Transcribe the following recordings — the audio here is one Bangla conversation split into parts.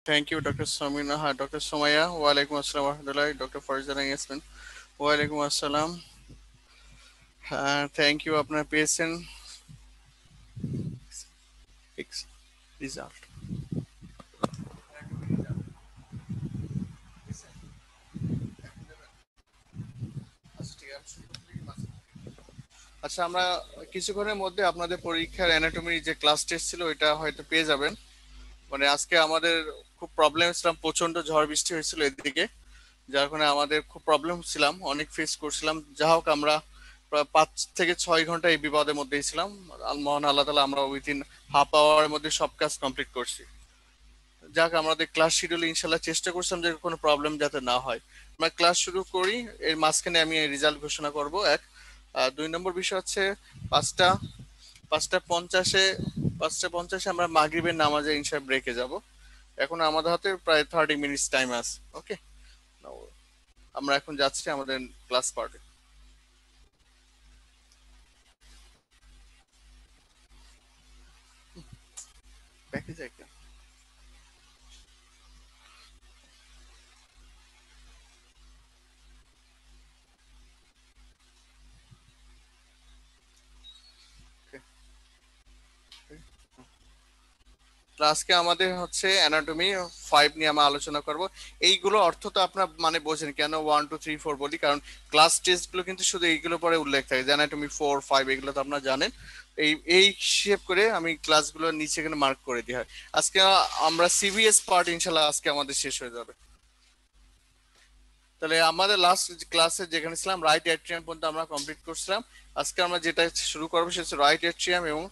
Thank you, Dr. Samina. Hi, Dr. Somaya. Wa alaikum assalam wa rahmatullahi. Dr. Farzana Yasmin. Wa alaikum assalam. Thank you, আপনার পেয়েছেন রেজাল্ট। আচ্ছা, আমরা কিছুক্ষণের মধ্যে আপনাদের পরীক্ষার অ্যানাটমির যে ক্লাস টেস্ট ছিল ওইটা হয়তো পেয়ে যাবেন। মানে আজকে আমাদের খুব প্রবলেম ছিলাম, প্রচন্ড ঝড় বৃষ্টি হয়েছিল এদিকে, যার কারণে আমাদের খুব প্রবলেম ছিলাম, অনেক ফেস করছিলাম। যা হোক আমরা প্রায় 5 থেকে 6 ঘন্টা এই বিপদের মধ্যেই ছিলাম। মহান আল্লাহ তালা আমরা উইথিন হাফ আওয়ারের মধ্যে সব কাজ কমপ্লিট করছি। যাক, আমাদের ক্লাস শিডিউলে ইনশাল্লাহ চেষ্টা করছিলাম যে কোনো প্রবলেম যাতে না হয়। আমরা ক্লাস শুরু করি, এর মাঝখানে আমি রেজাল্ট ঘোষণা করব। এক 2 নম্বর বিষয় হচ্ছে 5টা 5টা 50-এ 5টা 50-এ আমরা মাগরিবের নামাজে ইনশাল্লাহ ব্রেকে যাব। এখন আমাদের হাতে প্রায় 30 মিনিটস টাইম আছে। ওকে, আমরা এখন যাচ্ছি আমাদের ক্লাস পার্টে। ব্যাকে যাই কেন? তো আজকে আমাদের হচ্ছে অ্যানাটমি 5 নিয়ে আমরা আলোচনা করব। এইগুলো অর্থ তো আপনার মানে বোঝেন কেন 1 2 3 4 বলি, কারণ ক্লাস টেস্ট গুলো কিন্তু শুধু এইগুলো পরে উল্লেখ থাকে, যে অ্যানাটমি 4 5 এগুলো তো আপনারা জানেন। এই হিসেব করে আমি ক্লাসগুলো নিচে এখানে মার্ক করে দিই হয়। আজকে আমরা সিভিএস পার্ট ইনশাল্লাহ আজকে আমাদের শেষ হয়ে যাবে। তাহলে আমাদের লাস্ট ক্লাসে যেখানে ছিলাম রাইট অ্যাট্রিয়াম পর্যন্ত আমরা কমপ্লিট করছিলাম। আজকে আমরা যেটা শুরু করবো সেটা হচ্ছে রাইট অ্যাট্রিয়াম এবং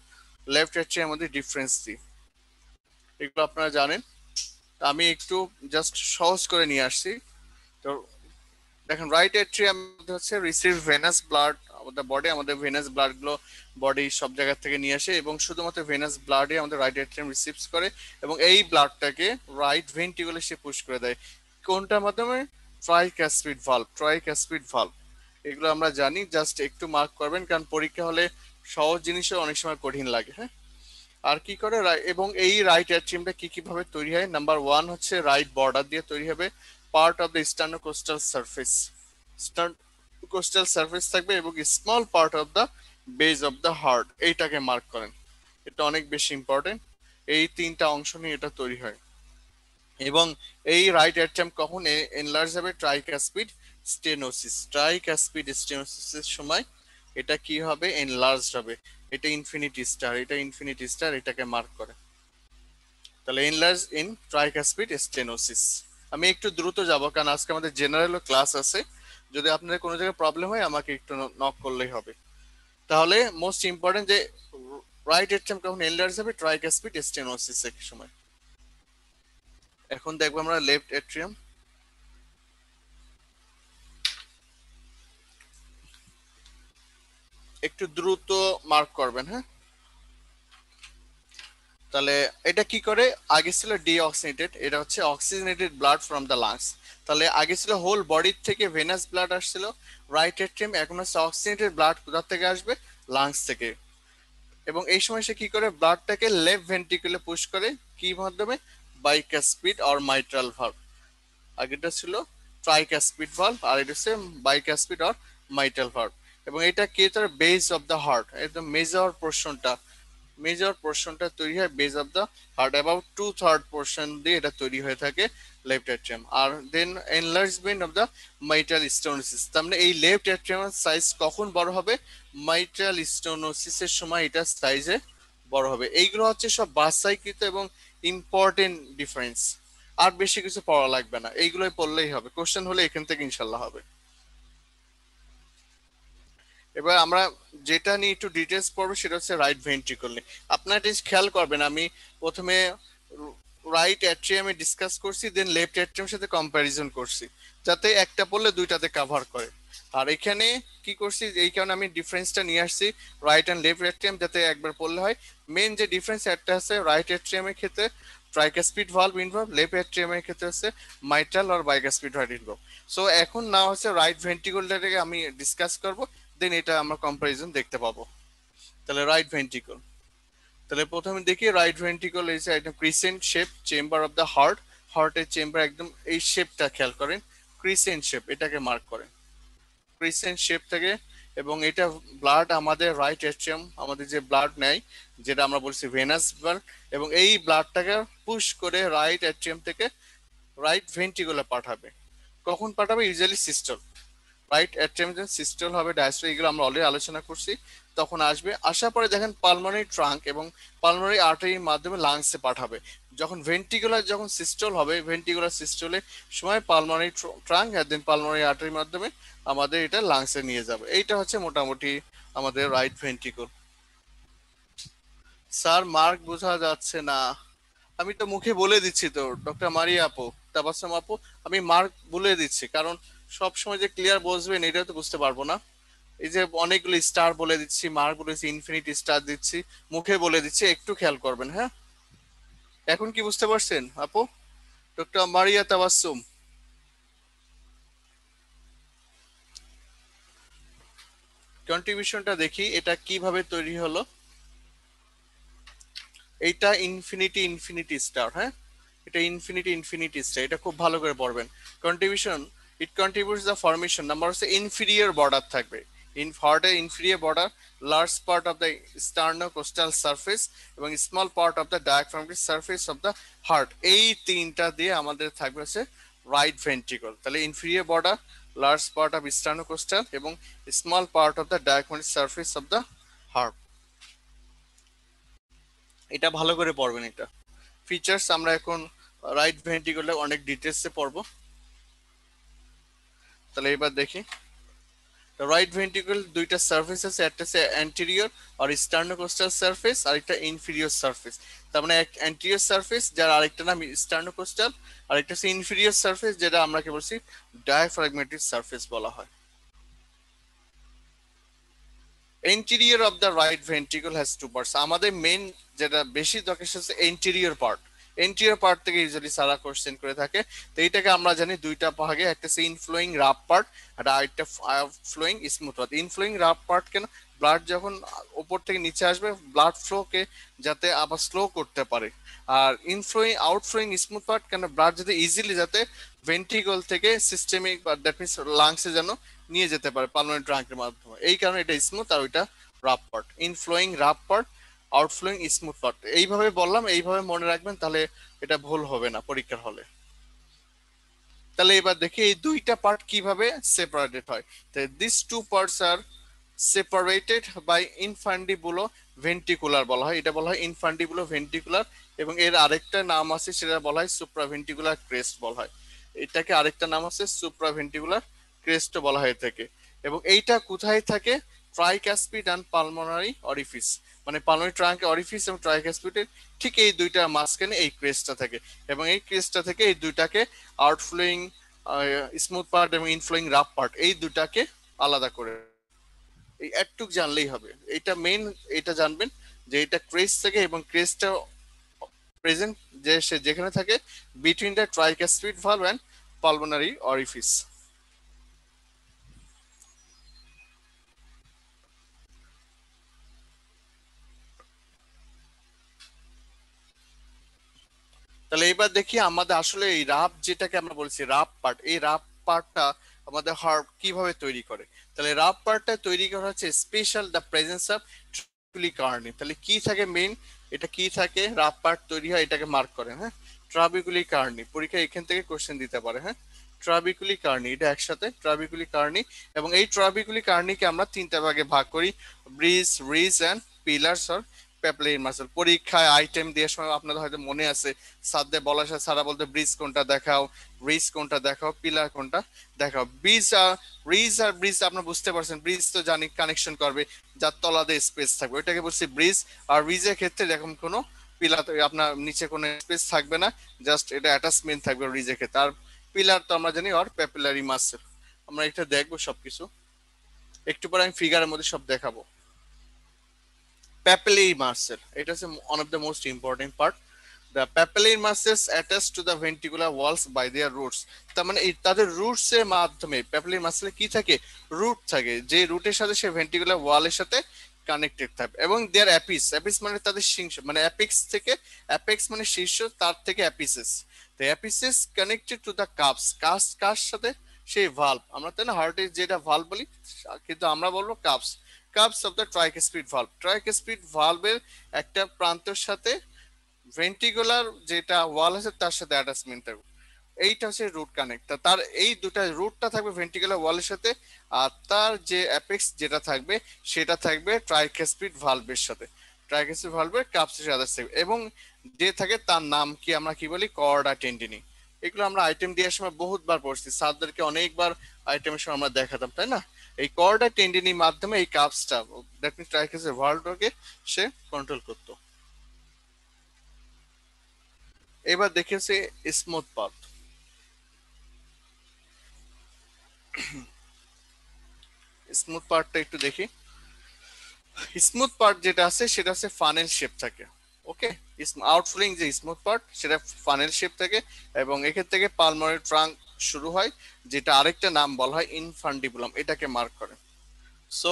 লেফট অ্যাট্রিয়াম মধ্যে ডিফারেন্স দিই। এগুলো আপনারা জানেন। আমি একটু জাস্ট সহজ করে নিয়ে আসছি। তো দেখেন, রাইট অ্যাট্রিয়াম হচ্ছে রিসিভ ভেনাস ব্লাড আমাদের বডি, আমাদের ভেনাস ব্লাড গুলো বডি সব জায়গা থেকে নিয়ে আসে এবং শুধুমাত্র ভেনাস ব্লাডে আমাদের রাইট অ্যাট্রিয়াম রিসিভস করে এবং এই ব্লাডটাকে রাইট ভেন্ট্রিকুলে সে পুশ করে দেয়। কোনটার মাধ্যমে? ট্রাইক্যাসপিড ভালভ, ট্রাইক্যাসপিড ভালভ। এগুলো আমরা জানি, জাস্ট একটু মার্ক করবেন, কারণ পরীক্ষা হলে সহজ জিনিসও অনেক সময় কঠিন লাগে। হ্যাঁ, আর কি করে এবং এই রাইট অ্যাট্রিয়ামটা কি কি ভাবে তৈরি হয়? নাম্বার 1 হচ্ছে রাইট বর্ডার দিয়ে তৈরি হবে। Part of the sternocostal surface, sternocostal surface থাকবে এবং small part of the base of the heart, এইটাকে মার্ক করেন। এটা অনেক বেশি ইম্পর্টেন্ট। এই 3টা অংশ নিয়ে এটা তৈরি হয়। এবং এই রাইট অ্যাট্রিয়াম কখন এনলার্জ হবে? ট্রাইক্যাসপিড স্টেনোসিস, ট্রাইক্যাসপিড স্টেনোসিসের সময় এটা কি হবে? এনলার্জ হবে। এটা ইনফিনিটি স্টার, এটা ইনফিনিটি স্টার, এটাকে মার্ক করে। তাহলে এনলার্জ ইন ট্রাইকাসপিড স্টেনোসিস। আমি একটু দ্রুত যাব কারণ আজকে আমাদের জেনারেল ক্লাস আছে। যদি আপনাদের কোনো জায়গায় প্রবলেম হয় আমাকে একটু নক করলেই হবে। তাহলে মোস্ট ইম্পর্টেন্ট যে রাইট অ্যাট্রিয়াম কখন এনলার্জ হবে? ট্রাইকাসপিড স্টেনোসিস এর সময়। এখন দেখবো আমরা লেফট অ্যাট্রিয়াম। একটু দ্রুত মার্ক করবেন, হ্যাঁ। তাহলে এটা কি করে? আগে ছিল ডিঅক্সিনেটেড, এটা হচ্ছে oxygenated blood from the lungs. তাহলে আগে ছিল হোল বডির থেকে ভেনাস ব্লাড আসছিল রাইট এট্রিয়াম, এখন হচ্ছে অক্সিজেনেটেড ব্লাড কোথা থেকে আসবে? লাংস থেকে। এবং এই সময় সে কি করে? ব্লাডটাকে লেফট ভেন্ট্রিকুলে পুশ করে, কি মাধ্যমে? Bicuspid or mitral valve. আগেটা ছিল ট্রাইকাসপিড ভালভ আর এটা হচ্ছে বাইকাসপিড অর মাইট্রাল ভালভ। এবং এটা কি? তার বেস অফ দ্য হার্ট, একদম মেজর পোর্শনটা তৈরি হয় base of the heart, about 2/3 portion দিয়ে এটা তৈরি হয়ে থাকে লেফট অ্যাট্রিয়াম। আর then enlargement of the mitral stenosis, তার মানে এই লেফট অ্যাট্রিয়ামের সাইজ কখন বড় হবে? মাইট্রাল স্টোনোসিসের সময় এটা সাইজে বড় হবে। এইগুলো হচ্ছে সব বাছাইকৃত এবং ইম্পর্টেন্ট ডিফারেন্স। আর বেশি কিছু পড়া লাগবে না, এইগুলোই পড়লেই হবে, কোশ্চেন হলে এখান থেকে ইনশাল্লাহ হবে। এবার আমরা যেটা নিয়ে একটু ডিটেলস পড়বো সেটা হচ্ছে রাইট ভেন্ট্রিকল নিয়ে। আপনারা এটা খেয়াল করবেন, আমি প্রথমে রাইট অ্যাট্রিয়ামে ডিসকাস করছি, দেন লেফট অ্যাট্রিয়ামের সাথে কম্প্যারিজন করছি, যাতে একটা পড়লে দুইটাতে কভার করে। আর এখানে কি করছি, এই কারণে আমি ডিফারেন্সটা নিয়ে আসছি রাইট অ্যান্ড লেফট অ্যাট্রিয়াম, যাতে একবার পড়লে হয়। মেন যে ডিফারেন্স একটা আছে রাইট অ্যাট্রিয়ামের ক্ষেত্রে ট্রাইকাসপিড ভালভ ইনভলভ, লেফট অ্যাট্রিয়ামের ক্ষেত্রে হচ্ছে মাইট্রাল আর বাইকাসপিড ভালভ ইনভলভ। সো এখন না হচ্ছে রাইট ভেন্ট্রিকলটাকে আমি ডিসকাস করব, দেন এটা আমরা কম্পারিজন দেখতে পাবো। তাহলে রাইট ভেন্ট্রিকল, তাহলে প্রথমে দেখি রাইট ভেন্ট্রিকল ইজ একটা crescent shape chamber of the heart. হার্টের চেম্বার একদম এই শেপটা খেয়াল করেন, ক্রিসেন্ট শেপ, এটাকে মার্ক করেন, ক্রিসেন্ট শেপ থেকে। এবং এটা ব্লাড আমাদের রাইট এট্রিয়াম, আমাদের যে ব্লাড নেয় যেটা আমরা বলছি ভেনাস ব্লাড, এবং এই ব্লাডটাকে পুশ করে রাইট এট্রিয়াম থেকে রাইট ভেন্ট্রিকুলে পাঠাবে। কখন পাঠাবে? Usually systole, right atrium systole হবে, ডায়াস্টল, এগুলো আমরা অলরেডি আলোচনা করছি। তখন আসবে, আসার পরে দেখেন পালমোনারি ট্রাঙ্ক এবং পালমোনারি আর্টারির মাধ্যমে লাংসে পাঠাবে। যখন ভেন্ট্রিকুলার যখন সিস্টল হবে, ভেন্ট্রিকুলার সিস্টলে সময় পালমোনারি ট্রাঙ্ক আর দেন পালমোনারি আর্টারির মাধ্যমে আমাদের এটা লাংসে নিয়ে যাবে। এইটা হচ্ছে মোটামুটি আমাদের রাইট ভেন্ট্রিকল। স্যার মার্ক বোঝা যাচ্ছে না। আমি তো মুখে বলে দিচ্ছি তো ডক্টর মারিয়া আপু, তাবাসসুম আপু, আমি মার্ক বলে দিচ্ছি, কারণ সব সময় যে ক্লিয়ার বসবেন এটা তো বুঝতে পারবো না। এই যে অনেকগুলো স্টার বলে দিচ্ছি, মার্ক বলে দিচ্ছি, ইনফিনিটি স্টার দিচ্ছি, মুখে বলে দিচ্ছি, একটু খেয়াল করবেন। হ্যাঁ, এখন কি বুঝতে পারছেন আপু? ডক্টর মারিয়া তাবাসসুম, কন্ট্রিবিউশনটা দেখি এটা কিভাবে তৈরি হলো। এইটা ইনফিনিটি ইনফিনিটি স্টার, হ্যাঁ, এটা ইনফিনিটি ইনফিনিটি স্টার, এটা খুব ভালো করে পড়বেন। Contribution, it contributes the formation, number হচ্ছে ইনফিরিয়র বর্ডার থাকবে, ইন হার্টের inferior border, large part of the sternocostal surface এবং small part of the diaphragmatic surface of the heart, এই তিনটা দিয়ে আমাদের থাকবে হচ্ছে রাইট ভেন্ট্রিকল। তাহলে inferior border, large part of sternocostal এবং small part of the diaphragmatic surface of the heart, এটা ভালো করে পড়বেন। এটা ফিচার্স আমরা এখন রাইট ভেন্ট্রিকলে অনেক ডিটেলসে পড়বো। তাহলে এবার দেখি, রাইট ভেন্ট্রিকল দুইটা সারফেস আছে, একটা হচ্ছে অ্যান্টেরিয়র আর স্টার্নোকোস্টাল সারফেস, আর একটা ইনফিরিয়র সারফেস। তার মানে এক অ্যান্টেরিয়র সারফেস যার আরেকটা নাম স্টার্নোকোস্টাল, আর একটা হচ্ছে ইনফিরিয়র সারফেস যেটা আমরা কি বলছি ডায়াফ্রাগমেটিক সারফেস বলা হয়। Anterior of the right ventricle has to parts, আমাদের মেন যেটা বেশি দরকার হচ্ছে এন্টেরিয়র পার্ট, এন্টেরিয়র পার্ট থেকে ইউজুয়ালি সারা কোশ্চেন করে থাকে। তো এইটাকে আমরা জানি দুইটা ভাগে, একটা হচ্ছে ইনফ্লোয়িং রাফ পার্ট আর আরেকটা flowing smooth part. Inflowing rough part কেন? ব্লাড যখন উপর থেকে নিচে আসবে ব্লাড ফ্লোকে যাতে আবার স্লো করতে পারে। আর ইনফ্লোয়িং আউটফ্লোয়িং স্মুথ পার্ট কেন? ব্লাড যাতে ইজিলি যাতে ভেন্ট্রিকল থেকে সিস্টেমিক বা দ্যাট মিনস লাংসে যেন নিয়ে যেতে পারে পালমোনারি ট্রাঙ্কের মাধ্যমে, এই কারণে এটা স্মুথ আর ওইটা rough part. Inflowing rough part, outflowing smooth part, এইভাবে বললাম, এইভাবে মনে রাখবেন, তাহলে এটা ভুল হবে না পরীক্ষার হলে। তাহলে এবার দেখি এই দুইটা পার্ট কিভাবে সেপারেটেড হয়। This two parts are separated by infundibulo ventricular বলা হয়, এটা বলা হয় ইনফান্ডিবুলো ভেন্ট্রিকুলার, এবং এর আরেকটা নাম আছে সেটা বলা হয় সুপ্রাভেন্ট্রিকুলার ক্রেস্ট বলা হয়। এটাকে আরেকটা নাম আছে সুপ্রাভেন্ট্রিকুলার ক্রেস্ট বলা হয়ে থাকে। এবং এইটা কোথায় থাকে? ট্রাইক্যাসপিড অ্যান্ড পালমোনারি অরিফিস, মানে পালমোনারি ট্রাঙ্ক অরিফিস এবং ট্রাইক্যাসপিডের ঠিক এই দুইটার মাঝখানে এই ক্রেস্টটা থাকে, এবং এই ক্রেস্টটা থেকে এই দুইটাকে আউটফ্লোয়িং স্মুথ পার্ট এবং ইনফ্লোয়িং রাফ পার্ট এই দুটাকে আলাদা করে, এই একটুক জানলেই হবে। এটা মেইন, এটা জানবেন যে এটা ক্রেস্ট থেকে, এবং ক্রেস্টটা প্রেজেন্ট যে সে যেখানে থাকে between the tricuspid valve and pulmonary orifice. তাহলে এবার দেখি আমাদের আসলে এই রাফ যেটাকে আমরা বলছি রাফ পার্ট, এই রাফ পার্টটা আমাদের হার্ট কিভাবে তৈরি করে। তাহলে রাফ পার্টটা তৈরি করা হচ্ছে special the presence of trabeculae carneae. তাহলে কি থাকে মেইন, এটা কি থাকে রাফ পার্ট তৈরি হয়, এটাকে মার্ক করেন। হ্যাঁ, ট্রাবিকুলি কার্নি, পরীক্ষা এখান থেকে কোশ্চেন দিতে পারে। হ্যাঁ, ট্রাবিকুলি কার্নি, এটা একসাথে ট্রাবিকুলি কার্নি। এবং এই ট্রাবিকুলি কার্নিকে আমরা তিনটা ভাগে ভাগ করি, bridge, ridge and pillars or papillary muscle. পরীক্ষায় আইটেম দিয়ে সময় আপনাদের হয়তো মনে আছে সাদে বলার সাথে সারা বলতে ব্রিজ কোনটা দেখাও, রিজ কোনটা দেখাও, পিলার কোনটা দেখাও। ব্রিজ আর রিজ আর ব্রিজ আপনারা বুঝতে পারছেন, ব্রিজ তো জানি কানেকশন করবে যার তলাতে স্পেস থাকবে, ওইটাকে বলছি ব্রিজ। আর রিজের ক্ষেত্রে এরকম কোনো পিলার আপনার নিচে কোনো স্পেস থাকবে না, জাস্ট এটা অ্যাটাচমেন্ট থাকবে রিজের ক্ষেত্রে। আর পিলার তো আমরা জানি আর প্যাপিলারি মাসল। আমরা এটা দেখবো সবকিছু একটু পরে, আমি ফিগারের মধ্যে সব দেখাবো। papillary muscle, it is one of the most important part. The papillary muscles attached to the ventricular walls by their roots, তার মানে এই তাদের রুটস এর মাধ্যমে প্যাপিলারি মাসলে কি থাকে, রুট থাকে, যে রুটের সাথে সে ভেন্ট্রিকুলার ওয়ালের সাথে কানেক্টেড থাকে। এবং দেয়ার অ্যাপিস, অ্যাপিস মানে তাদের শীর্ষ, মানে অ্যাপেক্স থেকে, অ্যাপেক্স মানে শীর্ষ, তার থেকে apices, the apices connected to the cusps, কার সাথে, সেই ভালভ, আমরা তাই না হার্টের যেটা ভালভ বলি, কিন্তু আমরা বলবো cusps, cusps of the tricuspid valve, tricuspid ভালভের একটা প্রান্তের সাথে ভেন্ট্রিকুলার যেটা ওয়াল আছে তার সাথে অ্যাটাচমেন্ট থাকবে, এইটা হচ্ছে রুট কানেক্ট। তার এই দুটা রুটটা থাকবে ভেন্ট্রিকুলার ওয়ালের সাথে, আর তার যে অ্যাপেক্স যেটা থাকবে সেটা থাকবে ট্রাইকুসপিড ভালভের সাথে, ট্রাইকুসপিড ভালভের কাপসের সাথে থাকবে, এবং যে থাকে তার নাম কি আমরা কি বলি, কর্ডা টেন্ডিনি। এগুলো আমরা আইটেম দেওয়ার সময় বহুতবার পড়ছি, স্যারদেরকে অনেকবার আইটেমের সময় আমরা দেখাতাম, তাই না? এই কর্ডা টেন্ডিনির মাধ্যমে এই কাপসটা, দ্যাট মিনস ট্রাইকুসপিড ভালভটাকে সে কন্ট্রোল করতো। এবার দেখেছে স্মুথ পাথ। স্মুথ পার্টটা একটু দেখি। স্মুথ পার্ট যেটা আছে সেটা হচ্ছে ফানেল শেপ থাকে, ওকে। আউটফ্লোয়িং যে স্মুথ পার্ট সেটা ফানেল শেপ থাকে, এবং এখান থেকে পালমোনারি ট্রাঙ্ক শুরু হয়, যেটা আরেকটা নাম বলা হয় ইনফান্ডিবুলাম, এটাকে মার্ক করে। সো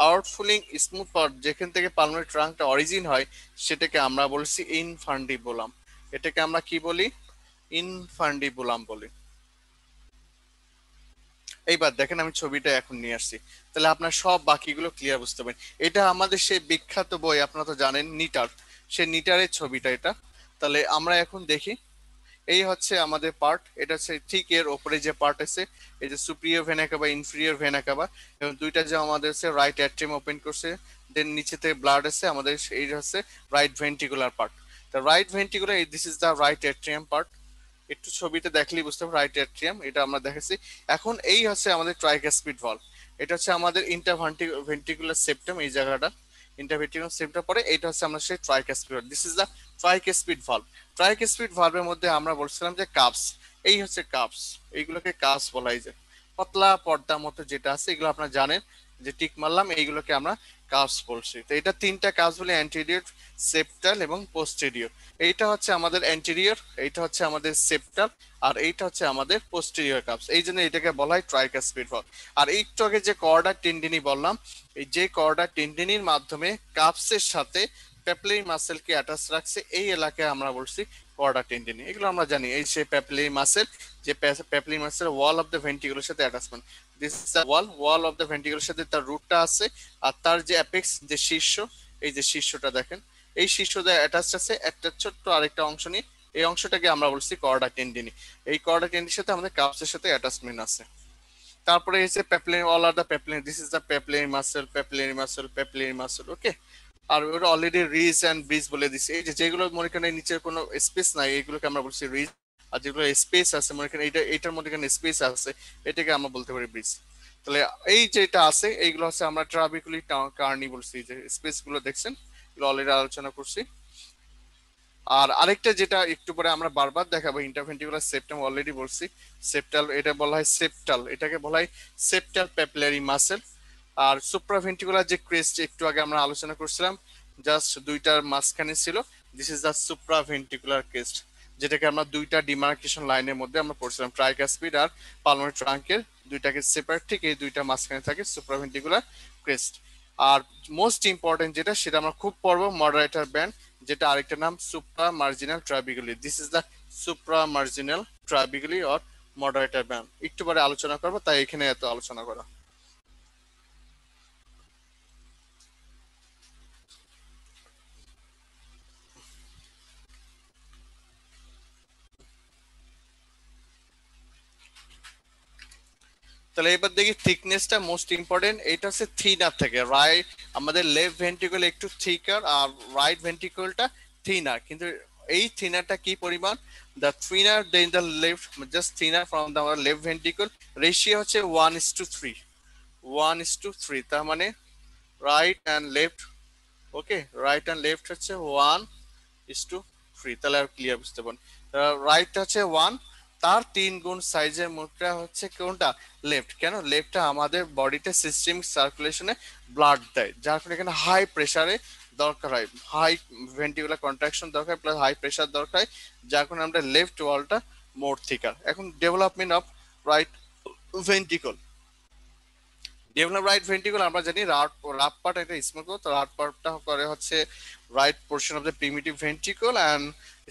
আউটফ্লোয়িং স্মুথ পার্ট যেখান থেকে পালমোনারি ট্রাঙ্কটা অরিজিন হয় সেটাকে আমরা বলছি ইনফান্ডিবুলাম, এটাকে আমরা কি বলি, ইনফান্ডিবুলাম বলি। এইবার দেখেন আমি ছবিটা এখন নিয়ে আসছি, তাহলে আপনার সব বাকিগুলো ক্লিয়ার বুঝতে পারেন। এটা আমাদের সেই বিখ্যাত বই, আপনারা তো জানেন, নিটার, সে নিটারের ছবিটা এটা। তাহলে আমরা এখন দেখি, এই হচ্ছে আমাদের পার্ট, এটা হচ্ছে ঠিক এর ওপরে যে পার্ট আছে, এই যে superior vena CAVA, inferior vena CAVA, এবং দুইটা যে আমাদের আছে রাইট অ্যাট্রিয়াম ওপেন করছে, দেন নিচে থেকে ব্লাড আছে আমাদের, এই হচ্ছে right ventricular part. The right ventricular, this is the right atrium part, একটু ছবিতে দেখলেই বুঝতে পারবো, রাইট অ্যাট্রিয়াম, এটা আমরা দেখেছি। এখন এই হচ্ছে আমাদের ট্রাইকাসপিড ভলভ, এটা হচ্ছে আমাদের ইন্টারভেন্ট্রিকুলার সেপ্টাম, এই জায়গাটা ইন্টারভেন্ট্রিকুলার সেপ্টাম পরে, এটা হচ্ছে আমরা সেই tricuspid, this is the tricuspid valve. Tricuspid ভলভের মধ্যে আমরা বলছিলাম যে কাপস, এই হচ্ছে কাপস, এইগুলোকে কাপস বলা যায়, পাতলা পর্দার মতো যেটা আছে, এগুলো আপনারা জানেন, যে টিক মারলাম, এইগুলোকে আমরা কাপস বলছি। তো এটা তিনটা কাপস বলে, অ্যান্টেরিয়র, সেপ্টাল এবং পোস্টেরিয়র। এইটা হচ্ছে আমাদের অ্যান্টেরিয়র, এইটা হচ্ছে আমাদের সেপ্টাল, আর এইটা হচ্ছে আমাদের পোস্টেরিয়র কাপস, এই জন্য এটাকে বলা হয় ট্রাইকাসপিড ভলভ। আর একটু আগে যে কর্ডা টেন্ডিনি বললাম, এই যে কর্ডা টেন্ডিনির মাধ্যমে কাপসের সাথে প্যাপিলারি মাসেলকে অ্যাটাচ রাখছে, এই এলাকায় আমরা বলছি কর্ডা টেন্ডিনি। এগুলো আমরা জানি, এই সে প্যাপিলারি মাসেল, যে papillary muscle wall of the ventricular সাথে attachment, this is the wall of the ventricular সাথে তার রুটটা আছে, আর তার যে অ্যাপেক্স, যে শীর্ষ, এই যে শীর্ষটা দেখেন, এই শীর্ষটা অ্যাটাচ আছে একটা ছোট্ট আরেকটা অংশ নিয়ে, এই অংশটাকে আমরা বলছি কর্ডা টেন্ডিনি। এই কর্ডা টেন্ডিনির সাথে আমাদের কাপসের সাথে অ্যাটাচমেন্ট আছে। তারপরে হচ্ছে papillary, all are the papillary, this is the papillary muscle, papillary muscle, papillary muscle, okay. আর ওটা অলরেডি রিজ এন্ড ব্রিজ বলে দিছে, এই যে যেগুলো মনে করেন নিচের কোনো স্পেস নাই, এগুলোকে আমরা বলছি রিজ, আর যেগুলো স্পেস আছে মনে করেন এইটার মধ্যে এখানে স্পেস আছে, এটাকে আমরা বলতে পারি ব্রিজ। তাহলে এই যেটা আছে এইগুলো হচ্ছে আমরা ট্রাবিকুলি কার্নি বলছি, যে স্পেস গুলো দেখছেন, এগুলো অলরেডি আলোচনা করছি। আর আরেকটা যেটা একটু পরে আমরা বারবার দেখাবো, ইন্টারভেন্ট্রিকুলার সেপ্টাম, অলরেডি বলছি সেপ্টাল, এটা বলা হয় সেপ্টাল, এটাকে বলা হয় সেপ্টাল প্যাপিলারি মাসেল। আর সুপ্রাভেন্ট্রিকুলার যে ক্রেস্ট একটু আগে আমরা আলোচনা করছিলাম, জাস্ট দুইটার মাঝখানে ছিল, this is the supraventricular crest, যেটাকে আমরা দুইটা ডিমার্কেশন লাইনের মধ্যে আমরা পড়ছিলাম, ট্রাইকাসপিড আর পালমোনারি ট্রাঙ্কের দুইটাকে সেপারেট, ঠিক এই দুইটা মাঝখানে থাকে সুপ্রাভেন্ট্রিকুলার ক্রেস্ট। আর মোস্ট ইম্পর্টেন্ট যেটা, সেটা আমরা খুব পড়বো, মডারেটর ব্যান্ড, যেটা আরেকটা নাম supra marginal trabeculae, this is the supra marginal trabeculae or moderator band, একটু পরে আলোচনা করবো, তাই এখানে এত আলোচনা করা। তাহলে এবার দেখি থিকনেসটা মোস্ট ইম্পর্টেন্ট, এটা হচ্ছে থিনার থেকে, রাইট আমাদের লেফট ভেন্ট্রিকল একটু থিকার আর রাইট ভেন্ট্রিকলটা থিনার, কিন্তু এই থিনারটা কি পরিমাণ, the thinner then the left, just thinner from the left ventricle, ratio হচ্ছে 1:3, 1:3, তার মানে right and left, okay, right and left হচ্ছে 1:3, তাহলে আর ক্লিয়ার বুঝতে পারেন। রাইটটা হচ্ছে 1, তার 3 গুণ সাইজের মুখটা হচ্ছে কোনটা, লেফট। কেন, লেফটটা আমাদের বডিতে সিস্টেমিক সার্কুলেশনে ব্লাড দেয়, যার ফলে এখানে হাই প্রেসারে দরকার হয়, হাই ভেন্টিকুলার কন্ট্রাকশন দরকার, প্লাস হাই প্রেসার দরকার হয়, যার কারণে আমরা লেফট ওয়ালটা মোর থিকার। এখন development of right ventricle, develop right ventricle আমরা জানি, রাফ পার্ট এটা স্মোক, তো রাফ পার্টটা করে হচ্ছে right portion of the primitive ventricle, and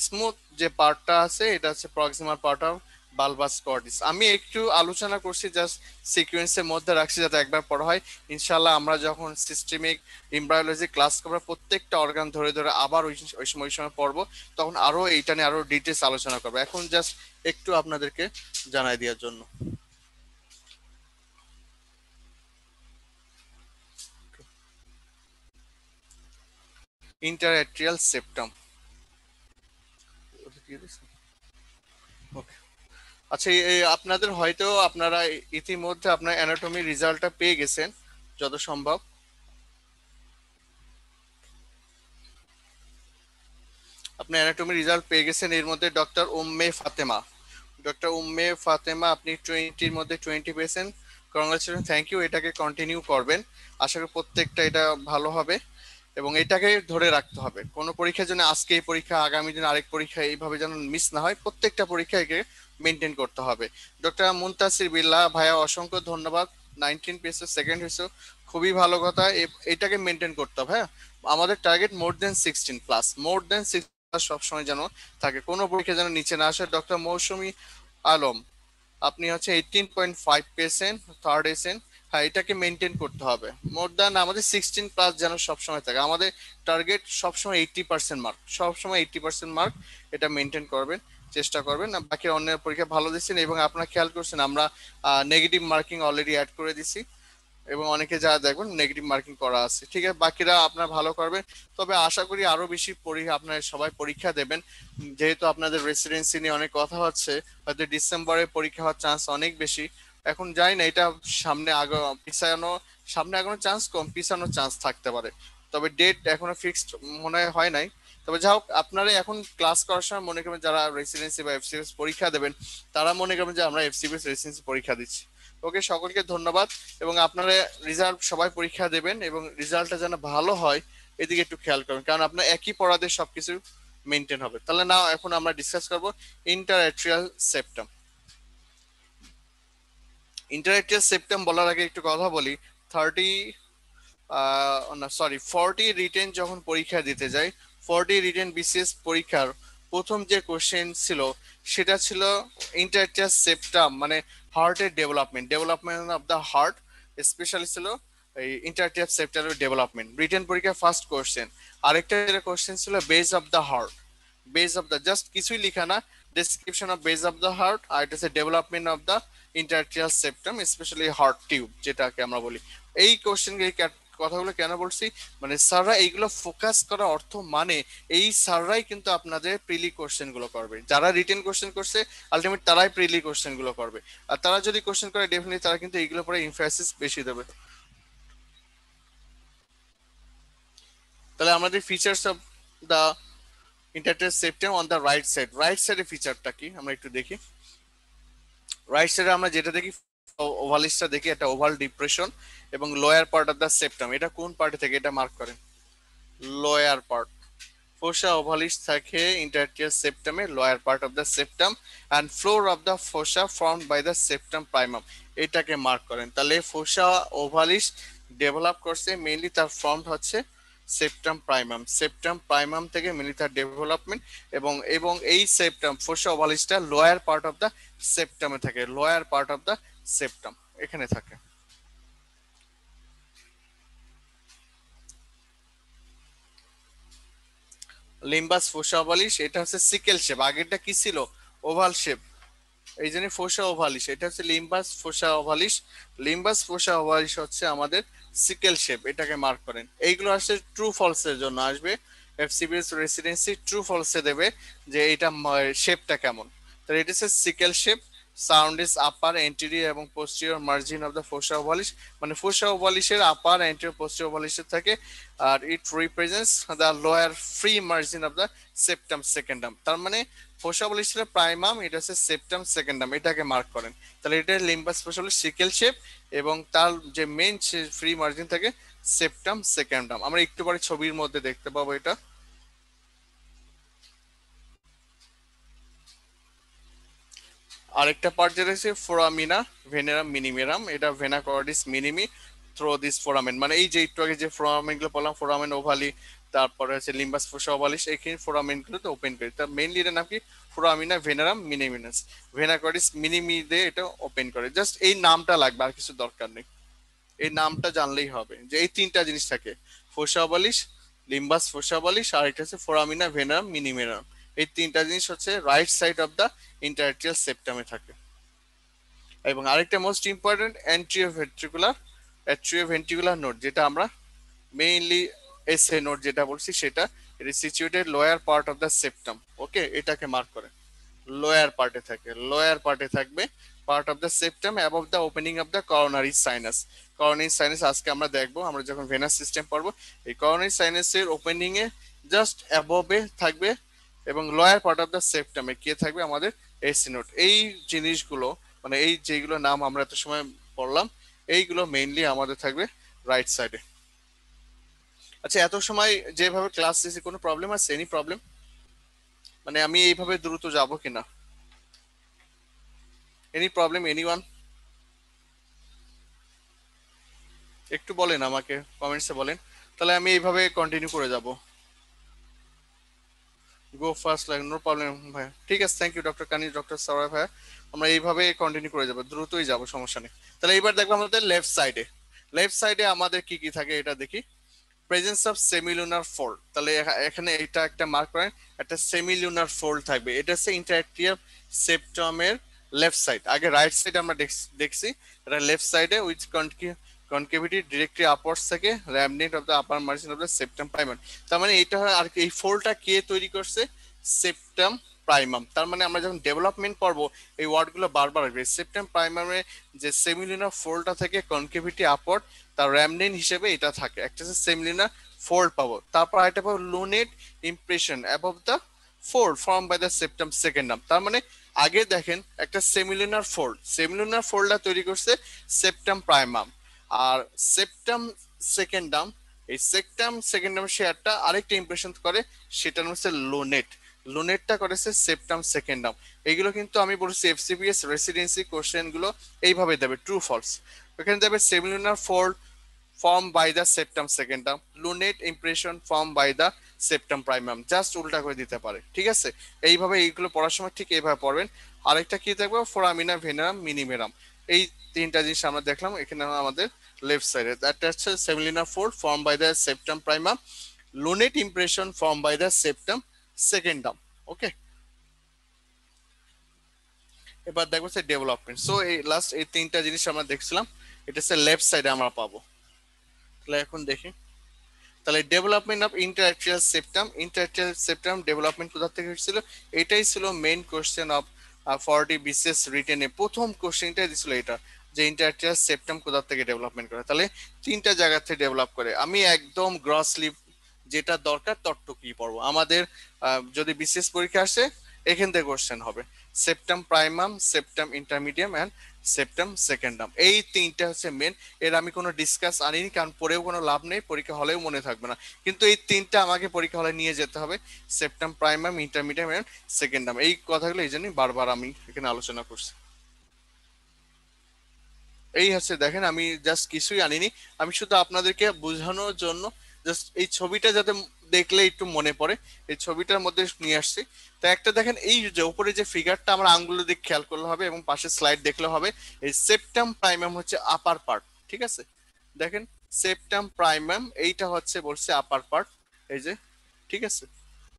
smooth যে পার্টটা আছে এটা হচ্ছে প্রক্সিমাল পার্ট অফ বালবাস কর্টিস। আমি একটু আলোচনা করছি, জাস্ট সিকোয়েন্সের মধ্যে রাখছি যাতে একবার পড়া হয়। ইনশাল্লাহ আমরা যখন সিস্টেমিক এমব্রায়োলজি ক্লাস করবো প্রত্যেকটা অর্গান ধরে ধরে আবার ওই সময় পড়বো, তখন আরো এইটা নিয়ে আরো ডিটেলস আলোচনা করবো। এখন জাস্ট একটু আপনাদেরকে জানাই দেওয়ার জন্য। Interatrial septum. ওকে, আচ্ছা আপনাদের হয়তো আপনারা ইতিমধ্যে আপনার অ্যানাটমি রেজাল্টটা পেয়ে গেছেন যত সম্ভব। আপনি অ্যানাটমি রেজাল্ট পেয়ে গেছেন, এর মধ্যে ডক্টর উম্মে ফাতেমা, ডক্টর উম্মে ফাতেমা আপনি 20-র মধ্যে 20 পেয়েছেন। Congratulation, thank you. এটাকে কন্টিনিউ করবেন, আশা করি প্রত্যেকটা এটা ভালো হবে এবং এটাকে ধরে রাখতে হবে। কোনো পরীক্ষার জন্য আজকে এই পরীক্ষা, আগামী দিন আরেক পরীক্ষা, এইভাবে যেন মিস না হয়, প্রত্যেকটা পরীক্ষাকে মেনটেন করতে হবে। ডক্টর মুনতাসির বিল্লাহ ভাইয়া অসংখ্য ধন্যবাদ, 19 পেয়েছে, সেকেন্ড হয়েছে, খুবই ভালো কথা। এটাকে মেনটেন করতে হবে। হ্যাঁ, আমাদের টার্গেট মোর দেন 16 প্লাস, মোর দেন 6 সবসময় যেন থাকে, কোনো পরীক্ষা যেন নিচে না আসে। ডক্টর মৌসুমী আলম আপনি হচ্ছে 18.5 পেয়েছেন, থার্ড এসেন। হ্যাঁ, এটাকে মেনটেন করতে হবে, মোর দ্যান আমাদের 16 প্লাস যেন সবসময় থাকে। আমাদের টার্গেট সবসময় 80% মার্ক, সবসময় 80% মার্ক, এটা মেনটেন করবেন, চেষ্টা করবেন। বাকি অন্যের পরীক্ষা ভালো দিচ্ছেন এবং আপনারা খেয়াল করছেন আমরা নেগেটিভ মার্কিং অলরেডি অ্যাড করে দিছি এবং অনেকে যারা দেখবেন নেগেটিভ মার্কিং করা আছে। ঠিক আছে, বাকিরা আপনারা ভালো করবেন। তবে আশা করি আরো বেশি পরীক্ষা আপনারা সবাই পরীক্ষা দেবেন, যেহেতু আপনাদের রেসিডেন্সি নিয়ে অনেক কথা হচ্ছে, হয়তো ডিসেম্বরে পরীক্ষা হওয়ার চান্স অনেক বেশি। এখন জানি না এটা সামনে আগে পিছানো, সামনে আগানোর চান্স কম, পিছানোর চান্স থাকতে পারে। তবে ডেট এখনো ফিক্সড মনে হয় নাই। তবে যা হোক, আপনারা এখন ক্লাস করার সময় মনে করবেন যারা রেসিডেন্সি বা এফসিবিএস পরীক্ষা দেবেন, তারা মনে করবেন যে আমরা এফসিবিএস রেসিডেন্সি পরীক্ষা দিচ্ছি। ওকে, সকলকে ধন্যবাদ এবং আপনারা রেজাল্ট সবাই পরীক্ষা দেবেন এবং রেজাল্টটা যেন ভালো হয় এদিকে একটু খেয়াল করবেন, কারণ আপনার একই পড়াতে সবকিছু মেনটেন হবে। তাহলে না, এখন আমরা ডিসকাস করব ইন্টারঅ্যাট্রিয়াল সেপ্টাম। ইন্টারঅ্যাট্রিয়াল সেপ্টাম বলার আগে একটু কথা বলি। 30 না সরি 40 রিটেন যখন পরীক্ষা দিতে যাই, 40 রিটেন বিসিএস পরীক্ষার প্রথম যে কোশ্চেন ছিল সেটা ছিল ইন্টারঅ্যাট্রিয়াল সেপ্টাম, মানে হার্টের development, development of the heart, specially ছিল এই ইন্টারঅ্যাট্রিয়াল সেপ্টামের ডেভেলপমেন্ট, রিটেন পরীক্ষার ফার্স্ট কোশ্চেন। আরেকটা যেটা কোশ্চেন ছিল base of the heart, base of the, just কিছুই লিখা না, description of base of the heart, আর এটা হচ্ছে development of the interatrial septum, specially heart tube যেটাকে আমরা বলি। এই কোশ্চেন কথাগুলো কেন বলছি, মানে স্যাররা এইগুলো ফোকাস করা অর্থ মানে এই স্যাররাই কিন্তু আপনাদের প্রিলি কোশ্চেন গুলো করবে, যারা রিটেন কোশ্চেন করছে আলটিমেট তারাই প্রিলি কোশ্চেন গুলো করবে। আর তারা যদি কোশ্চেন করে ডেফিনেটলি তারা কিন্তু এইগুলো পরে ইনফাসিস বেশি দেবে। তাহলে আমাদের features of the interatrial septum on the right side, right সাইডের ফিচারটা কি আমরা একটু দেখি। রাইট সাইডে আমরা যেটা দেখি, ওভালিসটা দেখি, একটা ওভাল ডিপ্রেশন এবং lower part of the septum. এটা কোন পার্টে থেকে, এটা মার্ক করেন, লোয়ার পার্ট। Fossa ovalis থাকে interarterial septum এর lower part of the septum and floor of the fossa formed by the septum primum, এটাকে মার্ক করেন। তাহলে fossa ovalis ডেভেলপ করছে মেইনলি, তার ফর্ম হচ্ছে সেপ্টাম প্রাইমাম, সেপ্টাম প্রাইমাম থেকে মেইনলি তার ডেভেলপমেন্ট এবং এবং এই সেপ্টাম fossa ovalis টা লোয়ার পার্ট অফ দা সেপ্টামে থাকে, lower part of the septum এখানে থাকে। লিম্বাস ফোসা ওভালিস এটা হচ্ছে সিকেল শেপ, আগেরটা কি ছিল, ওভাল শেপ, এই জন্য ফোসা ওভালিস, এটা হচ্ছে লিম্বাস ফোসা ওভালিস। লিম্বাস ফোসা ওভালিস হচ্ছে আমাদের সিকেল শেপ, এটাকে মার্ক করেন। এইগুলো আসছে ট্রু ফলস এর জন্য আসবে, এফসিবিএস রেসিডেন্সি ট্রু ফলসে দেবে যে এটা শেপটা কেমন। তাহলে এটা হচ্ছে sickle shape, sound is upper anterior এবং posterior margin of the fossa ovalis, মানে ফোসা ওভালিসের আপার এন্টেরিয়র পোস্টেরিয়র ওভালিসের থাকে। আর it represents the lower free margin of the septum secundum, তার মানে ফোসা ওভালিসের প্রাইমাম, এটা হচ্ছে সেপ্টাম সেকেন্ডাম, এটাকে মার্ক করেন। তাহলে এটা লিম্বাস স্পেশালি সিকেল শেপ এবং তার যে মেইন ফ্রি মার্জিন থাকে সেপ্টাম সেকেন্ডাম, আমরা একটু পরে ছবির মধ্যে দেখতে পাবো এটা। আরেকটা পার্ট যেটা হচ্ছে ফোরামিনা ভেনেরাম মিনিমেরাম, এটা vena cordis মিনিমি throw this foramen, মানে এই যে একটু আগে যে ফোরামেন গুলো বললাম, ফোরামেন ওভালি, তারপরে হচ্ছে লিম্বাস ফোসাওভালিস, এখানে ফোরামেন গুলোতে ওপেন করে। তার মেইনলি এটার নাম কি? ফোরামিনা ভেনারাম মিনিমিনাস। ভেনাকর্ডিস মিনিমি দিয়ে এটা ওপেন করে। জাস্ট এই নামটা লাগবে, আর কিছু দরকার নেই। এই নামটা জানলেই হবে যে এই তিনটা জিনিস থাকে, ফোসাওভালিস, লিম্বাস ফোসাওভালিস, আর এটা হচ্ছে ফোরামিনা ভেনারাম মিনিমিনাম। এই তিনটা জিনিস হচ্ছে রাইট সাইড অফ দ্য ইন্টারআর্টেরিয়াল সেপ্টামে থাকে। এবং আরেকটা মোস্ট ইম্পর্টেন্ট অ্যাট্রিওভেন্ট্রিকুলার নোড, যেটা আমরা মেইনলি এসএ নোড যেটা বলছি সেটা, it is situated lower part of the septum. ওকে, এটাকে মার্ক করে লোয়ার পার্টে থাকে, লোয়ার পার্টে থাকবে, part of the septum above the opening of the coronary sinus. Coronary sinus আজকে আমরা দেখবো, আমরা যখন ভেনাস সিস্টেম পড়বো। এই করোনারি সাইনাসের ওপেনিং এ জাস্ট অ্যাবভে থাকবে, এবং লোয়ার পার্ট অফ দ্য সেপ্টামে কে থাকবে? আমাদের এসি নোড। এই জিনিসগুলো মানে এই যেগুলো নাম আমরা এত সময় পড়লাম, এইগুলো মেইনলি আমাদের থাকবে রাইট সাইডে। আচ্ছা, এত সময় যেভাবে ক্লাস দিয়েছি কোনো প্রবলেম আছে? Any problem? মানে আমি এইভাবে দ্রুত যাব কিনা? Any problem anyone? একটু বলেন আমাকে, কমেন্টসে বলেন, তাহলে আমি এইভাবে কন্টিনিউ করে যাব। গো ফার্স্ট, লাইক নো প্রবলেম ভাইয়া, ঠিক আছে, থ্যাংক ইউ ডক্টর কানি, ডক্টর সরয় ভাইয়া। আমরা এইভাবে কন্টিনিউ করে যাব, দ্রুতই যাব, সমস্যা নেই। তাহলে এবার দেখবো আমাদের লেফট সাইডে। লেফট সাইডে আমাদের কি কি থাকে এটা দেখি। প্রেজেন্স অফ সেমিলুনার ফোল্ড, তাহলে এখানে এটা একটা মার্ক করেন, একটা সেমিলুনার ফোল্ড থাকবে। এটা হচ্ছে ইন্টারআর্টেরিয়াল সেপ্টামের লেফট সাইড। আগে রাইট সাইড আমরা দেখছি, এটা লেফট সাইডে উইথ কনকেভিটি ডিরেক্টলি আপওয়ার্ডস থেকে remnant of the upper margin of the septum primum. তার মানে এটা আর এই ফোল্ডটা কে তৈরি করছে? Septum primum. তার মানে আমরা যখন ডেভেলপমেন্ট পড়বো এই ওয়ার্ডগুলো বারবার আসবে। সেপ্টাম প্রাইমামে যে সেমিলুনার ফোল্ডটা থেকে কনকেভিটি আপওয়ার্ড, তার র্যামনেট হিসেবে এটা থাকে। একটা হচ্ছে সেমিলুনার ফোল্ড পাবো, তারপর একটা পাবো lunate impression above the fold form by the septum secundum. তার মানে আগে দেখেন একটা সেমিলুনার ফোল্ড, সেমিলুনার ফোল্ডটা তৈরি করছে সেপ্টাম প্রাইমাম। আর সেপ্টাম সেকেন্ডাম, এই সেপ্টাম সেকেন্ডাম শেয়ারটা আরেকটা ইমপ্রেশন করে, সেটা হচ্ছে লোনেট। লোনেটটা করেছে সেপ্টাম সেকেন্ডাম। এইগুলো কিন্তু আমি বলছি এফসিপিএস রেসিডেন্সি কোশ্চেন গুলো এইভাবে দেবে, ট্রু ফলস। এখানে দেবে semilunar fold form by the septum secundum, lunate impression form by the septum primum, just উল্টা করে দিতে পারে। ঠিক আছে, এইভাবে এইগুলো পড়ার সময় ঠিক এইভাবে পড়বেন। আরেকটা কি দেখবো? ফোরামিনা ভেনারাম মিনিমেরাম। এই তিনটা জিনিস আমরা দেখলাম এখানে আমাদের লেফট সাইডে। দ্যাট হচ্ছে semilunar fold form by the septum primum, lunate impression form by the septum secundum. Okay, এবার দেখবো হচ্ছে ডেভেলপমেন্ট। সো এই লাস্ট এই তিনটা জিনিস আমরা দেখছিলাম, এটা হচ্ছে লেফট সাইডে আমরা পাবো। তাহলে এখন দেখি, তাহলে development of interarterial septum, interarterial septum development কোথা থেকে হয়েছিল? এটাই ছিল মেইন কোশ্চেন অফ 40 বিসিএস রিটেনে। প্রথম কোশ্চেনটাই দিছিল এটা, যে ইন্টারআর্টেরিয়াল সেপ্টাম কোথা থেকে ডেভেলপমেন্ট করে। তাহলে তিনটা জায়গা থেকে ডেভেলপ করে। আমি একদম গ্রসলি যেটা দরকার ততটুকুই পড়বো। আমাদের যদি বিসিএস পরীক্ষা আসে এখান থেকে কোশ্চেন হবে septum primum, septum ইন্টারমিডিয়াম and septum সেকেন্ডাম। এই তিনটা হচ্ছে মেন। এর আমি কোনো ডিসকাস আনিনি, কারণ পড়েও কোনো লাভ নেই, পরীক্ষা হলেও মনে থাকবে না। কিন্তু এই তিনটা আমাকে পরীক্ষা হলে নিয়ে যেতে হবে, সেপ্টাম প্রাইমাম, ইন্টারমিডিয়াম এন্ড সেকেন্ডাম। এই কথাগুলো এই জন্যই বারবার আমি এখানে আলোচনা করছি। এই হচ্ছে দেখেন, আমি জাস্ট কিছুই আনিনি, আমি শুধু আপনাদেরকে বোঝানোর জন্য জাস্ট এই ছবিটা যাতে দেখলে একটু মনে পড়ে, এই ছবিটার মধ্যে নিয়ে আসছি। তো একটা দেখেন, এই যে উপরে যে ফিগারটা আমরা আঙ্গুলের দিকে খেয়াল করলে হবে এবং পাশে স্লাইড দেখলে হবে। এই সেপ্টাম প্রাইমাম হচ্ছে আপার পার্ট, ঠিক আছে? দেখেন সেপ্টাম প্রাইমাম এইটা হচ্ছে বলছে আপার পার্ট, এই যে, ঠিক আছে,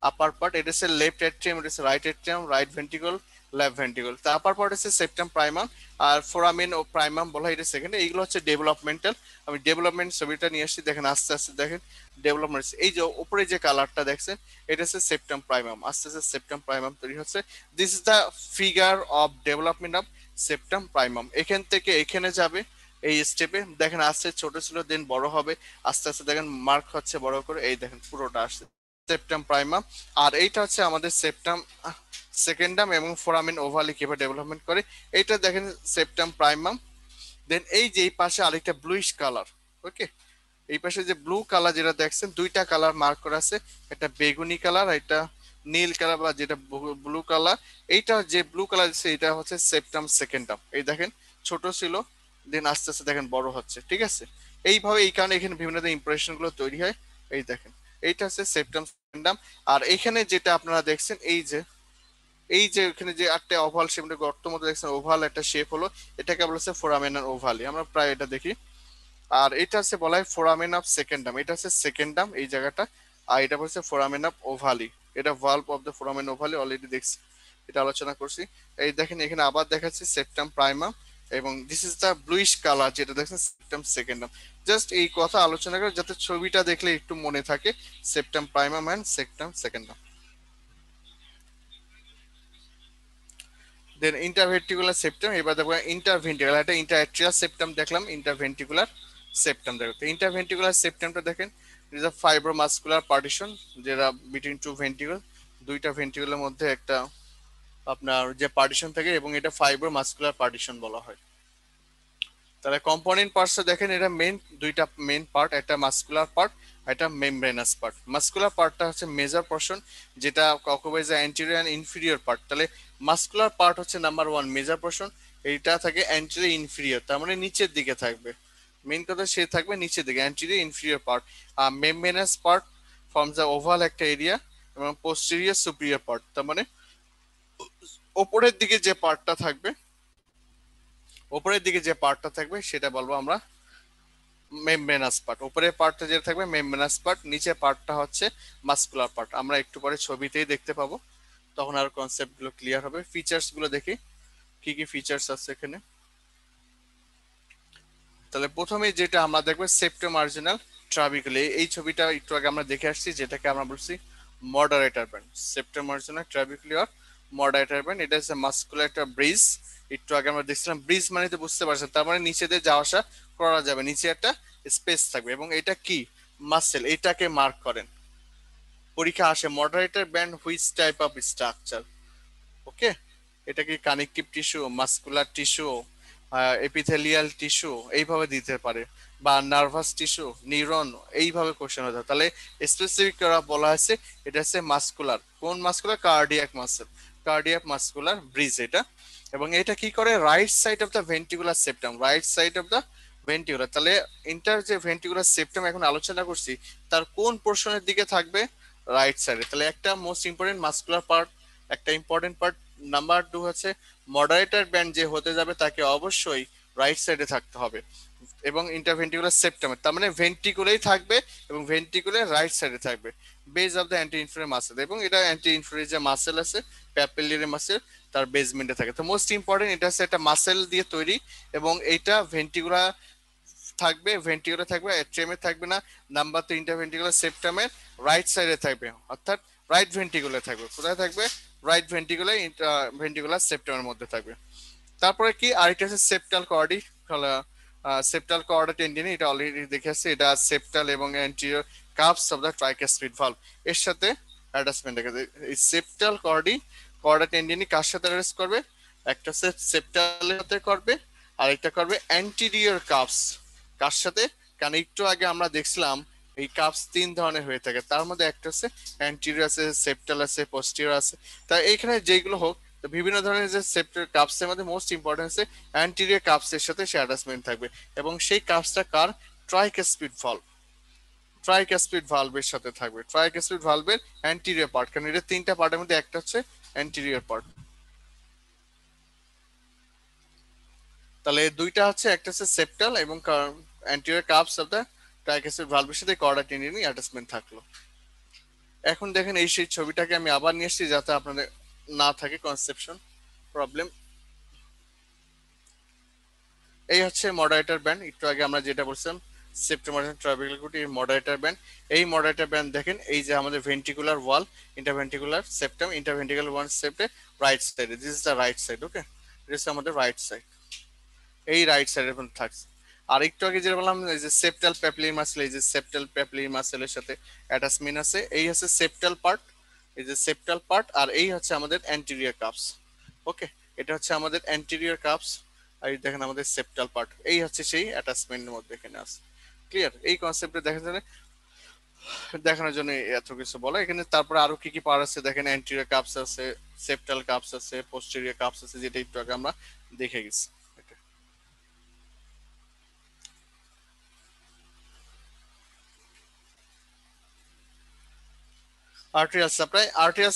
আপার পার্ট। এটা হচ্ছে লেফট অ্যাট্রিয়াম, এটা হচ্ছে right atrium, right ventricle, left ventricle. তো আপার পার্ট হচ্ছে সেপ্টাম প্রাইমাম, আর ফোরামিন ও প্রাইমাম বলা হয় এটা সেকেন্ড। এইগুলো হচ্ছে ডেভেলপমেন্টাল। আমি ডেভেলপমেন্ট ছবিটা নিয়ে আসছি, দেখেন আস্তে আস্তে দেখেন ডেভেলপমেন্ট। এই যে উপরে যে কালারটা দেখছেন এটা হচ্ছে সেপ্টাম প্রাইমাম, আস্তে আস্তে সেপ্টাম প্রাইমাম তৈরি হচ্ছে। This is the figure of development of septum primum. এখান থেকে এখানে যাবে এই স্টেপে, দেখেন আস্তে ছোট ছিল, দেন বড় হবে, আস্তে আস্তে দেখেন মার্ক হচ্ছে বড় করে, এই দেখেন পুরোটা আসছে সেপ্টাম প্রাইমাম। আর এইটা হচ্ছে আমাদের সেপ্টাম সেকেন্ডাম এবং ফোরামিন ওভালি কিভাবে ডেভেলপমেন্ট করে এইটা দেখেন সেপ্টাম প্রাইমাম। দেন এই যে এই পাশে আরেকটা ব্লুইশ কালার, ওকে, এই পাশে যে ব্লু কালার যেটা দেখছেন, দুইটা কালার মার্ক করা আছে, একটা বেগুনি কালার, একটা নীল কালার বা যেটা ব্লু কালার। এইটা যে ব্লু কালার দিচ্ছে এটা হচ্ছে সেপ্টাম সেকেন্ডাম। এই দেখেন ছোট ছিল, দেন আস্তে আস্তে দেখেন বড় হচ্ছে, ঠিক আছে? এইভাবে এই কারণে এখানে বিভিন্ন ইমপ্রেশন গুলো তৈরি হয়। এই দেখেন এইটা হচ্ছে সেপ্টাম সেকেন্ডাম। আর এখানে যেটা আপনারা দেখছেন এই যে এখানে যে একটা ওভাল শেপ গর্ত মতো দেখছেন, ওভাল একটা শেপ হলো, এটাকে বলা হচ্ছে ফোরামেনাল ওভালি, আমরা প্রায় এটা দেখি। আর এটা হচ্ছে বলা হয় ফোরামেন অফ সেকেন্ডাম, এটা হচ্ছে সেকেন্ডাম এই জায়গাটা। আর এটা হচ্ছে ফোরামেন অফ ওভালি, এটা valve of the foramen ovale, already দেখছি, এটা আলোচনা করছি। এই দেখেন এখানে আবার দেখাচ্ছি সেপ্টাম প্রাইমাম, এবং this is the bluish colour যেটা দেখছেন সেপ্টাম সেকেন্ডাম। জাস্ট এই কথা আলোচনা করে যাতে ছবিটা দেখলে একটু মনে থাকে, septum primum and septum secundum. Then interventricular septum, এবার দেখবো ইন্টারভেন্ট্রিকুলার, এটা ইন্টারঅ্যাট্রিয়াল সেপ্টাম দেখলাম, ইন্টারভেন্ট্রিকুলার সেপ্টাম দেখো। তো ইন্টারভেন্ট্রিকুলার সেপ্টামটা দেখেন, ইজ আ ফাইব্রোমাসকুলার পার্টিশন যেটা বিটুইন টু ভেন্ট্রিকল, দুইটা ভেন্ট্রিকুলের মধ্যে একটা আপনার যে পার্টিশন থাকে, এবং এটা ফাইব্রোমাসকুলার পার্টিশন বলা হয়। তাহলে কম্পোনেন্ট পার্টস দেখেন, এটা মেন দুইটা মেন পার্ট, একটা মাসকুলার পার্ট, একটা মেমব্রেনাস পার্ট। মাসকুলার পার্টটা হচ্ছে মেজর পোর্শন, যেটা occupies the anterior and inferior part. তাহলে মাসকুলার পার্ট হচ্ছে নাম্বার ওয়ান মেজর পোর্শন, এইটা থাকে অ্যান্টেরিয়র ইনফিরিয়র, তার মানে নিচের দিকে থাকবে, মেন কথা সে থাকবে নিচের দিকে, অ্যান্টেরিয়র ইনফিরিয়র পার্ট। আর membranous part forms the oval একটা এরিয়া, এবং পোস্টেরিয়র সুপিরিয়র পার্ট, তার মানে ওপরের দিকে যে পার্টটা থাকবে, ওপরের দিকে যে পার্টটা থাকবে সেটা বলবো আমরা মেমব্রেনাস পার্ট। উপরের পার্টটা যেটা থাকবে মেমব্রেনাস পার্ট, নিচের পার্টটা হচ্ছে মাসকুলার পার্ট। আমরা একটু পরে ছবিতেই দেখতে পাবো, তখন আর কনসেপ্ট গুলো ক্লিয়ার হবে। ফিচার্স গুলো দেখি কি কি ফিচার্স আছে এখানে। তাহলে প্রথমে যেটা আমরা দেখবো সেপ্টো মার্জিনাল ট্রাবিকুলি, এই ছবিটা একটু আগে আমরা দেখে আসছি, যেটাকে আমরা বলছি মডারেটর ব্যান্ড, সেপ্টো মার্জিনাল ট্রাবিকুলি আর মডারেটর ব্যান্ড। এটা হচ্ছে মাসকুলার একটা ব্রিজ, একটু আগে আমরা দেখছিলাম ব্রিজ মানে তো বুঝতে পারছেন, তার মানে নিচে দিয়ে যাওয়া আসা করা যাবে, নিচে একটা স্পেস থাকবে। এবং এটা কি মাসেল, এটাকে মার্ক করেন, পরীক্ষা আসে moderator band which type of structure. Okay, এটা কি connective tissue, muscular tissue, epithelial tissue, এইভাবে দিতে পারে, বা নার্ভাস টিস্যু, নিউরন, এইভাবে কোশ্চেন হতে। তাহলে স্পেসিফিক করা বলা হয়েছে এটা হচ্ছে মাসকুলার, কোন muscular, cardiac muscle, cardiac muscular bridge এটা। এবং এটা কি করে, right side of the ventricular septum, right side of the ventricular. তাহলে ইন্টার যে ভেন্ট্রিকুলার সেপ্টাম এখন আলোচনা করছি, তার কোন পোর্শনের দিকে থাকবে, রাইট সাইডে। তাহলে একটা মোস্ট ইম্পর্টেন্ট মাসকুলার পার্ট, একটা ইম্পর্টেন্ট পার্ট। নাম্বার টু হচ্ছে মডারেটর ব্যান্ড যে হতে যাবে তাকে অবশ্যই রাইট সাইডে থাকতে হবে, এবং ইন্টারভেন্ট্রিকুলার সেপ্টামে, তার মানে ভেন্ট্রিকুলেই থাকবে, এবং ভেন্ট্রিকুলের রাইট সাইডে থাকবে, base of the anti influence muscle, এবং এটা অ্যান্টি ইনফ্লুয়েন্স যে মাসেল আছে প্যাপিলারি মাসেল, তার বেসমেন্টে থাকে। তো মোস্ট ইম্পর্টেন্ট এটা হচ্ছে একটা মাসেল দিয়ে তৈরি, এবং এইটা ভেন্ট্রিকুলার থাকবে, ভেন্ট্রিকুলার থাকবে, এট্রিয়ামে থাকবে না। নাম্বার তো ইন্টারভেন্ট্রিকুলার সেপ্টামের রাইট সাইডে থাকবে, অর্থাৎ রাইট ভেন্ট্রিকুলার থাকবে। কোথায় থাকবে, রাইট ভেন্ট্রিকুলার ভেন্ট্রিকুলার সেপ্টামের মধ্যে থাকবে। তারপরে কি আরেকটা আছে সেপ্টাল কর্ডি, সেপ্টাল কর্ডা টেন্ডিনি, এটা অলরেডি দেখে আসছে, এটা সেপ্টাল এবং anterior cusps of the tricuspid valve এর সাথে অ্যাটাচমেন্ট রেখেছে। এই সেপ্টাল কর্ডি কর্ডা টেন্ডিনি কার সাথে অ্যাটাচ করবে, একটা সেপ্টালের সাথে করবে, আরেকটা করবে অ্যান্টিরিয়র কাপস কার সাথে, কারণ একটু আগে আমরা দেখছিলাম এই কাপস তিন ধরনের হয়ে থাকে, তার মধ্যে একটা হচ্ছে অ্যান্টিরিয়র আছে, সেপ্টাল আছে, পোস্টিরিয়র আছে। তা এইখানে যেগুলো হোক, তো বিভিন্ন ধরনের যে সেপ্টাল কাপসের মধ্যে মোস্ট ইম্পর্টেন্ট আছে অ্যান্টিরিয়র কাপসের সাথে সে অ্যাটাচমেন্ট থাকবে, এবং সেই কাপসটা কার, ট্রাইকাসপিড ভালভ, ট্রাইকাসপিড ভালভের সাথে থাকবে, ট্রাইকাসপিড ভালভের অ্যান্টিরিয়র পার্ট, কারণ এটা তিনটা পার্টের মধ্যে একটা হচ্ছে অ্যান্টিরিয়র পার্ট। তাহলে দুইটা হচ্ছে, একটা হচ্ছে সেপ্টাল এবং anterior cusps of the tricuspid ভালভের সাথে কর্ডা টেন্ডিনি অ্যাটাচমেন্ট থাকলো। এখন দেখেন এই সেই ছবিটাকে আমি আবার নিয়ে এসেছি যাতে আপনাদের না থাকে কনসেপশন প্রবলেম। এই হচ্ছে মডারেটর ব্যান্ড, একটু আগে আমরা যেটা বলছিলাম সেপ্টেম্বর ট্রাভিকুলার মডারেটর ব্যান্ড। এই মডারেটর ব্যান্ড দেখেন, এই যে আমাদের ventricular wall, interventricular septum, interventricular one সেপ্টে রাইট সাইডে, this is the right side. Okay, this আমাদের রাইট সাইড, এই রাইট সাইডের মধ্যে থাকছে। আর একটু আগে যেটা বললাম, এই যে সেপ্টাল প্যাপিলারি মাসেল, এই যে সেপ্টাল প্যাপিলারি মাসেলের সাথে অ্যাটাচমেন্ট আছে, এই হচ্ছে সেপ্টাল পার্ট, এই যে সেপ্টাল পার্ট, আর এই হচ্ছে আমাদের অ্যান্টিরিয়র কাপস। ওকে, এটা হচ্ছে আমাদের অ্যান্টিরিয়র কাপস, আর এই দেখেন আমাদের সেপ্টাল পার্ট, এই হচ্ছে সেই অ্যাটাচমেন্টের মধ্যে এখানে আছে। ক্লিয়ার, এই কনসেপ্টে দেখা যায় দেখানোর জন্য এত কিছু বলা এখানে। তারপরে আরো কি কি পার্ট আছে দেখেন, অ্যান্টিরিয়র কাপস আছে, সেপ্টাল কাপস আছে, পোস্টেরিয়র কাপস আছে, যেটা একটু আগে আমরা দেখে গেছি। আর্টেরিয়াল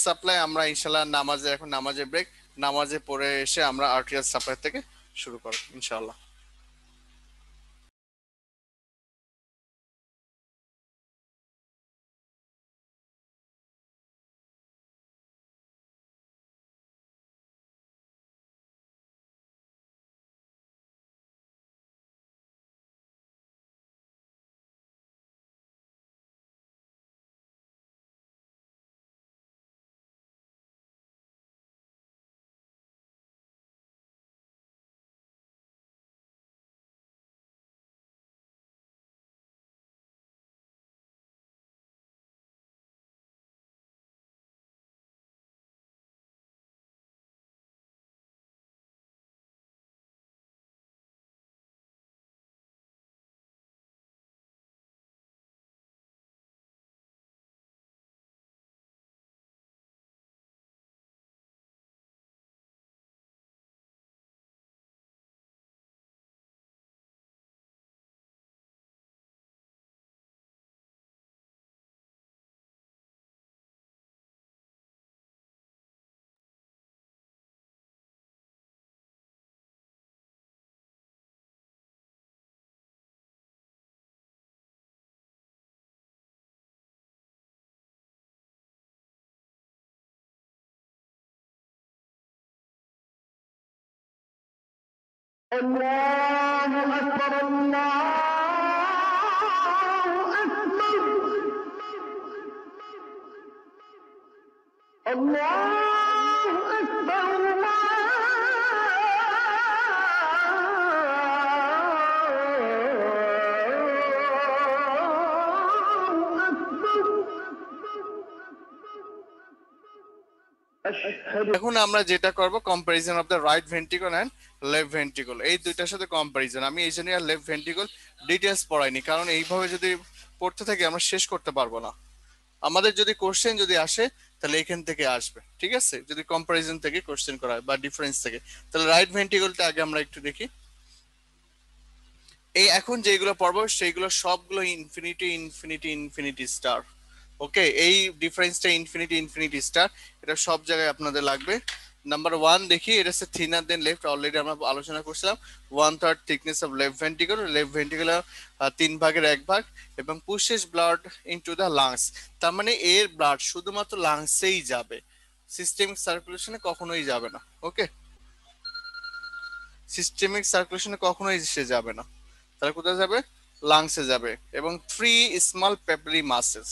সাপ্লাই আমরা ইনশাল্লাহ নামাজে, এখন নামাজে ব্রেক, নামাজে পড়ে এসে আমরা আর্টেরিয়াল সাপ্লাই থেকে শুরু করব ইনশাল্লাহ। الله أكبر الله أكبر الله أكبر الله أكبر أشهد এখন আমরা যেটা করব, comparison of the right ventricle and left ventricle, এই দুইটার সাথে কম্পারিজন। আমি এই জন্য আর লেফট ভেন্ট্রিকল ডিটেলস পড়াইনি, কারণ এইভাবে যদি পড়তে থাকি আমরা শেষ করতে পারবো না। আমাদের যদি কোশ্চেন যদি আসে তাহলে এখান থেকে আসবে, ঠিক আছে, যদি কম্পারিজন থেকে কোশ্চেন করা হয় বা ডিফারেন্স থেকে। তাহলে রাইট ভেন্ট্রিকলটা আগে আমরা একটু দেখি। এই এখন যেগুলো পড়বো সেইগুলো সবগুলো ইনফিনিটি ইনফিনিটি ইনফিনিটি স্টার। ওকে, এই ডিফারেন্সটা ইনফিনিটি ইনফিনিটি স্টার, এটা সব জায়গায় আপনাদের লাগবে। নাম্বার ওয়ান দেখি, এটা হচ্ছে থিনার দেন লেফট, অলরেডি আমরা আলোচনা করছিলাম। 1/3 থিকনেস অফ লেফট ভেন্ট্রিকল 3/1 এবং pushes blood into the lungs. তার মানে এর ব্লাড শুধুমাত্র লাংসেই যাবে, সিস্টেমিক সার্কুলেশনে কখনোই যাবে না। ওকে, সিস্টেমিক সার্কুলেশনে কখনোই সে যাবে না, তাহলে কোথায় যাবে? লাংসে যাবে। এবং 3 স্মল পেপরি মাসেলস,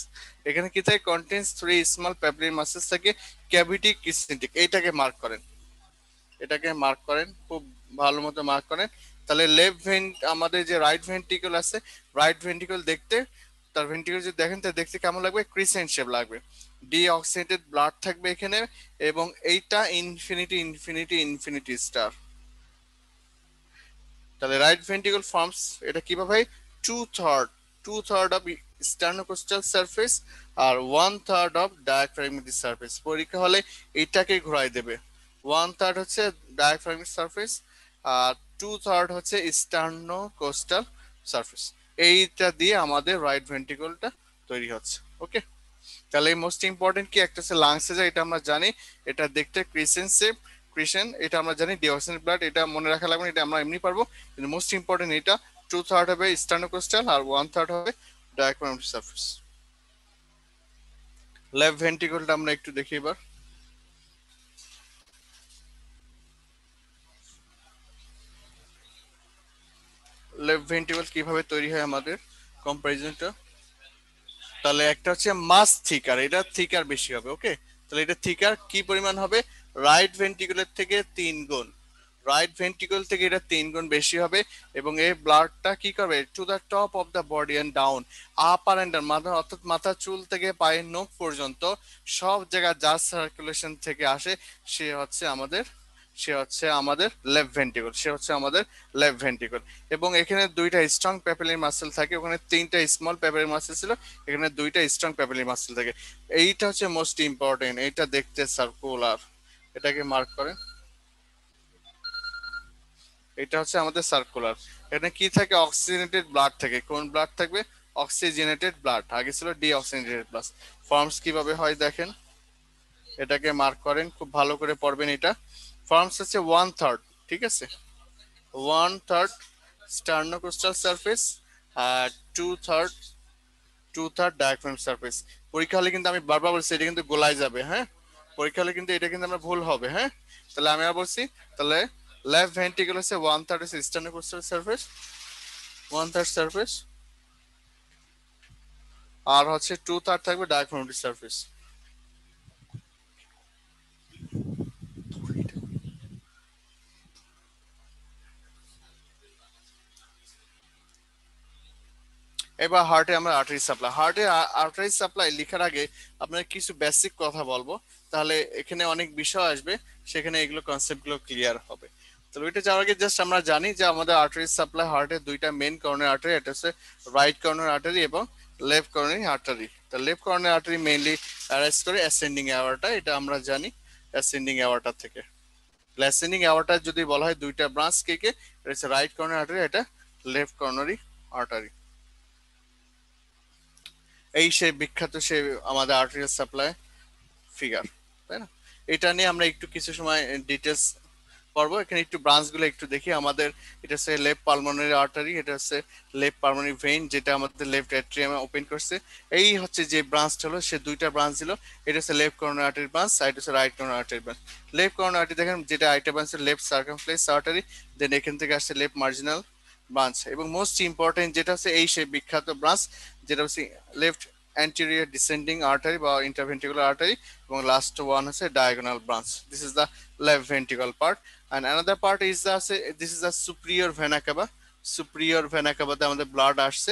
এখানে কি থাকে? কন্টেন্স 3 স্মল পেপরি মাসেলস থাকে, ক্যাভিটি কিসেন্টিক। এইটাকে মার্ক করেন, এটাকে মার্ক করেন, খুব ভালো মতো মার্ক করেন। তাহলে লেফট ভেন্ট, আমাদের যে রাইট ভেন্ট্রিকল আছে, রাইট ভেন্ট্রিকল দেখতে, তার ভেন্ট্রিকল যদি দেখেন তাহলে দেখতে কেমন লাগবে? ক্রিসেন্ট শেপ লাগবে, ডিঅক্সিডেটেড ব্লাড থাকবে এখানে। এবং এইটা ইনফিনিটি ইনফিনিটি ইনফিনিটি স্টার। তাহলে রাইট ভেন্ট্রিকল ফর্মস, এটা কিভাবে? Two third of sternocostal surface আর 1/3 অফ ডায়াফ্রাগমেটিক সারফেস। পরীক্ষা হলে এইটাকে ঘুরাই দেবে। 1/3 হচ্ছে ডায়াফ্রাগমেটিক সারফেস আর 2/3 হচ্ছে স্টার্নোকোস্টাল সারফেস। এইটা দিয়ে আমাদের রাইট ভেন্ট্রিকলটা তৈরি হচ্ছে। ওকে, তাহলে মোস্ট ইম্পর্টেন্ট কি? একটা হচ্ছে লাংসে যায়, এটা আমরা জানি, এটা দেখতে ক্রিসেন্ট শেপ, ক্রিসেন্ট, এটা আমরা জানি। ডিঅক্সিজেনেটেড ব্লাড, এটা মনে রাখা লাগবে না, এটা আমরা এমনি পারবো। কিন্তু মোস্ট ইম্পর্টেন্ট এটা 2/3 হবে স্টার্নোকোস্টাল আর 1/3 হবে ডায়াফ্রাগমেটিক সারফেস। লেফট ভেন্ট্রিকলটা আমরা একটু দেখি এবার। লেফট ভেন্ট্রিকল কিভাবে তৈরি হয় আমাদের, কম্পারিজনটা। তাহলে একটা হচ্ছে মাস থিকার, এটা থিকার বেশি হবে। ওকে, তাহলে এটা থিকার কি পরিমাণ হবে? রাইট ভেন্ট্রিকলের থেকে 3 গুণ, রাইট ভেন্ট্রিকল থেকে এটা 3 গুণ বেশি হবে। এবং এই ব্লাডটা কি করবে? To the top of the body and down, upper and down, মাথা অর্থাৎ মাথা চুল থেকে পায়ের নখ পর্যন্ত সব জায়গায় যা সার্কুলেশন থেকে আসে সে হচ্ছে আমাদের, লেফট ভেন্ট্রিকল, সে হচ্ছে আমাদের লেফট ভেন্ট্রিকল। এবং এখানে দুইটা স্ট্রং প্যাপিলারি মাসেল থাকে, ওখানে 3টা স্মল প্যাপিলারি মাসেল ছিল, এখানে 2টা স্ট্রং প্যাপিলারি মাসেল থাকে। এইটা হচ্ছে মোস্ট ইম্পর্টেন্ট, এইটা দেখতে সার্কুলার, এটাকে মার্ক করেন। এটা হচ্ছে আমাদের সার্কুলার। এখানে কি থাকে? অক্সিজেনেটেড ব্লাড থাকে। কোন ব্লাড থাকবে? অক্সিজেনেটেড ব্লাড, আগে ছিল ডিঅক্সিজেনেটেড ব্লাড। ফর্মস কিভাবে হয় দেখেন, এটাকে মার্ক করেন, খুব ভালো করে পড়বেন এটা। ফর্মস হচ্ছে 1/3, ঠিক আছে, 1/3 স্টার্নোকোস্টাল সারফেস আর 2/3 ডায়াফ্রাম সারফেস। পরীক্ষা হলে কিন্তু আমি বারবার বলছি এটা কিন্তু গোলায় যাবে, হ্যাঁ, পরীক্ষা হলে কিন্তু এটা কিন্তু আমরা ভুল হবে, হ্যাঁ। তাহলে আমি আর বলছি, তাহলে লেফট ভেন্ট্রিকল হচ্ছে 1/3 হচ্ছে স্টার্নোকোস্টাল সারফেস, 1/3 সারফেস, আর হচ্ছে 2/3 থাকবে ডায়াফ্রামেটিক সারফেস। এবার হার্টে আমরা আর্টারি সাপ্লাই, হার্টে আর্টারি সাপ্লাই লেখার আগে আপনার কিছু বেসিক কথা বলবো, তাহলে এখানে অনেক বিষয় আসবে, সেখানে এগুলো কনসেপ্ট গুলো ক্লিয়ার হবে। তো ওইটা যাওয়ার আগে জাস্ট আমরা জানি যে আমাদের আর্টারি সাপ্লাই হার্টের দুইটা মেইন কর্নারি আর্টারি, এটা হচ্ছে রাইট কর্নারি আর্টারি এবং লেফট কর্নারি আর্টারি। তো left coronary artery mainly arrest করে অ্যাসেন্ডিং অ্যাওয়ার্টা, এটা আমরা জানি অ্যাসেন্ডিং অ্যাওয়ার্টা থেকে। অ্যাসেন্ডিং অ্যাওয়ার্টা যদি বলা হয় দুইটা ব্রাঞ্চ কে কে, এটা হচ্ছে রাইট কর্নারি আর্টারি, এটা লেফট কর্নারি আর্টারি। এই সেই বিখ্যাত সে আমাদের আর্টেরিয়াল সাপ্লাই ফিগার, তাই না? এটা নিয়ে আমরা একটু কিছু সময় ডিটেলস পড়বো। এখানে একটু ব্রাঞ্চ গুলো একটু দেখি আমাদের। এটা হচ্ছে লেফট পালমোনারি আর্টারি, এটা হচ্ছে লেফট পালমোনারি ভেইন, যেটা আমাদের লেফট অ্যাট্রিয়ামে ওপেন করছে। এই হচ্ছে যে ব্রাঞ্চটা হলো, সে দুইটা ব্রাঞ্চ ছিল, এটা হচ্ছে লেফট কর্নারি আর্টারি ব্রাঞ্চ, আর এটা হচ্ছে right coronary artery branch. Left coronary artery দেখেন, যেটা আইটা branch left circumflex artery, then এখান থেকে আসছে লেফট মার্জিনাল ব্রাঞ্চ, এবং মোস্ট ইম্পর্টেন্ট যেটা হচ্ছে এই সেই বিখ্যাত ব্রাঞ্চ, যেটা হচ্ছে লেফট anterior descending artery বা interventricular artery, এবং লাস্ট ওয়ান হচ্ছে diagonal branch. This is the left ventricle part, and another part is the this is the superior vena cava. superior vena cava তে আমাদের ব্লাড আসছে,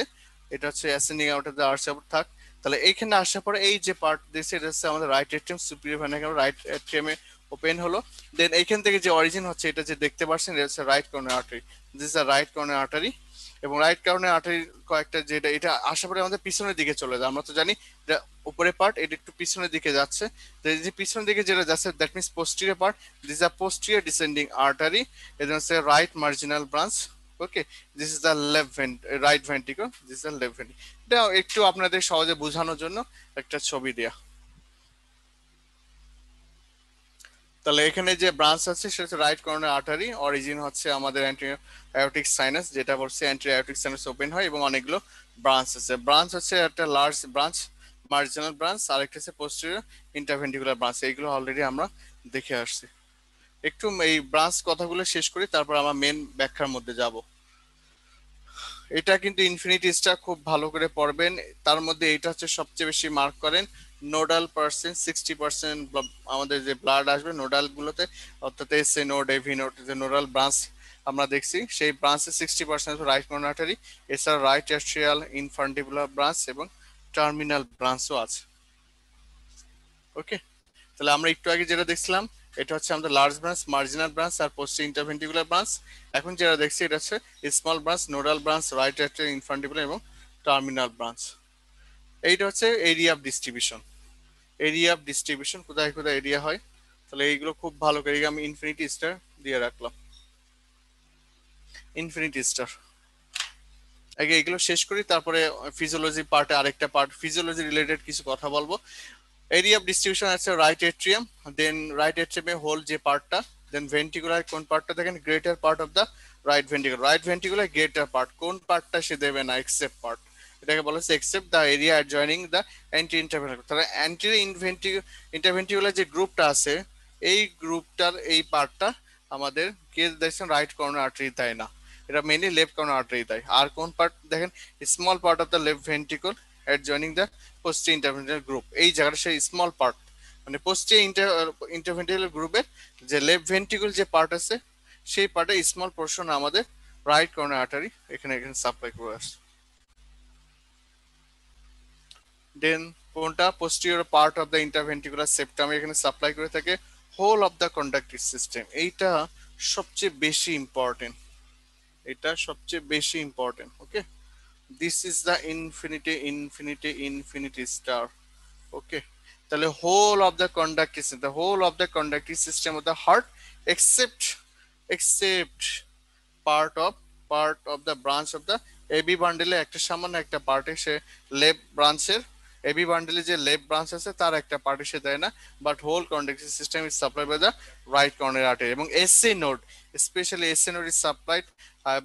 এটা হচ্ছে অ্যাসেন্ডিং আউটার দা আর্চ থাক। তাহলে এইখানে আসার পরে এই যে পার্ট দিয়েছে, এটা হচ্ছে আমাদের right atrium, superior vena cava right এট্রিয়ামে ওপেন হলো। দেন এইখান থেকে যে অরিজিন হচ্ছে, এটা যে দেখতে পাচ্ছেন, এটা হচ্ছে right coronary artery, this is the right coronary artery. এবং রাইট কর্নার আর্টারির কয়েকটা, যেটা এটা আসার পরে আমাদের পিছনের দিকে চলে যায়, আমরা তো জানি এটা উপরে পার্ট, এটা একটু পিছনের দিকে যাচ্ছে। তো এই যে পিছনের দিকে যেটা যাচ্ছে, that means posterior part, this is the posterior descending artery, এটা হচ্ছে right marginal branch. Okay, this is the left right ventricle, this is the left ventricle. এটা একটু আপনাদের সহজে বোঝানোর জন্য একটা ছবি দেয়া। তাহলে এখানে যে ব্রাঞ্চ আছে সেটা হচ্ছে রাইট কর্নার আর্টারি, অরিজিন হচ্ছে আমাদের অ্যান্টেরিয়র অ্যাওর্টিক সাইনাস, যেটা বলছে অ্যান্টেরিয়র অ্যাওর্টিক সাইনাস ওপেন হয়, এবং অনেকগুলো ব্রাঞ্চ আছে। ব্রাঞ্চ হচ্ছে একটা লার্জ ব্রাঞ্চ, মার্জিনাল ব্রাঞ্চ, আর একটা হচ্ছে পোস্টেরিয়র ইন্টারভেন্ট্রিকুলার ব্রাঞ্চ। এইগুলো অলরেডি আমরা দেখে আসছি। একটু এই ব্রাঞ্চ কথাগুলো শেষ করি, তারপর আমরা মেন ব্যাখ্যার মধ্যে যাব। এটা কিন্তু ইনফিনিটিসটা খুব ভালো করে পড়বেন, তার মধ্যে এটা হচ্ছে সবচেয়ে বেশি মার্ক করেন। নোডাল পার্সেন্ট 60% আমাদের যে ব্লাড আসবে নোডাল গুলোতে, অর্থাৎ এসএ নোড, এভি নোড, যে নোডাল ব্রাঞ্চ আমরা দেখছি, সেই ব্রাঞ্চে 60% রাইট কর্নার আর্টারি, এছাড়া রাইট অ্যাট্রিয়াল, ইনফান্টিবুলার ব্রাঞ্চ এবং টার্মিনাল ব্রাঞ্চও আছে। ওকে, তাহলে আমরা একটু আগে যেটা দেখছিলাম, এটা হচ্ছে আমাদের লার্জ ব্রাঞ্চ, মার্জিনাল ব্রাঞ্চ আর পোস্ট ইন্টারভেন্টিকুলার ব্রাঞ্চ। এখন যেটা দেখছি এটা হচ্ছে small branch, nodal branch, right atrial, infundibular এবং টার্মিনাল ব্রাঞ্চ। এইটা হচ্ছে area of distribution. Area of distribution কোথায় কোথায় এরিয়া হয়, তাহলে এইগুলো খুব ভালো করে আমি ইনফিনিটি স্টার দিয়ে রাখলাম, ইনফিনিটি স্টার। আগে এগুলো শেষ করি, তারপরে ফিজিওলজি পার্টে আরেকটা পার্ট ফিজিওলজি রিলেটেড কিছু কথা বলবো। এরিয়া অফ ডিস্ট্রিবিউশন আছে রাইট এট্রিয়াম, দেন রাইট এট্রিয়ামে হোল যে পার্টটা, দেন ভেন্ট্রিকুলার কোন পার্টটা দেখেন, greater part of the right ventricular, right ventricular greater part, কোন পার্টটা সে দেবে না, এক্সেপ্ট পার্ট, এটাকে বলা হচ্ছে except the area adjoining the anti interventricular. তাহলে অ্যান্টি ইন্টারভেন্ট্রিকুলার যে গ্রুপটা আছে, এই গ্রুপটার এই পার্টটা আমাদের কে দেখছেন, রাইট কর্নার আর্টারি দেয় না, এটা মেইনলি লেফট কর্নার আর্টারি দেয়। আর কোন পার্ট দেখেন, small part of the left ventricle adjoining the posterior interventricular group, এই জায়গাটা সেই স্মল পার্ট, মানে posterior interventricular গ্রুপের যে লেফট ভেন্ট্রিকল যে পার্ট আছে, সেই পার্টে স্মল পোর্শন আমাদের রাইট কর্নার আর্টারি এখানে সাপ্লাই করে আসছে। দেন কোনটা, posterior part of the interventricular septum এখানে সাপ্লাই করে থাকে whole of the conductive system. এইটা সবচেয়ে বেশি ইম্পর্টেন্ট, এটা সবচেয়ে বেশি important. Okay, this is the infinity star. Okay, তাহলে whole of the conductive system, the whole of the conductive system of the heart except part of the branch of the AV বান্ডেলে একটা সামান্য একটা পার্টে সে লেফট ব্রাঞ্চের, এবি বান্ডেলে যে লেফট ব্রাঞ্চ আছে তার একটা পার্টে সে দেয় না, but whole conducting system is supplied by the right coronary artery. এবং SA node, specially SA node is supplied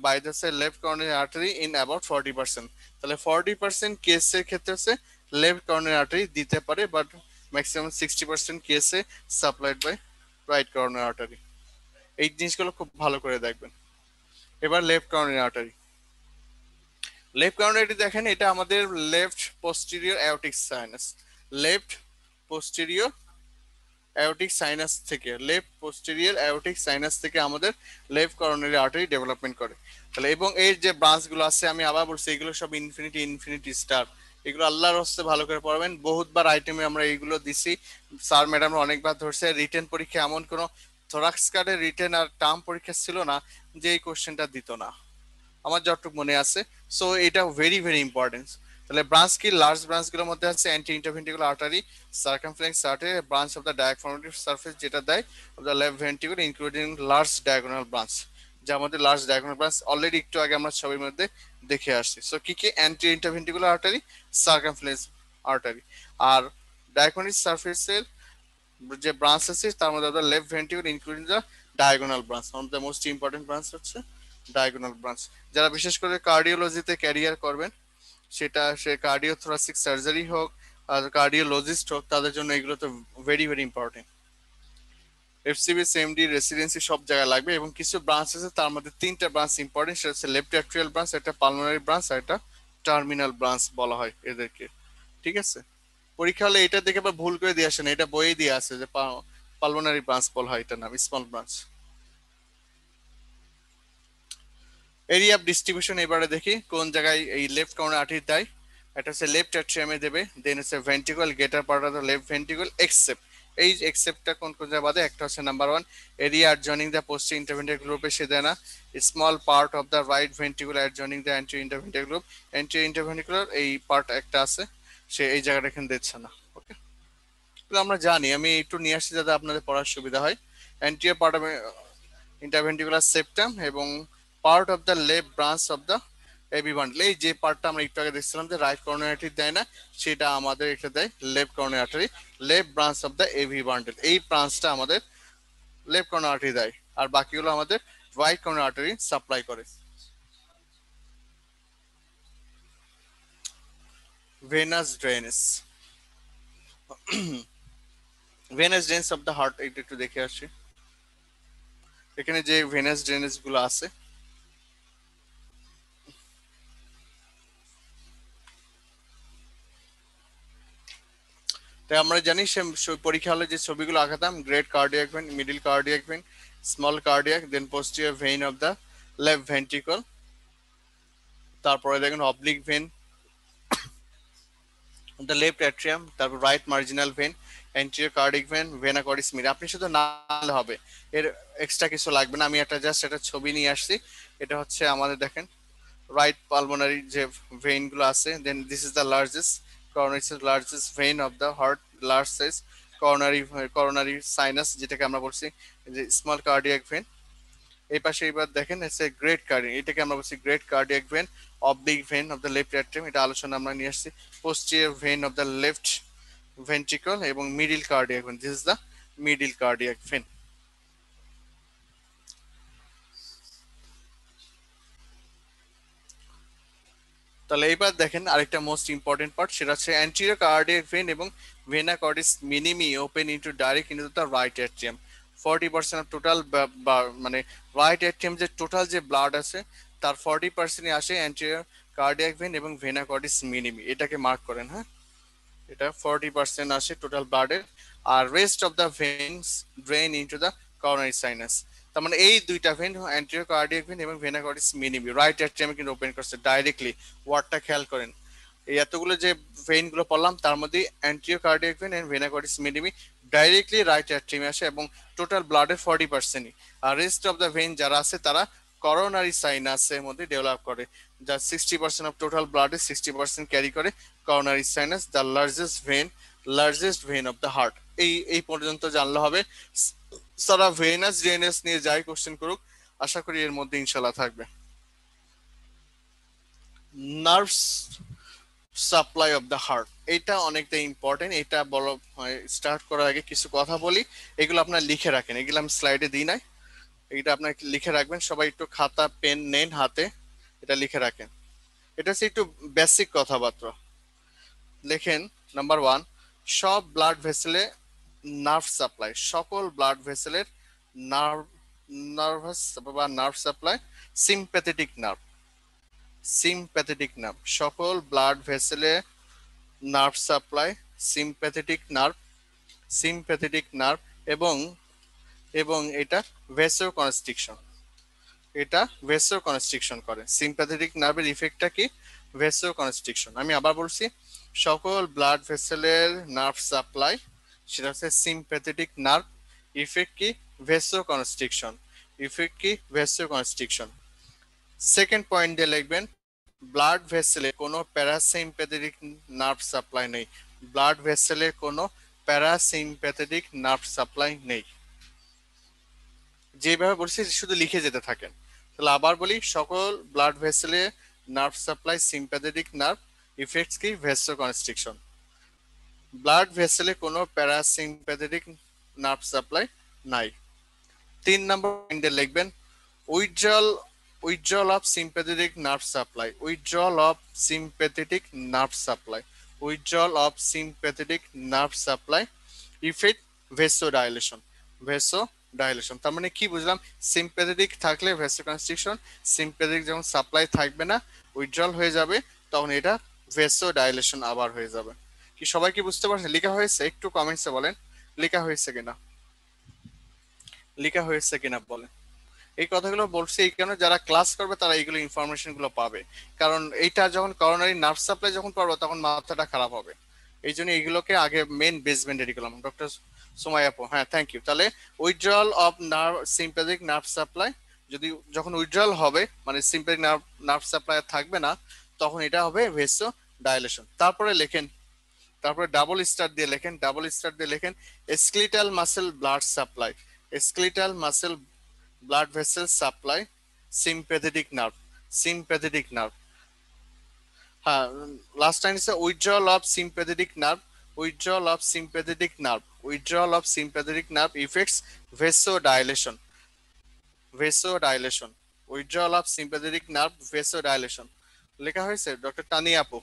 by the left coronary artery in about 40%। তাহলে 40% কেসের ক্ষেত্রে হচ্ছে লেফট কর্নারি আর্টারি দিতে পারে, বাট ম্যাক্সিমাম 60% কেসে supplied by right coronary artery. এই জিনিসগুলো খুব ভালো করে দেখবেন। এবার লেফট কর্নারি আর্টারি, লেফট কর্নারি দেখেন এটা আমাদের left posterior aortic sinus, left posterior aortic sinus থেকে, লেফট পোস্টেরিয়র অ্যাওটিক সাইনাস থেকে আমাদের লেফট করোনারি আর্টারি ডেভেলপমেন্ট করে। তাহলে এবং এর যে ব্রাঞ্চগুলো আছে আমি আবার বলছি এগুলো সব ইনফিনিটি ইনফিনিটি স্টার, এগুলো আল্লাহর হস্তে ভালো করে পড়বেন। বহুতবার আইটেমে আমরা এইগুলো দিছি, স্যার ম্যাডামরা অনেকবার ধরছে। রিটেন পরীক্ষা এমন কোনো থোরাক্স কার্ডের রিটেন আর টার্ম পরীক্ষা ছিল না যে এই কোশ্চেনটা দিত না, আমার যতটুকু মনে আছে। সো এটা ভেরি ভেরি ইম্পর্টেন্ট। তাহলে ব্রাঞ্চ কি, লার্জ ব্রাঞ্চগুলোর মধ্যে আছে anti interventricular artery, circumflex artery, branch of the diaphragmatic surface যেটা দেয় of the left ventricle including large diagonal branch, যার মধ্যে লার্জ ডায়াগোনাল ব্রাঞ্চ অলরেডি একটু আগে আমরা ছবির মধ্যে দেখে আসছি। সো কি কি, anti interventricular artery, circumflex artery. আর ডায়াগোনাল সারফেসের যে ব্রাঞ্চ আছে তার মধ্যে আপনার left ventricle including the diagonal branch, one of the most important branch হচ্ছে ডায়াগোনাল ব্রাঞ্চ। যারা বিশেষ করে কার্ডিওলজিতে ক্যারিয়ার করবেন, সেটা সে কার্ডিওথোরাসিক সার্জারি হোক আর কার্ডিওলজিস্ট হোক, তাদের জন্য এগুলো তো very very important. FCB CMD residency সব জায়গায় লাগবে। এবং কিছু ব্রাঞ্চ আছে তার মধ্যে তিনটা ব্রাঞ্চ ইম্পর্টেন্ট, সেটা হচ্ছে লেফট অ্যাট্রিয়াল ব্রাঞ্চ, একটা পালমোনারি ব্রাঞ্চ আর একটা টার্মিনাল ব্রাঞ্চ বলা হয় এদেরকে। ঠিক আছে, পরীক্ষা হলে এটা দেখে আবার ভুল করে দিয়ে আসেন, এটা বইয়ে দিয়ে আছে যে পালমোনারি ব্রাঞ্চ বলা হয়, এটা নাম small branch. Area of distribution এবারে দেখি কোন জায়গায় এই লেফট কর্নার আর্টারি দেয়। এটা হচ্ছে লেফট অ্যাট্রিয়ামে দেবে, দেন হচ্ছে ventricle greater part of the left ventricle except, এই এক্সেপ্টটা কোন কোন জায়গায় বাদে, একটা হচ্ছে number 1 area adjoining the posterior interventricular গ্রুপে সে দেয় না, small part of the right ventricle adjoining the anterior interventricular groove, anterior interventricular এই পার্ট একটা আছে, সে এই জায়গাটা এখানে দিচ্ছে না। ওকে, আমরা জানি, আমি একটু নিয়ে আসছি যাতে আপনাদের পড়ার সুবিধা হয়। Anterior part of interventricular septum এবং part of the left branch of the AV bundle, এই যে পার্টটা আমরা একটু আগে দেখছিলাম যে রাইট কর্নারি আর্টারি দেয় না, সেটা আমাদের এটা দেয় left coronary artery, left branch of the AV bundle, এই ব্রাঞ্চটা আমাদের লেফট কর্নারি আর্টারি দেয়, আর বাকিগুলো আমাদের রাইট কর্নারি আর্টারি সাপ্লাই করে। Venous drainage, venous drainage of the heart, এটা একটু দেখে আসি। এখানে যে ভেনাস ড্রেনেজ গুলো আছে, তাই আমরা জানি সে পরীক্ষা হলে যে ছবিগুলো আঁকাতাম, great cardiac vein, middle cardiac vein, small cardiac, then posterior vein of the left ventricle, তারপরে দেখেন oblique vein the left atrium, তারপর right marginal vein, anterior cardiac vein, vena cordis media. আপনি শুধু নালে হবে, এর এক্সট্রা কিছু লাগবে না। আমি একটা জাস্ট একটা ছবি নিয়ে আসছি, এটা হচ্ছে আমাদের দেখেন রাইট পালমোনারি যে ভেইন গুলো আছে, then this is the largest largest vein of the heart, large size coronary sinus যেটাকে আমরা বলছি যে স্মল কার্ডিয়াক ভেন। এই পাশে এবার দেখেন এসে গ্রেট কার্ডিয়াক, এটাকে আমরা বলছি great cardiac vein, oblique vein of the left atrium, এটা আলোচনা আমরা নিয়ে আসছি, posterior vein of the left ventricle এবং middle cardiac vein, this is the middle cardiac vein. তাহলে এইবার দেখেন আরেকটা মোস্ট ইম্পর্টেন্ট পার্ট, সেটা হচ্ছে অ্যান্টিরিয়র কার্ডিয়াক ভেন এবং vena cordis minimae open into direct into the right atrium. 40% of total, মানে রাইট অ্যাট্রিয়াম যে টোটাল যে ব্লাড আছে তার 40% আসে অ্যান্টিরিয়র কার্ডিয়াক ভেন এবং ভেনা কর্ডিস মিনিমি, এটাকে মার্ক করেন। হ্যাঁ, এটা 40% আসে টোটাল ব্লাডের, আর rest of the veins drain into the coronary sinus. তার মানে এই দুইটা ভেন, অ্যান্টিরিয়র কার্ডিয়াক ভেন এবং ভেনা কর্ডিস মিনিমি, রাইট অ্যাট্রিয়ামে কিন্তু ওপেন করছে ডাইরেক্টলি। ওয়ার্ডটা খেয়াল করেন, এই এতগুলো যে ভেইন গুলো পড়লাম তার মধ্যে anterior cardiac vein and vena cordis minimae directly right অ্যাট্রিয়ামে আসে এবং টোটাল ব্লাডের 40%ই। আর রেস্ট অফ দ্য ভেইন যারা আছে তারা করোনারি সাইনাসের মধ্যে ডেভেলপ করে, যা 60% অফ টোটাল ব্লাডে 60% ক্যারি করে coronary sinus, the largest vein of the heart. এই পর্যন্ত জানলে হবে। সারা ভেনাস ড্রেনেজ নিয়ে যাই কোশ্চেন করুক, আশা করি এর মধ্যে ইনশাল্লাহ থাকবে। Nerves supply of the heart, এটা অনেকটা ইম্পর্টেন্ট। এটা বলো স্টার্ট করার আগে কিছু কথা বলি, এগুলো আপনার লিখে রাখেন, এগুলো আমি স্লাইডে দিই নাই, এটা আপনার লিখে রাখবেন। সবাই একটু খাতা পেন নেন হাতে, এটা লিখে রাখেন। এটা হচ্ছে একটু বেসিক কথাবার্তা। লেখেন নাম্বার ওয়ান, সব ব্লাড ভেসেলে নার্ভ সাপ্লাই, সকল ব্লাড ভেসেলের নার্ভ নার্ভাস বা nerve supply sympathetic nerve, sympathetic nerve, সকল ব্লাড ভেসেলে nerve supply sympathetic nerve, sympathetic nerve, এবং এবং এটা ভেসো কনস্ট্রিকশন, এটা ভেসো কনস্ট্রিকশন করে। সিম্প্যাথেটিক নার্ভের ইফেক্টটা কি? ভেসো কনস্ট্রিকশন। আমি আবার বলছি, সকল ব্লাড ভেসেলের নার্ভ সাপ্লাই সেটা হচ্ছে সিম্প্যাথেটিক নার্ভ, ইফেক্ট কি? ভেসো কনস্ট্রিকশন, ইফেক্ট কি? ভেসো কনস্ট্রিকশন। সেকেন্ড পয়েন্ট দিয়ে লিখবেন, ব্লাড ভেসেলে কোনো প্যারাসিম্প্যাথেটিক নার্ভ সাপ্লাই নেই, ব্লাড ভেসেলে কোনো প্যারাসিম্প্যাথেটিক নার্ভ সাপ্লাই নেই। যেভাবে বলছি শুধু লিখে যেতে থাকেন। তাহলে আবার বলি, সকল ব্লাড ভেসেলে nerve supply sympathetic nerve, effects কি? ভেসো কনস্ট্রিকশন। ব্লাড ভেসেলে কোনো প্যারাসিম্প্যাথেটিক নার্ভ সাপ্লাই নাই। 3 নম্বর পয়েন্টে লিখবেন, withdrawal withdrawal of sympathetic nerve supply, withdrawal of sympathetic nerve supply, withdrawal of sympathetic nerve supply, effect vasodilation, vasodilation. তার মানে কি বুঝলাম? সিম্প্যাথেটিক থাকলে ভেসো কনস্ট্রিকশন, সিম্প্যাথেটিক যখন সাপ্লাই থাকবে না, উইথড্রল হয়ে যাবে, তখন এটা ভেসো ডাইলেশন আবার হয়ে যাবে। কি সবাই কি বুঝতে পারছেন? লেখা হয়েছে? একটু কমেন্টসে বলেন লেখা হয়েছে কিনা, লেখা হয়েছে কিনা বলেন। এই কথাগুলো বলছি এই কারণে, যারা ক্লাস করবে তারা এইগুলো ইনফরমেশন গুলো পাবে, কারণ এইটা যখন করোনারি নার্ভ সাপ্লাই যখন পারবো তখন মাথাটা খারাপ হবে। এই জন্য এইগুলোকে আগে মেন বেসমেন্ট রেডি করলাম। ডক্টর সুমাইয়া আপু, হ্যাঁ থ্যাংক ইউ। তাহলে withdrawal of nerve sympathetic nerve supply, যদি যখন উইথড্রল হবে মানে সিম্প্যাথিক নার্ভ নার্ভ সাপ্লাই থাকবে না, তখন এটা হবে ভেসো ডাইলেশন। তারপরে লেখেন, তারপরে ডাবল স্টার দিয়ে লেখেন, ডাবল স্টার দিয়ে লেখেন, skeletal muscle blood supply, skeletal muscle blood vessels supply sympathetic nerve, sympathetic nerve। হ্যাঁ, last time is withdrawal of sympathetic nerve, withdrawal of sympathetic nerve, withdrawal of sympathetic nerve affects vasodilation, vasodilation, withdrawal of sympathetic nerve vasodilation। লেখা হয়েছে ডক্টর তানিয়া আপু?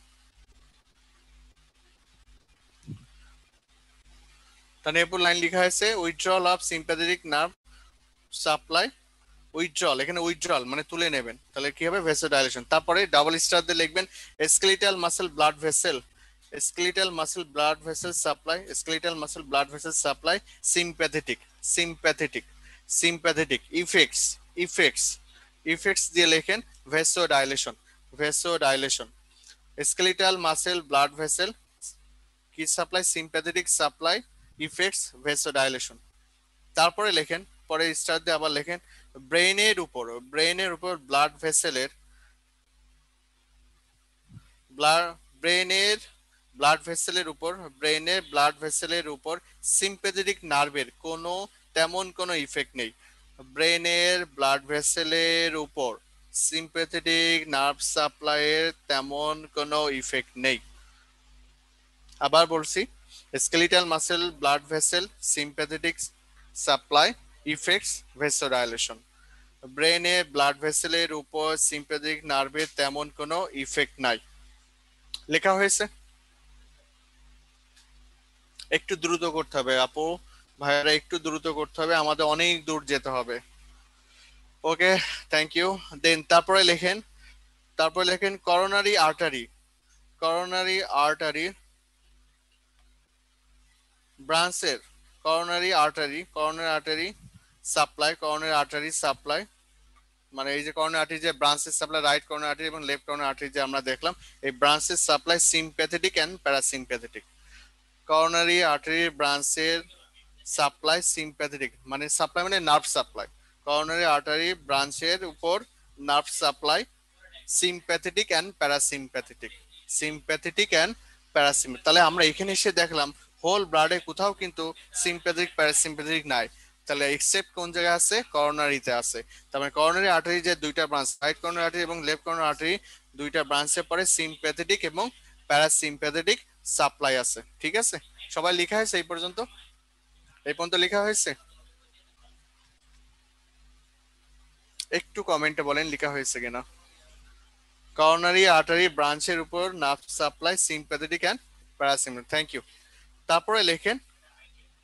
তানিয়া আপুর লাইন লেখা হয়েছে withdrawal of sympathetic nerve supply, withdrawal, এখানে উইথড্রল মানে তুলে নেবেন, তাহলে কি হবে? ভেসোডাইলেশন। তারপরে ডাবল স্টার দিয়ে লিখবেন, skeletal muscle blood vessel, skeletal muscle blood vessel supply, skeletal muscle blood vessel supply sympathetic, sympathetic, sympathetic effects, effects, effects দিয়ে লেখেন vasodilation, vasodilation. Skeletal muscle blood vessel কি supply? Sympathetic supply, effects vasodilation. তারপরে লেখেন, পরে স্টার দিয়ে আবার লেখেন, ব্রেইনের উপর, ব্রেইনের উপর ব্লাড ভেসেলের, ব্রেইনের ব্লাড ভেসেলের উপর, ব্রেইনের ব্লাড ভেসেলের উপর সিম্প্যাথেটিক নার্ভের কোনো তেমন কোনো ইফেক্ট নেই, ব্রেইনের ব্লাড ভেসেলের উপর সিম্প্যাথেটিক নার্ভ সাপ্লাইয়ের তেমন কোনো ইফেক্ট নেই। আবার বলছি, skeletal muscle blood vessel sympathetic supply effects vasodilation, ব্রেনে ব্লাড ভেসেলের উপর সিম্প্যাথেটিক নার্ভের তেমন কোনো ইফেক্ট নাই। লেখা হয়েছে? একটু দ্রুত করতে হবে আপু ভাইয়ারা, একটু দ্রুত করতে হবে, আমাদের অনেক দূর যেতে হবে। ওকে, থ্যাংক ইউ। দেন তারপরে লেখেন, তারপরে লেখেন করোনারি আর্টারি, করোনারি আর্টারি ব্রাঞ্চের, coronary artery, coronary artery supply, coronary artery supply, মানে এই যে করোনারি আর্টারি যে branches supply, right coronary artery এবং লেফট করোনারি আর্টারি যে আমরা দেখলাম, এই branches supply sympathetic and parasympathetic. Coronary artery ব্রাঞ্চের সাপ্লাই সিম্প্যাথেটিক, মানে সাপ্লাই মানে নার্ভ সাপ্লাই, করোনারি আর্টারি ব্রাঞ্চের উপর nerve supply sympathetic and parasympathetic, sympathetic and parasympathetic. তাহলে আমরা এখানে এসে দেখলাম হোল ব্লাডে কোথাও কিন্তু সিম্প্যাথেটিক প্যারাসিম্প্যাথেটিক নাই। তাহলে এক্সেপ্ট কোন জায়গায় আছে, করোনারিতে আছে। তার মানে করোনারি আর্টারি যে দুইটা ব্রাঞ্চ, রাইট করোনারি আর্টারি এবং লেফট করোনারি আর্টারি, দুইটা ব্রাঞ্চে পরে সিম্প্যাথেটিক এবং প্যারাসিম্প্যাথেটিক সাপ্লাই আছে। ঠিক আছে, সবাই লেখা হয়েছে এই পর্যন্ত? এই পর্যন্ত লেখা হয়েছে? একটু কমেন্টে বলেন লেখা হয়েছে কিনা। করোনারি আর্টারি ব্রাঞ্চের উপর nerve supply sympathetic and parasympathetic. Thank you. তারপরে লেখেন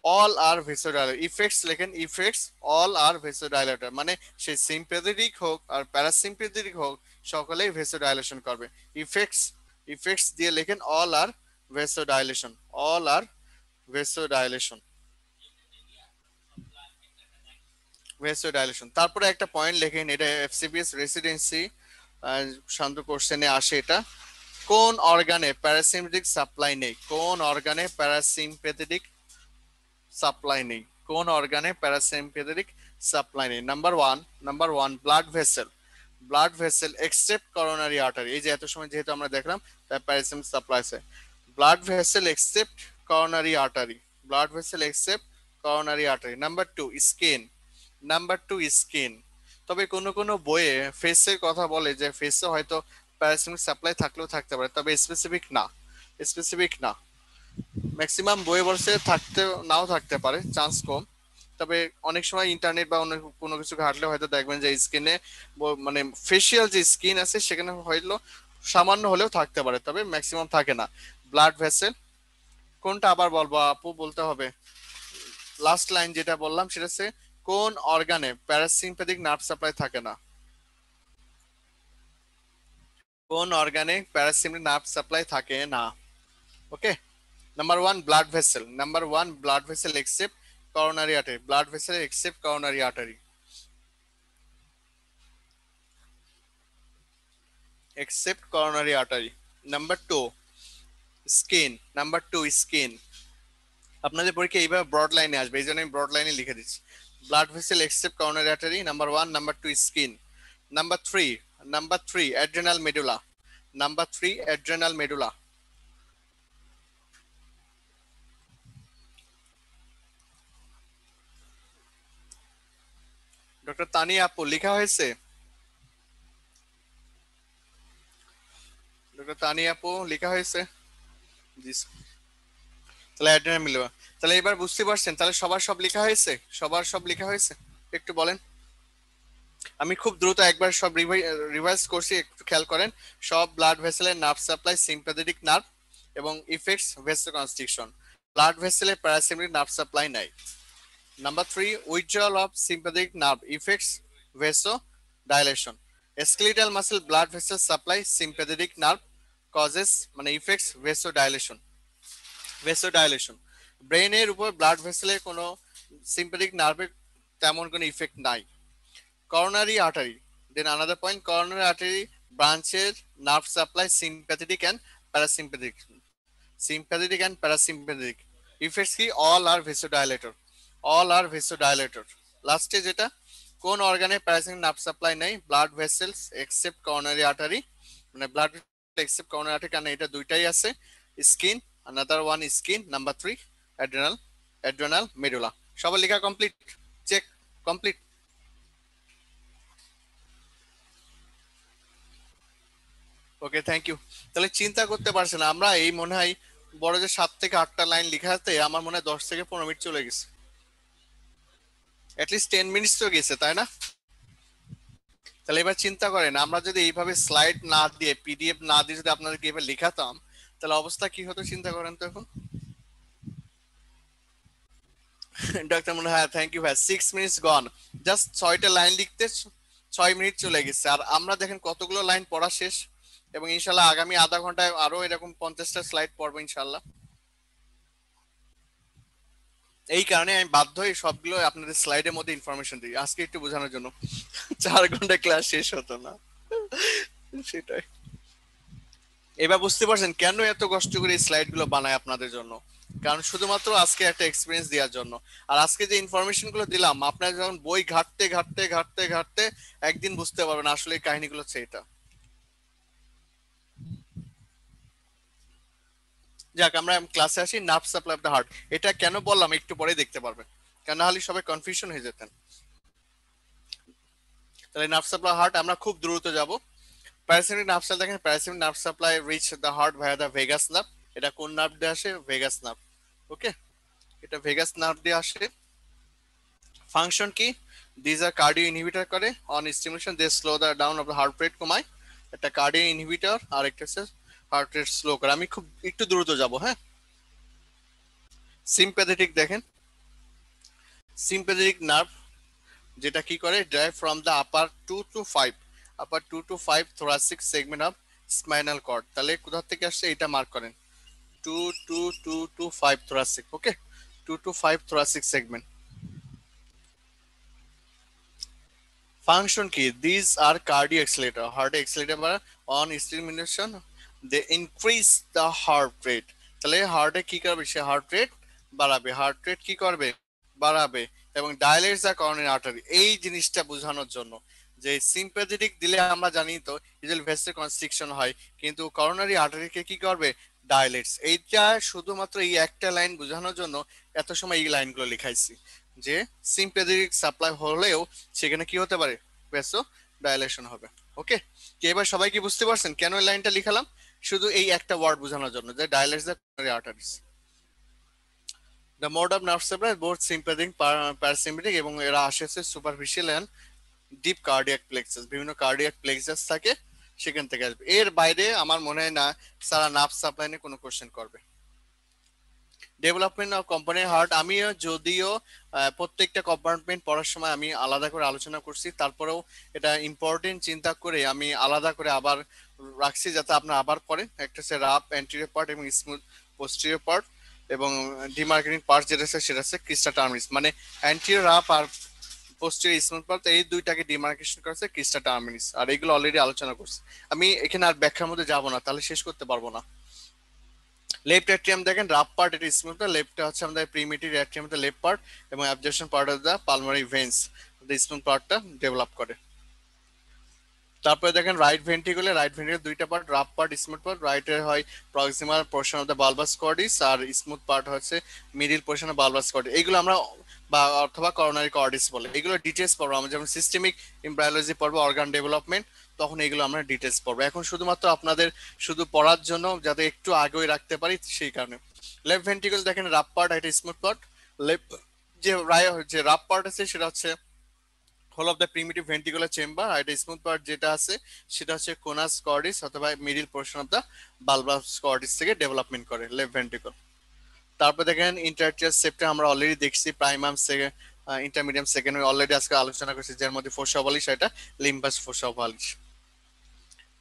অল আর ভেসোডাইলেটর। ইফেক্টস লেখেন ইফেক্টস অল আর ভেসোডাইলেটর, মানে সে সিম্প্যাথেটিক হোক আর প্যারাসিম্প্যাথেটিক হোক সকলেই ভেসোডাইলেশন করবে। ইফেক্টস, ইফেক্টস দিয়ে লেখেন অল আর ভেসোডাইলেশন, অল আর ভেসোডাইলেশন, ভেসোডাইলেশন। তারপরে একটা পয়েন্ট লেখেন, এটা এফসিপিএস রেসিডেন্সি শান্ত কোশ্চেনে আসে এটা, কোন অর্গানে প্যারাসিম্প্যাথেটিক সাপ্লাই নেই, কোন অর্গানে প্যারাসিম্প্যাথেটিক সাপ্লাই নেই, কোন অর্গানে প্যারাসিম্প্যাথেটিক সাপ্লাই নেই? Number one blood vessel, blood vessel except coronary artery. এই যে এত সময় যেহেতু আমরা দেখলাম প্যারাসিম্প্যাথেটিক সাপ্লাই আছে, blood vessel except coronary artery, blood vessel except coronary artery. Number 2 skin, number 2 skin. তবে কোনো কোনো বইয়ে ফেসের কথা বলে যে ফেসে হয়তো প্যারাসিম্প্যাথেটিক সাপ্লাই থাকলেও থাকতে পারে, তবে স্পেসিফিক না, স্পেসিফিক না। ম্যাক্সিমাম বইয়ে বলছে থাকতে নাও থাকতে পারে, চান্স কম। তবে অনেক সময় ইন্টারনেট বা অন্য কোনো কিছু ঘাটলে হয়তো দেখবেন যে স্কিনে মানে ফেসিয়াল যে স্কিন আছে সেখানে হয়তো সামান্য হলেও থাকতে পারে, তবে ম্যাক্সিমাম থাকে না। ব্লাড ভেসেল কোনটা আবার বলবো আপু, বলতে হবে। লাস্ট লাইন যেটা বললাম সেটা হচ্ছে কোন অর্গানে প্যারাসিম্প্যাথিক নার্ভ সাপ্লাই থাকে না, কোন অর্গানে প্যারাসিম্প্যাথিক নার্ভ সাপ্লাই থাকে না। Okay, number 1 blood vessel, number 1 blood vessel except coronary artery, blood vessel except coronary artery, except coronary artery. Number 2 skin, number 2 skin। আপনাদের পরীক্ষা এইভাবে ব্রড লাইনে আসবে, এই জন্য আমি ব্রড লাইনে লিখে দিচ্ছি। Blood vessel except coronary artery, number 1, number 2 skin। Number 3 adrenal medulla, number 3 adrenal medulla। Doctor Tania আপু লেখা হয়েছে? ডক্টর তানিয়া আপু লেখা হয়েছে? জি তাহলে অ্যাড্রেনাল মিলবে। তাহলে এবার বুঝতে পারছেন, তাহলে সবার সব লেখা হয়েছে, সবার সব লেখা হয়েছে? একটু বলেন। আমি খুব দ্রুত একবার সব রিভাইজ করছি, একটু খেয়াল করেন। সব ব্লাড ভেসেলের নার্ভ সাপ্লাই সিম্প্যাথেটিক নার্ভ এবং ইফেক্টস ভেসোকনস্ট্রিকশন। ব্লাড ভেসেলের প্যারাসিম্প্যাথেটিক নার্ভ সাপ্লাই নাই। Number 3 withdrawal of sympathetic nerve effects vasodilation. Skeletal muscle blood vessel supply sympathetic nerve causes মানে ইফেক্টস ভেসো ডাইলেশন, ভেসোডাইলেশন। ব্রেনের উপর ব্লাড ভেসেলের কোনো সিম্প্যাথেটিক নার্ভের তেমন কোনো ইফেক্ট নাই। করোনারি আর্টারি, দেন আনাদার পয়েন্ট, করোনারি আর্টারি ব্রাঞ্চের nerve supply sympathetic and parasympathetic, sympathetic and parasympathetic. Effects কি অল আর ভেসোডাইলেটর, অল আর ভেসোডাইলেটর। লাস্টে যেটা কোন অর্গানে প্যারাসিম্প্যাথেটিক নার্ভ সাপ্লাই নেই, blood vessels except coronary artery, মানে ব্লাড এক্সেপ্ট করোনারি আর্টারি, কারণ এটা দুইটাই আছে। Skin, another one is skin, number 3 adrenal medulla। সবার লেখা complete? Check complete? Okay, thank you. তাহলে চিন্তা করতে পারছেন আমরা এই মনে হয় বড় যে 7 থেকে 8টা লাইন লেখাতে আমার মনে হয় 10 থেকে 15 মিনিট চলে গেছে, অ্যাটলিস্ট 10 মিনিটস তো গেছে, তাই না? তাহলে এবার চিন্তা করেন আমরা যদি এইভাবে স্লাইড না দিয়ে পিডিএফ না দিয়ে যদি আপনাদেরকে এবার লেখাতাম তাহলে অবস্থা কি হতো চিন্তা করেন তো এখন। ডক্টর মনে হয় থ্যাংক ইউ ভাই, 6 মিনিটস গন, জাস্ট 6টা লাইন লিখতে 6 মিনিট চলে গেছে। আর আমরা দেখেন কতগুলো লাইন পড়া শেষ, এবং ইনশাল্লাহ আগামী আধা ঘন্টায় আরো এরকম 50টা স্লাইড পড়বো ইনশাল্লাহ। এই কারণে আমি বাধ্য হয়ে সবগুলো আপনাদের স্লাইডের মধ্যে ইনফরমেশন দিই আজকে একটু বোঝানোর জন্য। 4 ঘন্টা ক্লাস শেষ হতো না, সেটাই। এবার বুঝতে পারছেন কেন এত কষ্ট করে এই স্লাইড গুলো বানায় আপনাদের জন্য, কারণ শুধুমাত্র আজকে একটা এক্সপিরিয়েন্স দেওয়ার জন্য। আর আজকে যে ইনফরমেশন গুলো দিলাম আপনারা যখন বই ঘাটতে ঘাটতে ঘাটতে ঘাটতে একদিন বুঝতে পারবেন আসলে এই কাহিনীগুলো হচ্ছে এটা। যাক আমরা ক্লাসে আসি, nerve supply of the heart, এটা কেন বললাম একটু পরে দেখতে পারবেন। কেন না হলে সবাই কনফিউশন হয়ে যেতেন। তাহলে নার্ভ সাপ্লাই হার্ট আমরা খুব দ্রুত যাব। প্যারাসিম্পথেটিক নার্ভ সাপ্লাই দেখেন, parasympathetic nerve supply reach the heart via the vagus nerve. এটা কোন নার্ভ দিয়ে আসে? Vagus nerve. ওকে, এটা ভেগাস নার্ভ দিয়ে আসে। ফাংশন কি? দিস আর কার্ডিও ইনহিবিটর করে, on stimulation they slow the down of the heart rate কমায়। একটা কার্ডিও ইনহিবিটর আর একটা হচ্ছে হার্ট রেট স্লো করে। আমি খুব একটু দ্রুত যাব, হ্যাঁ। সিম্প্যাথেটিক দেখেন, সিম্প্যাথেটিক নার্ভ যেটা কি করে, drive from the upper 2 to 5 thoracic segment অফ স্পাইনাল কর্ড। তাহলে কোথা থেকে আসছে এটা মার্ক করেন, 2 to 5 thoracic। Okay, 2 to 5 thoracic segment। Function কি? This are cardio accelerator, heart accelerator বা on stimulation they increase the heart rate. তাহলে হার্টে কি করবে? সে হার্ট রেট বাড়াবে। হার্ট রেট কি করবে? বাড়াবে। এবং ডাইলেটস দ্য করোনারি আর্টারি। এই জিনিসটা বোঝানোর জন্য যে সিম্প্যাথেটিক দিলে আমরা জানি তো ইউজুয়ালি ভেসেল কনস্ট্রিকশন হয়, কিন্তু করোনারি আর্টারিকে কি করবে? ডাইলেটস। এইটা শুধুমাত্র এই একটা লাইন বোঝানোর জন্য এত সময় এই লাইনগুলো লিখাইছি, যে সিম্প্যাথেটিক সাপ্লাই হলেও সেখানে কি হতে পারে? ভেসো ডাইলেশন হবে। ওকে, কি এবার সবাই কি বুঝতে পারছেন কেন এই লাইনটা লিখালাম? শুধু এই একটা ওয়ার্ড বোঝানোর জন্য, যে dilates the coronary arteries. The mode of nerve supply both sympathetic parasympathetic, এবং এরা আসে superficial and deep cardiac plexus. বিভিন্ন কার্ডিয়াক প্লেক্সাস থাকে, সেখান থেকে আসবে। এর বাইরে আমার মনে হয় না সারা নার্ভ সাপ্লাই নিয়ে কোনো কোশ্চেন করবে। ডেভেলপমেন্ট অফ কম্পোনেন্ট হার্ট, আমিও যদিও প্রত্যেকটা কম্পার্টমেন্ট পড়ার সময় আমি আলাদা করে আলোচনা করছি, তারপরেও এটা ইম্পর্টেন্ট চিন্তা করে আমি আলাদা করে আবার রাখছি, যাতে আপনারা আবার পড়েন। একটা হচ্ছে রাফ অ্যান্টেরিয়র পার্ট এবং স্মুথ পোস্টেরিয়র পার্ট, এবং ডিমার্কেটিং পার্ট যেটা আছে সেটা হচ্ছে ক্রিস্টা টার্মিনিস। মানে অ্যান্টেরিয়র রাফ আর পোস্টেরিয়র স্মুথ পার্ট, এই দুইটাকে ডিমার্কেশন করেছে ক্রিস্টা টার্মিনিস। আর এইগুলো অলরেডি আলোচনা করছি আমি, এখানে আর ব্যাখ্যার মধ্যে যাব না, তাহলে শেষ করতে পারবো না। লেফট অ্যাট্রিয়াম দেখেন, রাফ পার্ট এটা স্মুথ, লেফটটা হচ্ছে আমাদের প্রিমিটিভ অ্যাট্রিয়াম, লেফট পার্ট, এবং absorption part of the pulmonary veins smooth পার্টটা ডেভেলপ করে। তারপরে দেখেন রাইট ভেন্ট্রিকুলে, রাইট ভেন্ট্রিকুল দুইটা part, rough part smooth part. রাইটে হয় proximal portion of the bulbus cordis, আর স্মুথ পার্ট হচ্ছে middle portion of bulbus cordis. এগুলো আমরা বা অথবা করোনারি কর্ডিস বলে। এগুলো ডিটেলস পড়বো আমরা, যেমন সিস্টেমিক এমব্রায়োলজি পড়বো, অর্গান ডেভেলপমেন্ট, তখন এগুলো আমরা ডিটেলস পড়বো। এখন শুধুমাত্র আপনাদের শুধু পড়ার জন্য যাতে একটু আগেই রাখতে পারি সেই কারণে। লেফট ভেন্ট্রিকুল দেখেন, রাফ পার্ট এটা স্মুথ পার্ট। লেফট যে রাফ পার্ট আছে সেটা হচ্ছে whole of the primitive ventricular chamber, আর এটা স্মুথ পার্ট যেটা আছে সেটা হচ্ছে কোনাস কর্ডিস অথবা middle portion of the bulbus কর্ডিস থেকে ডেভেলপমেন্ট করে লেফট ভেন্ট্রিকল। তারপর দেখেন ইন্টারটিয়ার সেপ্টাম আমরা অলরেডি দেখছি, প্রাইমাম ইন্টারমিডিয়াম সেকেন্ড অলরেডি আজকে আলোচনা করছি, যার মধ্যে ফোসা অবালিশ, এটা limbus fossa ovalis.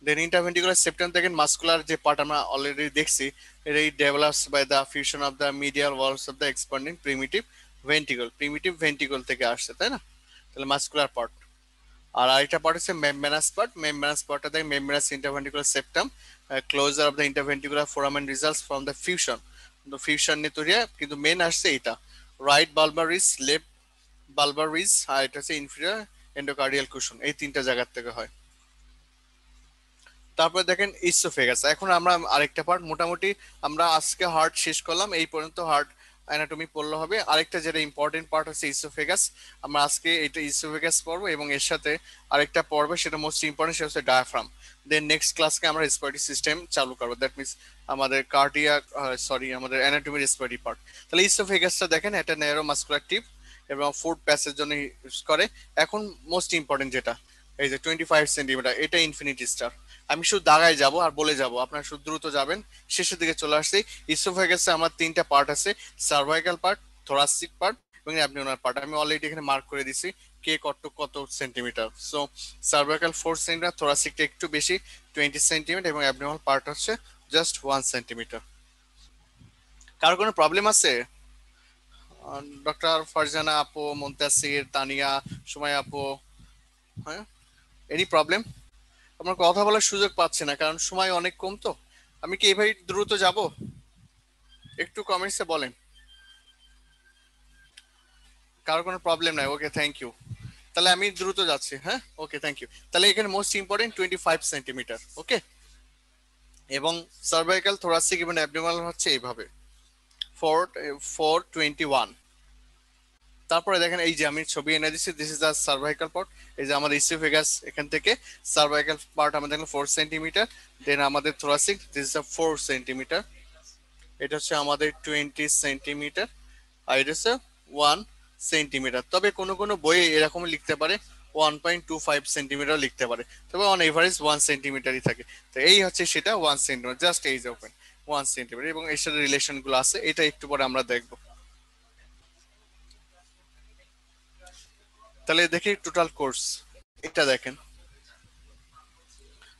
Then interventricular septum দেখেন, মাস্কুলার যে পার্ট আমরা অলরেডি দেখছি, এই develops by the fusion of the medial walls of the expanding primitive ventricle থেকে আসছে, তাই না? তাহলে মাস্কুলার পার্ট। আর আরেকটা পার্ট হচ্ছে মেমব্রানাস পার্টটা দেখেন, membranous interventricular septum, closure of the interventricular foramen results from the fusion, তো ফিউশন নিয়ে তৈরি হয়, কিন্তু মেন আসছে এটা রাইট বালবারিস, লেফট বালবারিস, আর এটা হচ্ছে ইনফিরিয়র এন্ডোকার্ডিয়াল কুশন, এই তিনটা জায়গা থেকে হয়। তারপরে দেখেন ইসোফেগাস। এখন আমরা আরেকটা পার্ট, মোটামুটি আমরা আজকে হার্ট শেষ করলাম, এই পর্যন্ত হার্ট অ্যানাটমি পড়লে হবে। আরেকটা যেটা ইম্পর্টেন্ট পার্ট হচ্ছে ইসোফেগাস, আমরা আজকে এটা ইসোফেগাস পড়বো, এবং এর সাথে আরেকটা পড়বে, সেটা মোস্ট ইম্পর্টেন্ট, সেটা হচ্ছে ডায়াফ্রাম। দেন নেক্সট ক্লাসকে আমরা রেসপিরেটরি সিস্টেম চালু করবো, দ্যাট মিনস আমাদের কার্ডিয়াক আমাদের অ্যানাটমি রেসপিরেটরি পার্ট। তাহলে ইসোফেগাসটা দেখেন, এটা ন্যারো মাস্কুলার টিপ এবং ফুড প্যাসের জন্য ইউজ করে। এখন মোস্ট ইম্পর্টেন্ট যেটা, এই যে 25 সেন্টিমিটার, এটা ইনফিনিটি স্টার। আমি শুধু দাগায় যাব আর বলে যাব, আপনারা শুধু দ্রুত যাবেন, শেষের দিকে চলে আসছি। ইসোফেগাসে আমার তিনটা পার্ট আছে, সার্ভাইকাল পার্ট, থোরাসিক পার্ট এবং অ্যাবডোমিনাল পার্ট। আমি অলরেডি এখানে মার্ক করে দিছি কে কত সেন্টিমিটার। সো সার্ভাইকাল 4 সেন্টিমিটার, থোরাসিকটা একটু বেশি 20 সেন্টিমিটার, এবং অ্যাবডোমিনাল পার্ট হচ্ছে জাস্ট 1 সেন্টিমিটার। কারো কোনো প্রবলেম আছে? ডক্টর ফারজানা আপু, মুনতাসির, তানিয়া, সুমাইয়া আপু, হ্যাঁ, এনি প্রবলেম? আমার কথা বলার সুযোগ পাচ্ছি না, কারণ সময় অনেক কম। তো আমি কি এইভাবে দ্রুত যাব? একটু কমেন্টসে বলেন। কারো কোনো প্রবলেম নাই? ওকে, থ্যাংক ইউ। তাহলে আমি দ্রুত যাচ্ছি, হ্যাঁ, ওকে, থ্যাংক ইউ। তাহলে এখানে মোস্ট ইম্পর্টেন্ট 25 সেন্টিমিটার, ওকে। এবং সার্ভাইকাল, থোরাসিক এবং অ্যাবডোমিনাল হচ্ছে এইভাবে 421। তারপরে দেখেন এই যে আমি ছবি এনে দিচ্ছি, this is the cervical part. এই যে আমাদের ইসোফেগাস, এখান থেকে সার্ভাইকাল পার্ট আমাদের 4 সেন্টিমিটার। দেন আমাদের thoracic, this is the 4 centimetre. এটা হচ্ছে আমাদের 20 সেন্টিমিটার। আর এটা হচ্ছে 1 সেন্টিমিটার। তবে কোনো কোনো বইয়ে এরকম লিখতে পারে 1.25 সেন্টিমিটার লিখতে পারে, তবে অন এভারেজ 1 সেন্টিমিটারই থাকে। তো এই হচ্ছে সেটা 1 সেন্টিমিটার, জাস্ট এই যে ওপেন 1 সেন্টিমিটার, এবং এর সাথে রিলেশন গুলো আছে, এটা একটু পরে আমরা দেখবো। তাহলে দেখি টোটাল কোর্স, এটা দেখেন।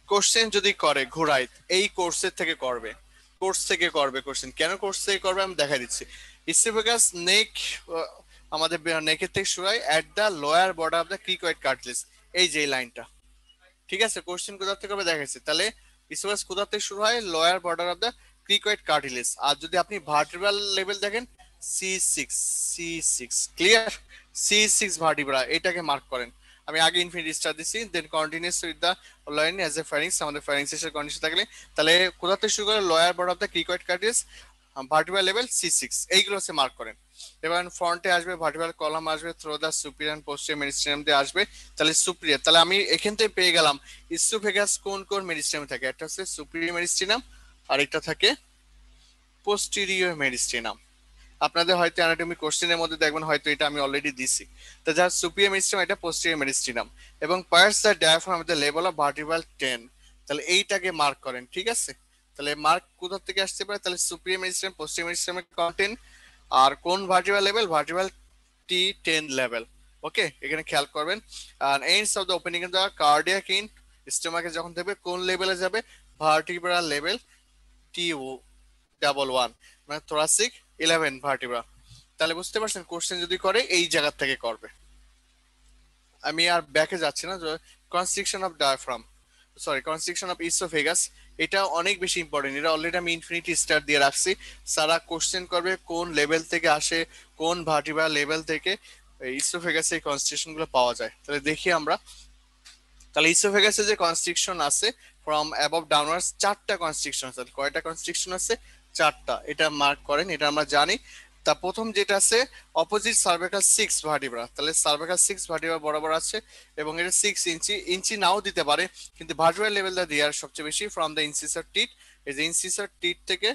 কোশ্চেন যদি করে ঘোরায়, এই কোর্সের থেকে করবে, কোর্স থেকে করবে কোশ্চেন। কেন কোর্স থেকে করবে আমি দেখা দিচ্ছি। ইসোফেগাস নেক, আমাদের নেকের থেকে শুরু হয় at the lower border of the cricoid cartilage, এই যে লাইনটা। ঠিক আছে, কোশ্চেন কোথা থেকে হবে দেখাচ্ছি। তাহলে ইসোফেগাস কোথা থেকে শুরু হয়, lower border of the cricoid cartilage. আর যদি আপনি ভার্টিব্রাল লেভেল দেখেন, C6, C6 clear, C6 vertebra, এটাকে মার্ক করেন। আমি আগে ইনফিনিটি স্টার দিছি, then continuous with the line as a pharynx, আমাদের ফ্যারিংস এর কন্ডিশন থাকলে, তাহলে কোথা থেকে শুরু করে lower border of the cricoid cartilage, vertebral level C6, এইগুলো হচ্ছে মার্ক করেন। এবার ফ্রন্টে আসবে ভার্টিব্রাল কলাম আসবে through the superior and posterior mediastinum দিয়ে আসবে, তাহলে সুপিরিয়র। তাহলে আমি এখান থেকে পেয়ে গেলাম ইসোফেগাস কোন কোন মেরিস্টেমে থাকে, একটা হচ্ছে সুপিরিয়র মেরিস্টেনাম, আর একটা থাকে পোস্টেরিয়র মেরিস্টেনাম। আপনাদের হয়তো অ্যানাটমি কোশ্চেনের মধ্যে দেখবেন হয়তো এটা আমি অলরেডি দিছি। তো যার সুপিরিয়র মেরিস্টেম, এটা পোস্টেরিয়র মেরিস্টেনাম, এবং pars the diaphragm of the level of vertebral 10, তাহলে এইটাকে মার্ক করেন। ঠিক আছে, তাহলে মার্ক কোথা থেকে আসতে পারে, তাহলে সুপিরিয়র মেরিস্টেম, পোস্টেরিয়র মেরিস্টেমের কন্টেন্ট, আর কোন vertebral level, vertebral T10 level. Okay, এখানে খেয়াল করবেন। আর ends of the opening of the cardiac in স্টোমাকে যখন দেখবে কোন লেভেলে যাবে, ভার্টিব্রাল লেভেল T11, মানে থোরাসিক 11 ভার্টিব্রা। তাহলে বুঝতে পারছেন, কোশ্চেন যদি করে এই জায়গা থেকে করবে। আমি আর ব্যাকে যাচ্ছি না। Constriction of diaphragm, sorry constriction of oesophagus, এটা অনেক বেশি ইম্পর্টেন্ট। এটা অলরেডি আমি ইনফিনিটি স্টার দিয়ে রাখছি। সারা কোশ্চেন করবে কোন লেভেল থেকে আসে, কোন ভার্টিব্রা লেভেল থেকে ইসোফেগাসে এই কনস্ট্রিকশন গুলো পাওয়া যায়। তাহলে দেখি আমরা। তাহলে ইসোফেগাসে যে কনস্ট্রিকশন আছে ফ্রম অ্যাবভ ডাউনওয়ার্ডস, 4টা কনস্ট্রিকশন আছে। কয়টা কনস্ট্রিকশন আছে, 4টা, এটা মার্ক করেন, এটা আমরা জানি। তা প্রথম যেটা আছে অপোজিট সার্ভাইকাল 6 ভার্টিব্রা, তাহলে সার্ভাইকাল 6 ভার্টিব্রা বরাবর আছে, এবং এটা 6 ইঞ্চি, ইঞ্চি নাও দিতে পারে, কিন্তু ভার্টিব্রাল লেভেলটা দেওয়ার সবচেয়ে বেশি ফ্রম দ্য ইনসিসর টিট, এই যে ইনসিসর টিট থেকে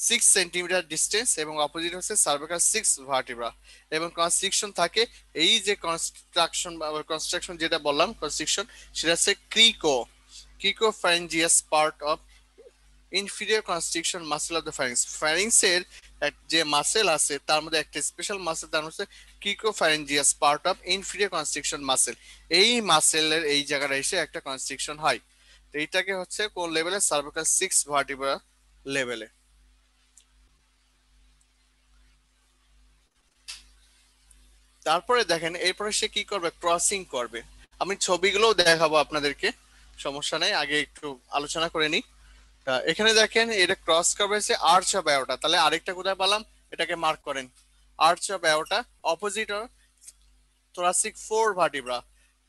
6 সেন্টিমিটার ডিস্টেন্স, এবং অপোজিট হচ্ছে সার্ভাইকাল 6 ভার্টিব্রা। এবং কনস্ট্রিকশন থাকে, এই যে কনস্ট্রাকশন যেটা বললাম কনস্ট্রিকশন, সেটা হচ্ছে cricopharyngeus part of inferior constriction muscle of the pharynx. ফ্যারিংসের যে মাসেল আছে তার মধ্যে একটা স্পেশাল মাসেল, তার হচ্ছে cricopharyngeus part of inferior constriction muscle. এই মাসেলের এই জায়গাটা এসে একটা কনস্ট্রিকশন হয়। তো এইটাকে হচ্ছে কোন লেভেলে, সার্ভাইকাল 6 ভার্টিব্রা লেভেলে। তারপরে দেখেন এরপরে সে কি করবে, ক্রসিং করবে। আমি ছবিগুলোও দেখাবো আপনাদেরকে, সমস্যা নেই, আগে একটু আলোচনা করে নিই। এখানে দেখেন এটা ক্রস করবে হচ্ছে আর্চ অফ অ্যাওর্টা, তাহলে আরেকটা কোথায় পেলাম, এটাকে মার্ক করেন। Arch of aorta opposite thoracic 4 vertebra.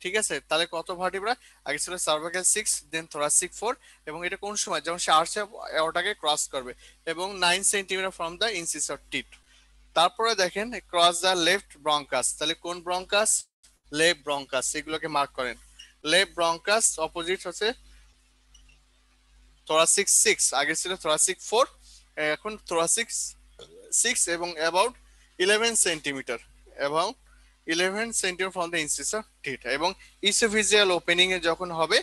ঠিক আছে, তাহলে কত ভার্টিব্রা, আগে ছিল সার্ভাইকাল 6, দেন থোরাসিক 4, এবং এটা কোন সময়, যখন সে আর্চ অফ অ্যাওর্টাকে ক্রস করবে, এবং 9 সেন্টিমিটার ফ্রম দ্য ইনসিসর টিট। তারপরে দেখেন ক্রস দ্য লেফট ব্রঙ্কাস, তাহলে কোন ব্রঙ্কাস, লেফট ব্রঙ্কাস, এগুলোকে মার্ক করেন। লেফট ব্রঙ্কাস অপোজিট হচ্ছে থোরাসিক 6, আগে ছিল থোরাসিক 4, এখন থোরাসিক 6, এবং অ্যাবাউট 11 সেন্টিমিটার, এবং 11 সেন্টিমিটার ফ্রম দ্য ইনসিসর টিট, এবং ইসোফিজিয়াল ওপেনিং এ যখন হবে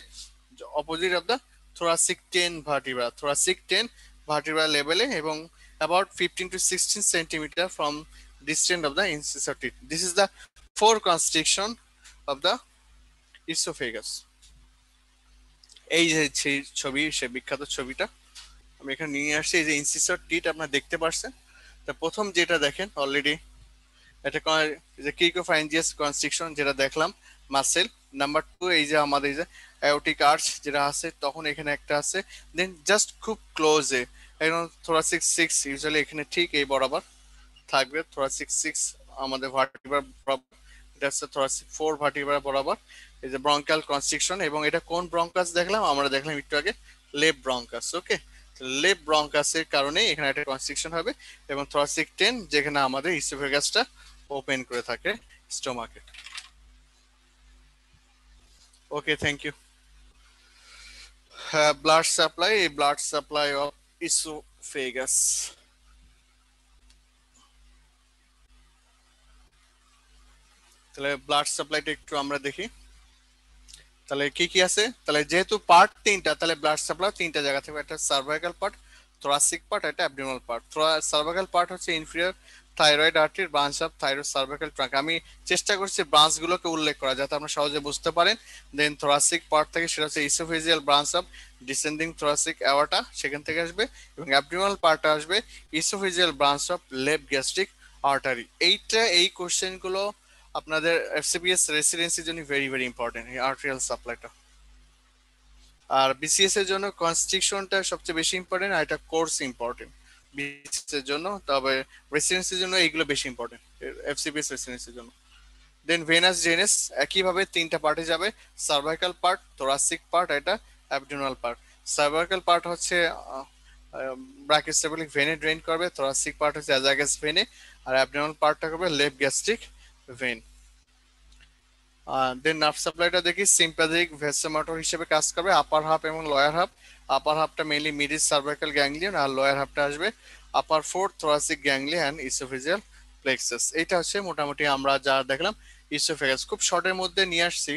opposite of the thoracic 10 vertebra, thoracic 10 vertebra লেভেলে, এবং about 15 to 16 centimeter from distant of the incisor teeth. This is the 4 constriction of the esophagus. এই যে সেই ছবি, সে বিখ্যাত ছবিটা আমি এখানে নিয়ে আসছি। এই যে ইনসিসর টিট আপনারা দেখতে পাচ্ছেন। তা প্রথম যেটা দেখেন অলরেডি, এটা যে ক্রিকোফ্যারিঞ্জিয়াস কনস্ট্রিকশন যেটা দেখলাম মাসেল। নাম্বার 2 এই যে আমাদের এই যে অ্যাওর্টিক আর্চ যেটা আছে, তখন এখানে একটা আছে। দেন জাস্ট খুব ক্লোজে একদম থোরাসিক 6 ইউজুয়ালি এখানে ঠিক এই বরাবর থাকবে। থোরাসিক 6 আমাদের ভার্টিব্রা বরাবর, এটা হচ্ছে থোরাসিক 4 ভার্টিব্রা বরাবর। এই যে ব্রঙ্কাল কনস্ট্রিকশন, এবং এটা কোন ব্রঙ্কাস দেখলাম, আমরা দেখলাম একটু আগে লেফট ব্রঙ্কাস। ওকে, লেফট ব্রঙ্কাসের কারণে এখানে একটা কনস্ট্রিকশন হবে, এবং থোরাসিক 10 যেখানে আমাদের ইসোফেগাসটা ওপেন করে থাকে স্টোমাকে। Okay, thank you. Blood supply, blood supply of oesophagus. তাহলে ব্লাড সাপ্লাইটা একটু আমরা দেখি। তাহলে কি কি আছে, তাহলে যেহেতু পার্ট তিনটা, তাহলে ব্লাড সাপ্লাই তিনটা জায়গা থেকে, একটা সার্ভাইকাল পার্ট, থোরাসিক পার্ট, একটা অ্যাবডোমিনাল পার্ট। সার্ভাইকাল পার্ট হচ্ছে inferior thyroid artery, branch of thyroid cervical trunk. আমি চেষ্টা করছি ব্রাঞ্চ গুলোকে উল্লেখ করা যাতে আপনারা সহজে বুঝতে পারেন। দেন থোরাসিক পার্ট থেকে সেটা হচ্ছে oesophageal branch of descending thoracic aorta, সেখান থেকে আসবে। এবং অ্যাবডোমিনাল পার্ট আসবে oesophageal branch of left gastric artery. এই কোশ্চেন গুলো আপনাদের এফসিপিএস রেসিডেন্সির জন্য ভেরি ভেরি ইম্পর্টেন্ট, এই আর্টেরিয়াল সাপ্লাইটা। আর বিসিএস এর জন্য কনস্ট্রিকশনটা সবচেয়ে বেশি ইম্পর্টেন্ট, আর এটা কোর্স ইম্পর্টেন্ট বিসিএস এর জন্য। তবে রেসিডেন্সির জন্য এইগুলো বেশি ইম্পর্টেন্ট, এফসিপিএস রেসিডেন্সির জন্য। দেন ভেনাস জেনেস একইভাবে তিনটা পার্টে যাবে, সার্ভাইকাল পার্ট, থোরাসিক পার্ট, এটা অ্যাবডোমিনাল পার্ট। সার্ভাইকাল পার্ট হচ্ছে ব্রাকিওসেফালিক ভেনে ড্রেন করবে, থোরাসিক পার্ট হচ্ছে অ্যাজাগাস ভেনে, আর অ্যাবডোমিনাল পার্টটা করবে left gastric vein. Then nerve সাপ্লাইটা দেখি, সিম্প্যাথেটিক ভেসোমোটর হিসেবে কাজ করবে, আপার হাফ এবং লোয়ার হাফ। আপার হাফটা মেইনলি মিডিল সার্ভাইকাল গ্যাংলিয়ন, আর লোয়ার হাফটা আসবে upper fourth thoracic ganglion and oesophageal plexus. এটা হচ্ছে মোটামুটি আমরা যা দেখলাম ইসোফেগাস, খুব শর্টের মধ্যে নিয়ে আসছি।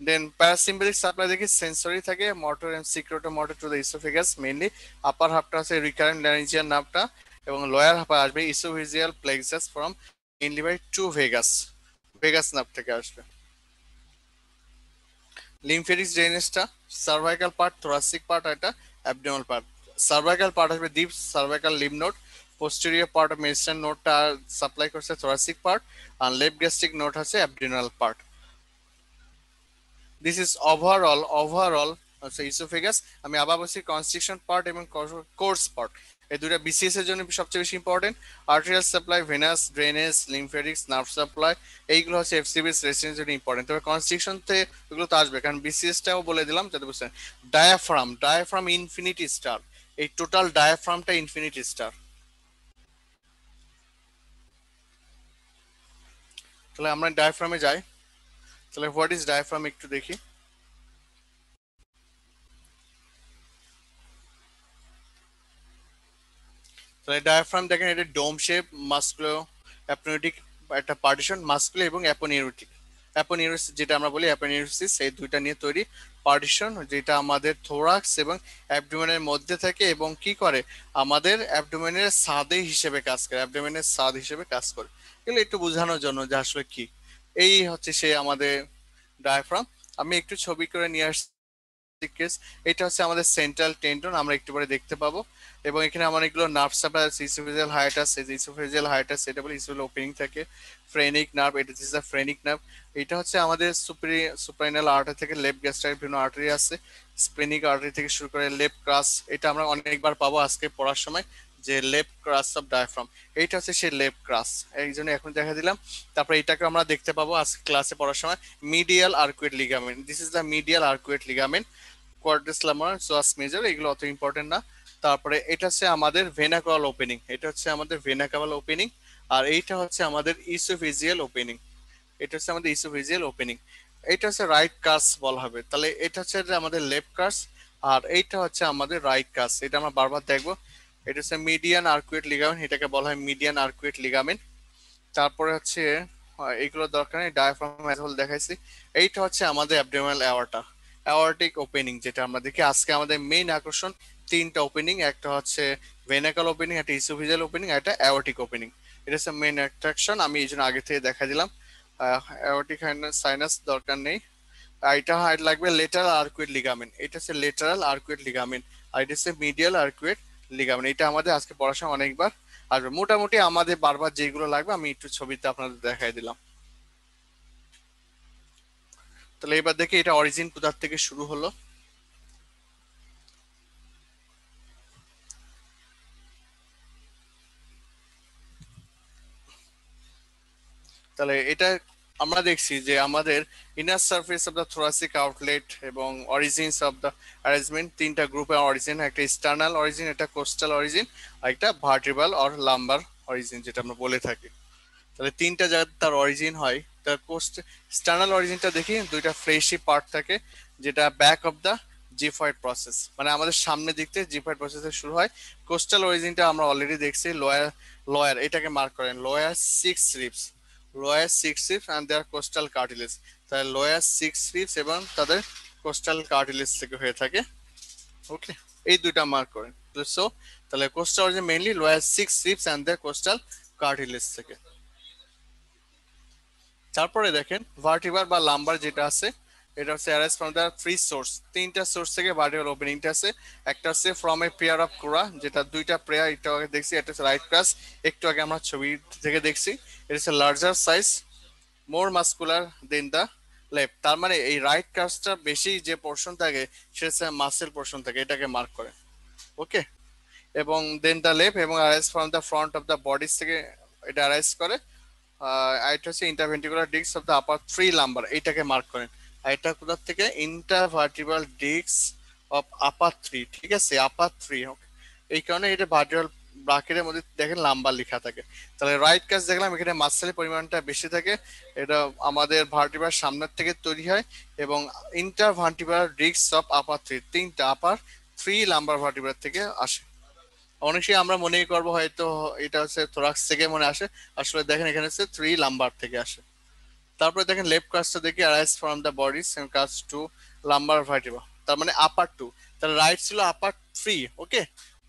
দেন প্যারাসিম্পথেটিক সাপ্লাই দেখি, সেন্সরি থাকে, motor and secretor motor to the oesophagus mainly. Upper হাফটা হচ্ছে রিকারেন্ট ল্যারিঞ্জিয়াল নার্ভটা, এবং লোয়ার হাফে আসবে oesophageal plexus from mainly by two vagus, vagus nerve থেকে আসবে। লিম্ফেটিক ড্রেনেজটা সার্ভাইকাল পার্ট, থোরাসিক পার্ট, এটা অ্যাবডোমিনাল পার্ট। সার্ভাইকাল পার্ট আসবে deep cervical lymph node, posterior part of mediastinal নোডটা সাপ্লাই করছে থোরাসিক পার্ট, আর লেফট গ্যাস্ট্রিক নোড হচ্ছে abdominal part. This is overall আচ্ছা ইসোফেগাস। আমি আবার বলছি কনস্ট্রিকশন পার্ট এবং কোর্স পার্ট, এই দুটো বিসিএস এর জন্য সবচেয়ে বেশি important. Arterial supply, venous drainage, lymphatics, nerve supply, এইগুলো হচ্ছে এফসিবিএস রেসিডেন্সির জন্য ইম্পর্টেন্ট। তবে কনস্ট্রিকশন তে এগুলো তো আসবে, কারণ বিসিএস টাও বলে দিলাম যাতে বুঝছেন। ডায়াফ্রাম ইনফিনিটি স্টার, এই টোটাল ডায়াফ্রামটা ইনফিনিটি স্টার। তাহলে আমরা ডায়াফ্রামে যাই। তাহলে হোয়াট ইজ ডায়াফ্রাম একটু দেখি। তাহলে ডায়াফ্রাম দেখেন, এটা ডোম শেপ, মাস্কুলো অ্যাপনিউটিক একটা পার্টিশন, মাস্কুলো এবং অ্যাপোনিউরিটিক। অ্যাপোনিউরিস যেটা আমরা বলি অ্যাপোনিউরিসিস, এই দুইটা নিয়ে তৈরি পার্টিশন, যেটা আমাদের থোরাক্স এবং অ্যাবডোমেনের মধ্যে থাকে এবং কি করে আমাদের অ্যাবডোমেনের ছাদে হিসেবে কাজ করে, অ্যাবডোমেনের ছাদ হিসেবে কাজ করে। এগুলো একটু বোঝানোর জন্য যে আসলে কি। এই হচ্ছে সে আমাদের ডায়াফ্রাম। আমি একটু ছবি করে নিয়ে আসছি কেস। এটা হচ্ছে আমাদের সেন্ট্রাল টেন্ডন, আমরা একটু পরে দেখতে পাবো। এবং এখানে আমার এগুলো nerve supply, oesophageal hiatus, oesophageal hiatus এটা বলে ইসোফেজিয়াল ওপেনিং থাকে, ফ্রেনিক নার্ভ, এটা ইজ দ্য ফ্রেনিক নার্ভ। এটা হচ্ছে আমাদের সুপ্রাইনাল আর্টারি থেকে লেফট গ্যাস্ট্রাইট বিভিন্ন আর্টারি আছে, স্প্লেনিক আর্টারি থেকে শুরু করে লেফট ক্রাস, এটা আমরা অনেকবার পাবো আজকে পড়ার সময়, যে লেফট ক্রাস অফ ডায়াফ্রাম, এইটা হচ্ছে সেই লেফট ক্রাস, এই জন্য এখন দেখা দিলাম। তারপরে এটাকে আমরা দেখতে পাবো আজকে ক্লাসে পড়ার সময়, medial arcuate ligament, this is the medial arcuate ligament, quadratus lumbar, psoas major, এগুলো অত ইম্পর্টেন্ট না। তারপরে এটা হচ্ছে আমাদের ভেনা কাভাল ওপেনিং, এটা হচ্ছে আমাদের ভেনা কাভাল ওপেনিং। আর এইটা হচ্ছে আমাদের ইসোফেজিয়াল ওপেনিং, এটা হচ্ছে আমাদের ইসোফেজিয়াল ওপেনিং। এটা হচ্ছে রাইট কাস বলা হবে, তাহলে এটা হচ্ছে আমাদের লেফট কাস, আর এইটা হচ্ছে আমাদের রাইট কাস, এটা আমরা বারবার দেখবো। এটা হচ্ছে মিডিয়ান আর্কুয়েট লিগামেন্ট, এটাকে বলা হয় মিডিয়ান আর্কুয়েট লিগামেন্ট। তারপরে হচ্ছে এইগুলো দরকার নেই, ডায়াফ্রাম অ্যাজ হোল দেখাইছি। এইটা হচ্ছে আমাদের অ্যাবডোমিনাল অ্যাওয়ার্টা, অ্যাওয়ার্টিক ওপেনিং, যেটা আমরা দেখি আজকে আমাদের মেইন আকর্ষণ তিনটা ওপেনিং, একটা হচ্ছে ভেনাকাল ওপেনিং, একটা ইসোফিজিয়াল ওপেনিং, একটা অ্যাওয়ার্টিক ওপেনিং। এটা হচ্ছে মেইন অ্যাট্রাকশন, আমি এই জন্য আগে থেকে দেখা দিলাম। অ্যাওয়ার্টিক সাইনাস দরকার নেই। আর এটা হাইট লাগবে লেটারাল আর্কুয়েট লিগামেন্ট, এটা হচ্ছে লেটারাল আর্কুয়েট লিগামেন্ট, আর এটা হচ্ছে মিডিয়াল আর্কুয়েট লিগামেন্ট। এটা আমাদের আজকে পড়াশোনা অনেকবার আসবে, মোটামুটি আমাদের বারবার যেগুলো লাগবে আমি একটু ছবিতে আপনাদের দেখাই দিলাম। তাহলে এবার দেখি এটা অরিজিন কোথা থেকে শুরু হলো। তাহলে এটা আমরা দেখছি যে আমাদের inner surface of the thoracic outlet এবং অরিজিনস অফ দ্য অ্যারেঞ্জমেন্ট, তিনটা গ্রুপের অরিজিন, একটা স্টার্নাল অরিজিন, একটা কোস্টাল অরিজিন, আর একটা ভার্টিব্রাল অর লাম্বার অরিজিন যেটা আমরা বলে থাকি। তাহলে তিনটা জায়গাতে তার অরিজিন হয়। তার কোস্ট স্টার্নাল অরিজিনটা দেখি, দুইটা ফ্লেশি পার্ট থাকে যেটা back of the xiphoid process, মানে আমাদের সামনে দিক থেকে জিফয়েড প্রসেসে শুরু হয়। কোস্টাল অরিজিনটা আমরা অলরেডি দেখছি, লোয়ার লোয়ার এটাকে মার্ক করেন, lower six ribs, lower six ribs and their costal cartilage. তাহলে লোয়ার সিক্স রিপস এবং তাদের কোস্টাল কার্টিলেজ থেকে হয়ে থাকে। ওকে, এই দুইটা মার্ক করেন। সো তাহলে costal origin mainly lower six ribs and their costal cartilage থেকে। তারপরে দেখেন ভার্টিবার বা লাম্বার যেটা আছে, এটা হচ্ছে অ্যারেজ ফ্রম দ্য থ্রি সোর্স, তিনটা সোর্স থেকে ভার্টিবার ওপেনিংটা আছে। একটা হচ্ছে ফ্রম এ পেয়ার অফ কোরা, যেটা দুইটা পেয়ার একটু আগে দেখছি, একটা হচ্ছে রাইট ক্রাস, একটু আগে আমরা ছবি থেকে দেখছি। এটা হচ্ছে larger size, more muscular than the left, তার মানে এই রাইট ক্রাসটা বেশি যে পোর্শন থাকে সেটা হচ্ছে মাসেল পোর্শন থাকে, এটাকে মার্ক করে। ওকে, এবং দেন দ্য লেফট এবং arise from the front of the bodies থেকে এটা অ্যারাইজ করে। এটা হচ্ছে interventricular disc of the upper three lumbar, এইটাকে মার্ক করেন। আর এটা কোথা থেকে, intervertebral disc of upper three, ঠিক আছে, আপার থ্রি। এই কারণে এটা ভার্টিব্রাল ব্রাকেটের মধ্যে দেখেন লাম্বার লেখা থাকে। তাহলে রাইট কাজ দেখলাম এখানে মাসেলের পরিমাণটা বেশি থাকে, এটা আমাদের ভার্টিব্রাল সামনের থেকে তৈরি হয়। এবং intervertebral disc of upper three, তিনটা আপার থ্রি লাম্বার ভার্টিব্রাল থেকে আসে। অনেকেই আমরা মনে করবো হয়তো এটা হচ্ছে থোরাক্স থেকে মনে আসে, আসলে দেখেন এখানে হচ্ছে থ্রি লাম্বার থেকে আসে। তারপরে দেখেন লেফট কাজটা দেখি, arise from the bodies and crus two lumbar vertebra, তার মানে আপার টু। তাহলে রাইট ছিল আপার থ্রি, ওকে,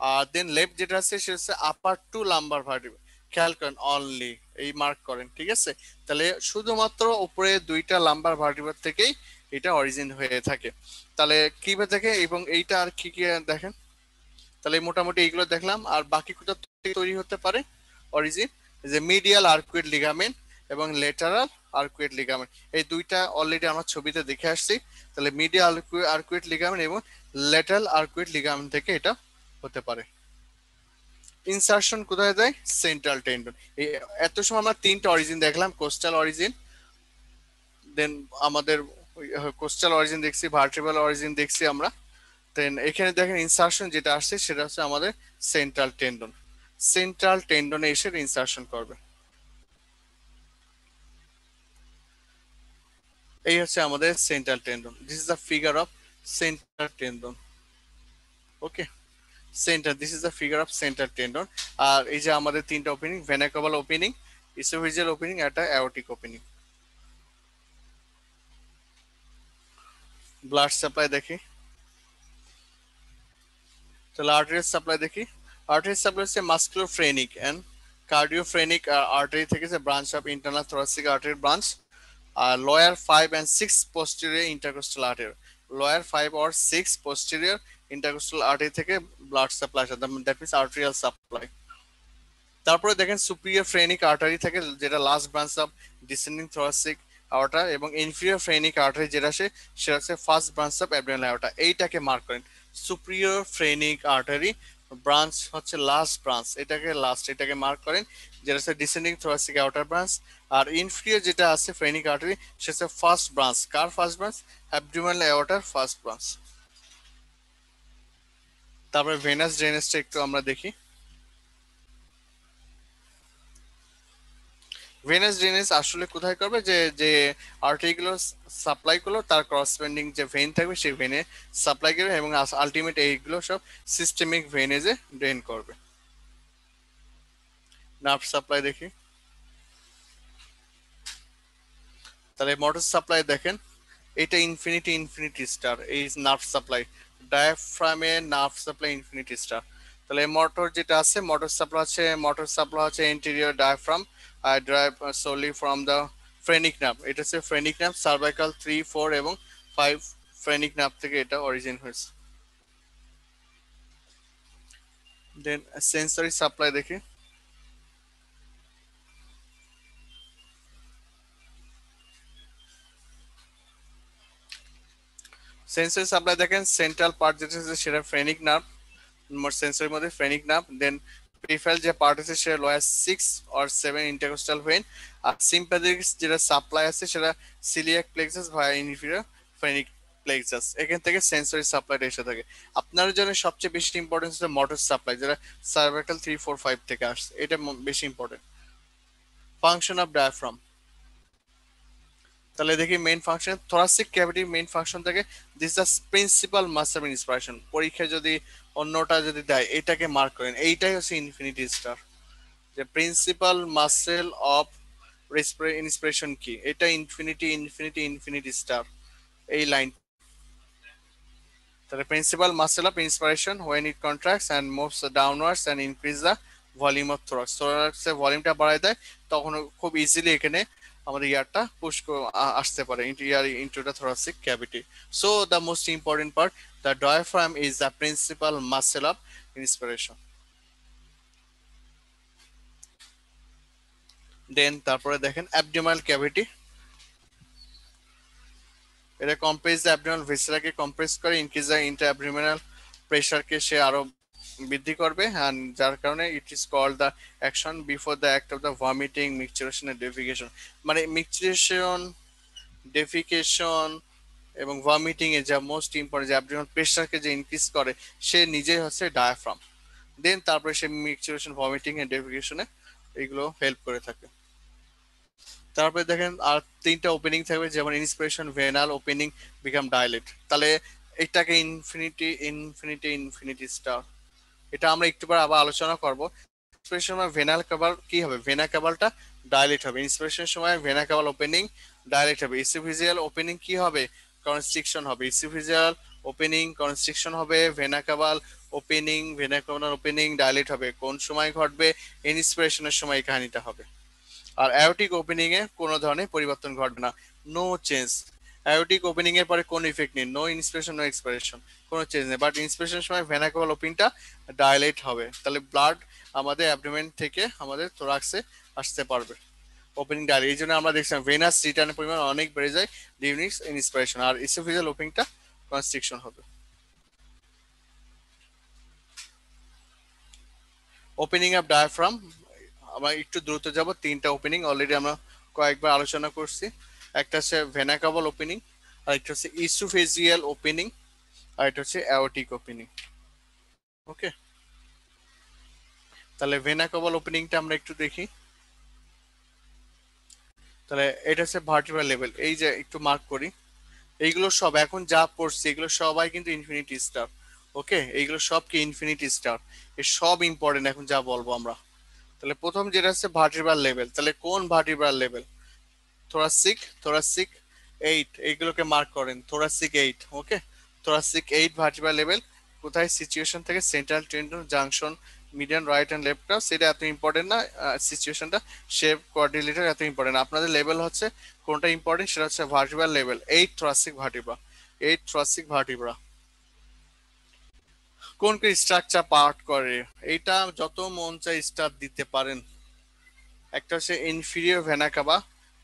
আর দেন লেফট যেটা আছে সেটা হচ্ছে আপার টু লাম্বার ভার্টিব্রা। খেয়াল করেন অনলি, এই মার্ক করেন, ঠিক আছে। তাহলে শুধুমাত্র উপরে দুইটা লাম্বার ভার্টিব্রা থেকেই এটা অরিজিন হয়ে থাকে। তাহলে কিভাবে থাকে এবং এইটা আর কি কি দেখেন। তাহলে মোটামুটি এইগুলো দেখলাম। আর বাকি কোথা থেকে তৈরি হতে পারে অরিজিন, যে মিডিয়াল আর্কুয়েট লিগামেন্ট এবং লেটারাল আর্কুয়েট লিগামেন্ট, এই দুইটা অলরেডি আমরা ছবিতে দেখে আসছি। তাহলে মিডিয়াল আর্কুয়েট লিগামেন্ট এবং লেটারাল আর্কুয়েট লিগামেন্ট থেকে এটা হতে পারে। ইনসারশন কোথায় দেয়, সেন্ট্রাল টেন্ডন। এই এত সময় আমরা তিনটা অরিজিন দেখলাম, কোস্টাল অরিজিন, দেন আমাদের কোস্টাল অরিজিন দেখছি, ভার্টিব্রাল অরিজিন দেখছি আমরা। দেন এখানে দেখেন ইনসারশন যেটা আসছে সেটা হচ্ছে আমাদের সেন্ট্রাল টেন্ডন, সেন্ট্রাল টেন্ডনে এসে ইনসারশন করবে। এই হচ্ছে আমাদের central tendon, this is the figure of central tendon. Okay, centre, this is the figure of central tendon. আর এই যে আমাদের তিনটা opening, vena caval opening, oesophageal opening, একটা অ্যাওর্টিক ওপেনিং। ব্লাড সাপ্লাই দেখি, তাহলে আর্টারিয়াল সাপ্লাই দেখি। আর্টারিয়াল সাপ্লাই হচ্ছে মাস্কুলোফ্রেনিক এন্ড কার্ডিওফ্রেনিক আর্টারি থেকে যে branch of internal thoracic artery branch. আর lower 5 and 6 posterior intercostal artery, lower 5 or 6 posterior intercostal artery থেকে ব্লাড সাপ্লাই আসে, দ্যাট মিন্স আর্টেরিয়াল সাপ্লাই। তারপরে দেখেন সুপিরিয়র ফ্রেনিক আর্টারি থেকে, যেটা last branch of descending thoracic aorta, এবং ইনফিরিয়র ফ্রেনিক আর্টারি যেটা আসে সেটা হচ্ছে first branch of abdominal aorta, এইটাকে মার্ক করেন। সুপিরিয়র ফ্রেনিক আর্টারি ব্রাঞ্চ হচ্ছে লাস্ট ব্রাঞ্চ, এটাকে লাস্ট, এটাকে মার্ক করেন, যেটা হচ্ছে ডিসেন্ডিং থোরাসিক আউটার ব্রাঞ্চ। আর ইনফিরিয়র যেটা আছে ফ্রেনিক আর্টারি সেটা হচ্ছে ফার্স্ট ব্রাঞ্চ, কার ফার্স্ট ব্রাঞ্চ, অ্যাবডোমিনাল আওর্টার ফার্স্ট ব্রাঞ্চ। তারপরে ভেনাস ড্রেনেজটা একটু আমরা দেখি। ভেনাস ড্রেনেজ আসলে কোথায় করবে, যে যে আর্টারিগুলো সাপ্লাই করলো তার করসপেন্ডিং যে ভেন থাকবে সেই ভেনে সাপ্লাই করবে, এবং আলটিমেট এইগুলো সব সিস্টেমিক ভেনেজে ড্রেন করবে। নার্ভ সাপ্লাই দেখি, তাহলে মোটর সাপ্লাই দেখেন, এটা ইনফিনিটি ইনফিনিটি স্টার, এই নার্ভ সাপ্লাই, ডায়াফ্রামে নার্ভ সাপ্লাই ইনফিনিটি স্টার। তাহলে মোটর যেটা আছে, মোটর সাপ্লাই হচ্ছে ইন্টেরিয়র ডায়াফ্রাম, আর drive solely from the phrenic nerve, এটা হচ্ছে ফ্রেনিক নার্ভ, সার্ভাইকাল 3, 4 এবং 5 ফ্রেনিক নার্ভ থেকে এটা অরিজিন হয়েছে। দেন সেন্সরি সাপ্লাই দেখি, সেন্সরি সাপ্লাই দেখেন, সেন্ট্রাল পার্ট যেটা আছে সেটা ফ্রেনিক নার্ভ, সেন্সরের মধ্যে ফ্রেনিক নার্ভ। দেন প্রিফেরাল যে পার্ট আছে সেটা লোয়ার 6 or 7 ইন্টারকোস্টাল ভেন। আর সিম্প্যাথেটিক যেটা সাপ্লাই আছে সেটা coeliac plexus via inferior phrenic plexus, এখান থেকে সেন্সরি সাপ্লাইটা এসে থাকে। আপনার জন্য সবচেয়ে বেশি ইম্পর্টেন্স হচ্ছে মোটর সাপ্লাই, যেটা সার্ভাইকাল 3, 4, 5 থেকে আসছে, এটা বেশি ইম্পর্টেন্ট। Function of diaphragm. তাহলে দেখি main function thoracic cavity main function থেকে this the principal muscle inspiration. পরীক্ষায় যদি অন্যটা যদি দেয় এটাকে মার্ক করেন, এইটাই হচ্ছে ইনফিনিটি স্টার। যে প্রিন্সিপাল মাসেল অফ ইন্সপিরেশন কি, এটা ইনফিনিটি ইনফিনিটি ইনফিনিটি স্টার, এই লাইন। তাহলে principal muscle of inspiration when it contracts and moves downwards and increase the volume of thorax, থোরাক্সের ভলিউমটা বাড়ায় দেয়, তখন খুব ইজিলি এখানে আমাদের ইয়ারটা পুশ আসতে পারে air into the thoracic cavity. So the most important part, the diaphragm is the principal muscle of inspiration. Then তারপরে দেখেন অ্যাবডোমিনাল ক্যাভিটি, এটা কম্প্রেস দ্য অ্যাবডোমিনাল ভিসেরাকে কম্প্রেস করে, ইনক্রিজ দ্য ইন্টার অ্যাবডোমিনাল প্রেশারকে সে আরো বৃদ্ধি করবে, অ্যান্ড যার কারণে it is called the action before the act of the vomiting micturition and defecation. মানে মিক্সচারেশন, ডেফিকেশন এবং ভমিটিং এ যা মোস্ট ইম্পর্টেন্ট, যে অ্যাবডোমিনাল প্রেশারকে যে ইনক্রিজ করে সে নিজেই হচ্ছে ডায়াফ্রাম। দেন তারপরে সে মিক্সচারেশন, ভমিটিং এন্ড ডেফিকেশনে এগুলো হেল্প করে থাকে। তারপরে দেখেন আর তিনটা ওপেনিং থাকবে, যেমন ইন্সপিরেশন, ভেনাল ওপেনিং, বিকাম ডাইলেট। তাহলে এটাকে ইনফিনিটি ইনফিনিটি ইনফিনিটি স্টার, এটা আমরা একটু পর আবার আলোচনা করব। ইন্সপিরেশন সময় ভেনাল কাভাল কি হবে, ভেনা কাভালটা ডাইলেট হবে। ইন্সপিরেশন সময় ভেনা কাভাল ওপেনিং ডাইলেট হবে। ইসোফিজিয়াল ওপেনিং কি হবে, কনস্ট্রিকশন হবে। ইসোফিজিয়াল ওপেনিং কনস্ট্রিকশন হবে, vena caval opening, vena caval opening dilate হবে। কোন সময় ঘটবে, ইন্সপিরেশনের সময় এই কাহিনীটা হবে। আর অ্যাওটিক ওপেনিং এ কোনো ধরনের পরিবর্তন ঘটবে না, নো চেঞ্জ। অ্যাওটিক ওপেনিং এর পরে কোনো ইফেক্ট নেই, নো ইন্সপিরেশন নো এক্সপিরেশন, কোনো চেঞ্জ নেই। বাট ইন্সপিরেশন সময় ভেনা কাভাল ওপেনিংটা ডাইলেট হবে, তাহলে ব্লাড আমাদের অ্যাবডোমেন থেকে আমাদের থোরাক্সে আসতে পারবে। ওপেনিং ডাইলেট, এই জন্য আমরা দেখছিলাম ভেনাস রিটার্নের পরিমাণ অনেক বেড়ে যায় ডিউরিং ইন্সপিরেশন, আর ইসোফিজিয়াল ওপেনিংটা কনস্ট্রিকশন হবে। ওপেনিং অফ ডায়াফ্রাম আমরা একটু দ্রুত যাব, তিনটা ওপেনিং অলরেডি আমরা কয়েকবার আলোচনা করছি। একটা হচ্ছে ভেনা কাভাল ওপেনিং, আর একটা হচ্ছে ইসোফেজিয়াল ওপেনিং, আর এটা হচ্ছে অ্যাওটিক ওপেনিং। ওকে, তাহলে ভেনা কাভাল ওপেনিংটা আমরা একটু দেখি। তাহলে এটা হচ্ছে ভার্টিব্রাল লেভেল, এই যে একটু মার্ক করি, এইগুলো সব এখন যা পড়ছি এগুলো সবাই কিন্তু ইনফিনিটি স্টার। ওকে, এইগুলো সব কি ইনফিনিটি স্টার, এ সব ইম্পর্টেন্ট এখন যা বলবো আমরা। তাহলে প্রথম যেটা হচ্ছে ভার্টিব্রাল লেভেল, তাহলে কোন ভার্টিব্রাল লেভেল, থোরাসিক, থোরাসিক 8, এইগুলোকে মার্ক করেন, থোরাসিক 8। ওকে, থোরাসিক 8 ভার্টিব্রাল লেভেল কোথায়, সিচুয়েশন থেকে central tendon junction median right and left, সেটা এত ইম্পর্টেন্ট না। সিচুয়েশনটা শেপ কোয়াড্রিলেটার এত ইম্পর্টেন্ট, আপনাদের লেভেল হচ্ছে কোনটা ইম্পর্টেন্ট, সেটা হচ্ছে vertebral level 8 thoracic vertebra, 8 thoracic vertebra. কোন কোন স্ট্রাকচার পার্ট করে, এইটা যত মন চাই স্টার দিতে পারেন। একটা হচ্ছে inferior vena cava,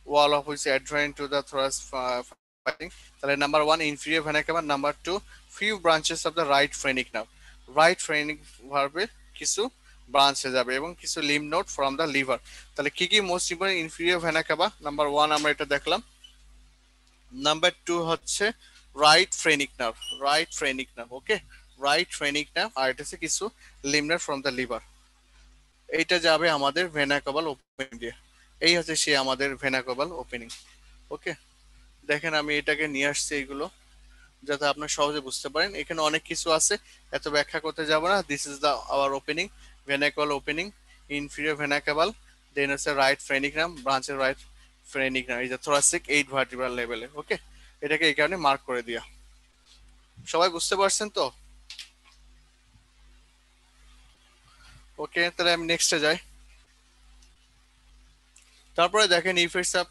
wall of which adjacent to the thorax fighting. তাহলে number 1 inferior vena cava, number 2 few branches of the right phrenic nerve, right phrenic ভার্বের কিছু ব্রাঞ্চে যাবে এবং কিছু lymph node from the liver. তাহলে কি কি most important, inferior vena cava number 1 আমরা এটা দেখলাম। নাম্বার 2 হচ্ছে right phrenic nerve, right phrenic nerve. Okay, right phrenic nerve, আর এটা হচ্ছে কিছু lymph node from the liver. এইটা যাবে আমাদের ভেনা কাভাল ওপেনিং দিয়ে, এই হচ্ছে সে আমাদের ভেনা কাভাল ওপেনিং। ওকে, দেখেন আমি এটাকে নিয়ে আসছি এইগুলো যাতে আপনার সহজে বুঝতে পারেন, এখানে অনেক কিছু আছে, এত ব্যাখ্যা করতে যাব না। This is the our opening, vena caval opening, inferior vena caval, then হচ্ছে রাইট ফ্রেনিগ্রাম, ব্রাঞ্চের রাইট ফ্রেনিগ্রাম, এই যে থোরাসিক 8 ভার্টিব্রাল লেভেলে। ওকে, এটাকে এই কারণে মার্ক করে দিয়া। সবাই বুঝতে পারছেন তো? ওকে, তাহলে আমি নেক্সটে যাই। তারপরে দেখেন ইফেক্টস অফ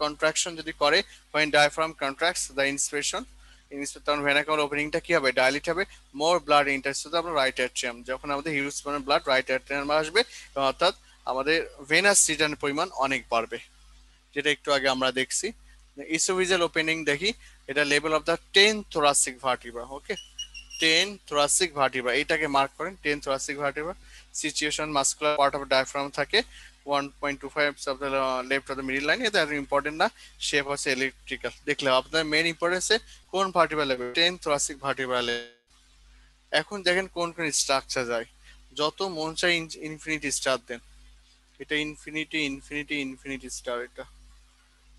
কন্ট্রাকশন যদি করে, when diaphragm contracts the inspiration, তখন ভেনা কাভাল ওপেনিংটা কি হবে, ডাইলেট হবে, more blood enters to the right atrium, যখন আমাদের হিউজ পরিমাণ ব্লাড রাইট অ্যাট্রিয়ামে আসবে, অর্থাৎ আমাদের ভেনাস রিটার্নের পরিমাণ অনেক বাড়বে, যেটা একটু আগে আমরা দেখছি। ইসোফিজিয়াল ওপেনিং দেখি, এটা level of the 10 thoracic vertebra। Okay, 10 thoracic vertebra, এটাকে মার্ক করেন, 10 thoracic vertebra। Situation muscular part of diaphragm থাকে 1.25 of the left of the middle line, এটা ইম্পর্টেন্ট না। শেপ হচ্ছে ইলেকট্রিক্যাল, দেখলে আপনার মেইন ইম্পর্টেন্সে কোন vertebra level, 10 thoracic vertebra level. এখন দেখেন কোন কোন স্ট্রাকচার যায়, যত মন চাই ইনফিনিটি স্টার দেন, এটা ইনফিনিটি ইনফিনিটি ইনফিনিটি স্টার। এটা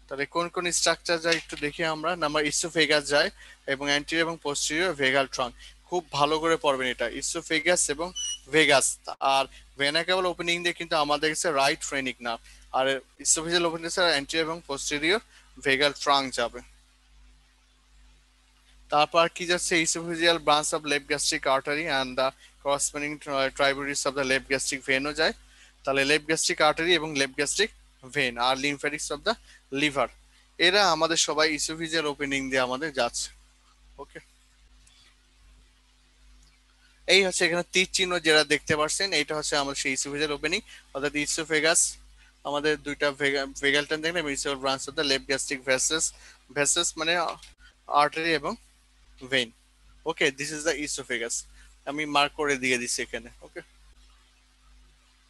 তাহলে কোন কোন স্ট্রাকচার যায় একটু দেখি আমরা। নাম্বার ইসোফেগাস যায় এবং অ্যান্টেরিয়র এবং পোস্টেরিয়র ভেগাল ট্রাঙ্ক। খুব ভালো করে পড়বেন এটা, ইসোফেগাস এবং ভেগাস। আর ভেনা কেবল ওপেনিং দিয়ে কিন্তু আমাদের কাছে রাইট ফ্রেনিক না, আর ইসোফেজিয়াল ওপেনিং দিয়ে অ্যান্টেরিয়র এবং পোস্টেরিয়র ভেগাল ট্রাঙ্ক যাবে। তারপর কি যাচ্ছে, oesophageal branch of left gastric artery and the corresponding tributaries of the left gastric ভেনও যায়। তাহলে লেফট গ্যাস্ট্রিক আর্টারি এবং লেফট গ্যাস্ট্রিক ভেন আর লিমফ্যাটিক্স অফ দ্য লিভার, এরা আমাদের সবাই ইসোফেজিয়াল ওপেনিং দিয়ে আমাদের যাচ্ছে। ওকে, এই হচ্ছে এখানে তীর চিহ্ন যেটা দেখতে পাচ্ছেন, এইটা হচ্ছে আমাদের সেই ইসোফেজিয়াল ওপেনিং, অর্থাৎ ইসোফেগাস আমাদের দুইটা ভেগাল টান দেখেন এবং oesophageal branch of the left gastric vases, vases মানে আর্টারি এবং when. Okay, this is the oesophagus, আমি মার্ক করে দিয়ে দিচ্ছি এখানে। ওকে,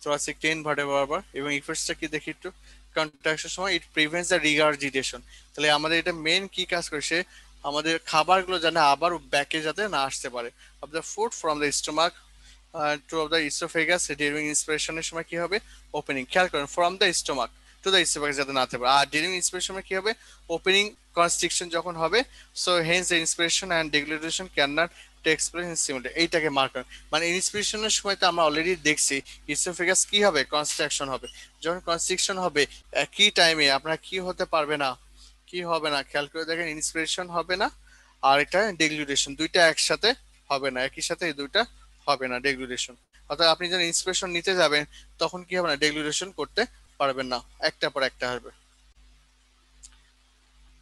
thoracic 10 ভার্টেব্রা এবং ইফেক্টসটা কি দেখি একটু। কন্ট্রাকশনের সময় ইট প্রিভেন্টস দ্য রিগার্জিটেশন। তাহলে আমাদের এটা মেন কি কাজ করে, সে আমাদের খাবারগুলো যেন আবার ব্যাকে যাতে না আসতে পারে। Of the food from the stomach to of the oesophagus during ইন্সপিরেশনের সময় কি হবে, ওপেনিং। খেয়াল করেন, from the stomach to the oesophagus যাতে না থাকবে, আর ডিউরিং ইন্সপিরেশনে কি হবে, ওপেনিং কনস্ট্রিকশন যখন হবে। So hence the inspiration and degradation can not takes place in similar. এইটাকে মার্ক করেন, মানে ইন্সপিরেশনের সময় তো আমরা অলরেডি দেখছি ইসোফেগাস কি হবে, কনস্ট্রাকশন হবে। যখন কনস্ট্রিকশন হবে একই টাইমে আপনার কি হতে পারবে না, কি হবে না, খেয়াল করে দেখেন, ইন্সপিরেশন হবে না আর এটা ডিগ্লুটেশন, দুইটা একসাথে হবে না, একই সাথে এই দুইটা হবে না, ডেগ্লুটেশন। অর্থাৎ আপনি যখন ইন্সপিরেশন নিতে যাবেন তখন কি হবে না, ডেগ্লুটেশন করতে পারবেন না, একটা পর একটা হবে।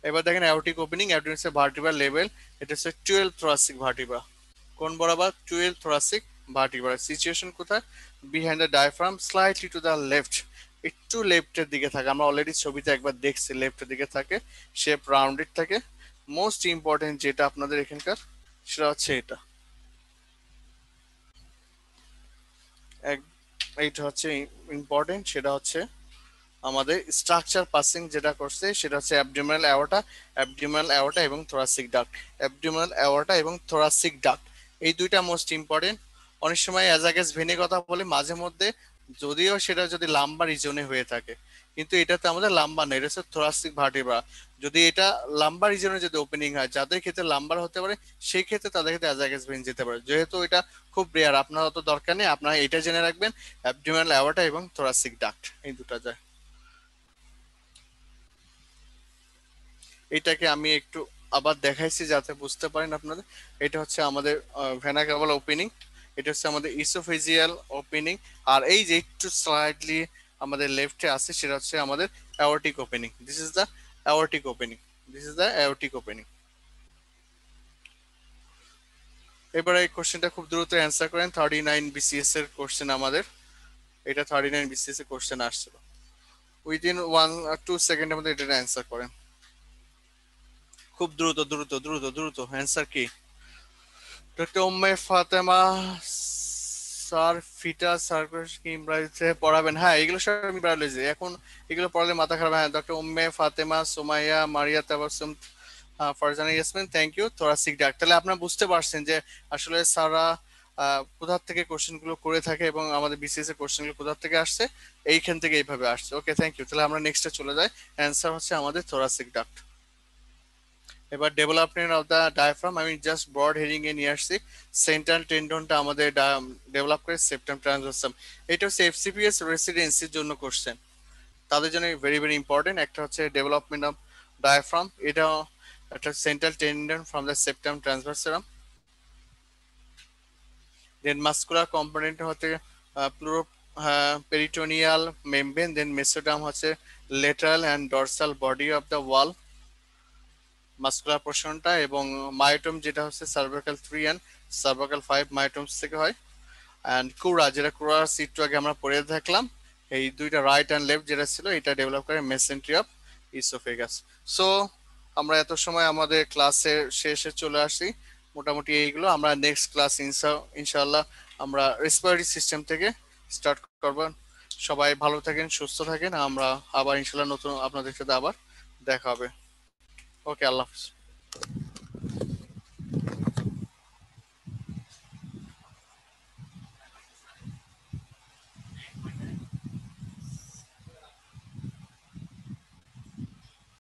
এবার দেখেন অ্যাওর্টিক ওপেনিং, অ্যাওর্টিক হচ্ছে ভার্টিব্রাল লেভেল, এটা হচ্ছে 12 থোরাসিক ভার্টিব্রা। কোন বরাবর, 12 থোরাসিক ভার্টিব্রা। সিচুয়েশন কোথায়, behind the diaphragm slightly to the left, একটু লেফটের দিকে থাকে, আমরা অলরেডি ছবিতে একবার দেখছি লেফটের দিকে থাকে, শেপ রাউন্ডেড থাকে। মোস্ট ইম্পর্টেন্ট যেটা আপনাদের এখানকার সেটা হচ্ছে এটা, এইটা হচ্ছে ইম্পর্টেন্ট, সেটা হচ্ছে আমাদের স্ট্রাকচার পাসিং যেটা করছে সেটা হচ্ছে অ্যাবডোমিনাল অ্যাওর্টা, অ্যাবডোমিনাল অ্যাওর্টা এবং থোরাসিক ডাক্ট, অ্যাবডোমিনাল অ্যাওর্টা এবং থোরাসিক ডাক্ট, এই দুইটা মোস্ট ইম্পর্টেন্ট। অনেক সময় অ্যাজাগেস ভেনে কথা বলে মাঝে মধ্যে, যদিও সেটা যদি লাম্বার রিজনে হয়ে থাকে, কিন্তু এটাতে আমাদের লাম্বার নেই, এটা হচ্ছে থোরাসিক ভার্টিব্রা। যদি এটা লাম্বার রিজনে যদি ওপেনিং হয়, যাদের ক্ষেত্রে লাম্বার হতে পারে সেই ক্ষেত্রে তাদের ক্ষেত্রে অ্যাজাগেস ভেন যেতে পারে। যেহেতু এটা খুব রেয়ার, আপনার অত দরকার নেই, আপনারা এটা জেনে রাখবেন, অ্যাবডোমিনাল অ্যাওর্টা এবং থোরাসিক ডাক্ট, এই দুটো যায়। এটাকে আমি একটু আবার দেখাইছি যাতে বুঝতে পারেন আপনাদের। এটা হচ্ছে আমাদের ভেনা ক্যাভাল ওপেনিং, এটা হচ্ছে আমাদের ইসোফেজিয়াল ওপেনিং, আর এই যে একটু স্লাইডলি আমাদের লেফটে আছে সেটা হচ্ছে আমাদের aortic opening. This is the aortic opening, this is the aortic opening. এবারে এই কোশ্চেনটা খুব দ্রুত অ্যান্সার করেন, 39 বিসিএস এর কোশ্চেন আমাদের, এটা 39 বিসিএস এর কোশ্চেন আসছিল। উইদিন 1 2 সেকেন্ডের মধ্যে এটা অ্যান্সার করেন, খুব দ্রুত দ্রুত দ্রুত দ্রুত। অ্যান্সার কি, ডক্টর উম্মে ফাতেমা স্যার ফিটা সার্ভিস কি ইমরাইজে পড়াবেন? হ্যাঁ, এগুলো সব আমি বায়োলজি, এখন এগুলো পড়ালে মাথা খারাপ। হ্যাঁ, doctor Umme Fatema, Somaiya, Maria Tabassum, Farzana Yasmin, thank you. Thoracic duct, তাহলে আপনারা বুঝতে পারছেন যে আসলে সারা কোথা থেকে কোশ্চেন গুলো করে থাকে এবং আমাদের বিসিএস এর কোশ্চেন গুলো কোথা থেকে আসছে, এইখান থেকে এইভাবে আসছে। ওকে, থ্যাংক ইউ। তাহলে আমরা নেক্সটে চলে যাই, অ্যান্সার হচ্ছে আমাদের থোরাসিক ডাক্ট। এবার ডেভেলপমেন্ট অফ দ্য ডায়াফ্রাম, আমি জাস্ট ব্রড হেডিং এ নিয়ে আসছি। সেন্ট্রাল টেন্ডনটা আমাদের ডেভেলপ করে সেপ্টাম ট্রান্সভার্সাম, এটা হচ্ছে এফসিপিএস রেসিডেন্সির জন্য কোশ্চেন, তাদের জন্য ভেরি ভেরি ইম্পর্টেন্ট। একটা হচ্ছে ডেভেলপমেন্ট অফ ডায়াফ্রাম, এটা একটা central tendon from the septum transversum. Then muscular component হচ্ছে pleuro peritoneal membrane, then mesoderm হচ্ছে lateral and dorsal body of the wall, muscular পোর্শনটা, এবং মায়োটম যেটা হচ্ছে সার্ভাইকাল 3 অ্যান্ড সার্ভাইকাল 5 মায়োটমস থেকে হয়। অ্যান্ড কুরা, যেটা কুরার সিটটু আগে আমরা পড়ে দেখলাম, এই দুইটা রাইট অ্যান্ড লেফট যেটা ছিল এটা ডেভেলপ করে মেসেন্ট্রি অফ ইসোফেগাস। সো আমরা এত সময় আমাদের ক্লাসের শেষে চলে আসি, মোটামুটি এইগুলো। আমরা নেক্সট ক্লাস ইনশাআল্লাহ আমরা রেসপিরেটরি সিস্টেম থেকে স্টার্ট করব। সবাই ভালো থাকেন, সুস্থ থাকেন, আমরা আবার ইনশাআল্লাহ নতুন আপনাদের সাথে আবার দেখা হবে। ওকে, আল্লাহ হাফিজ।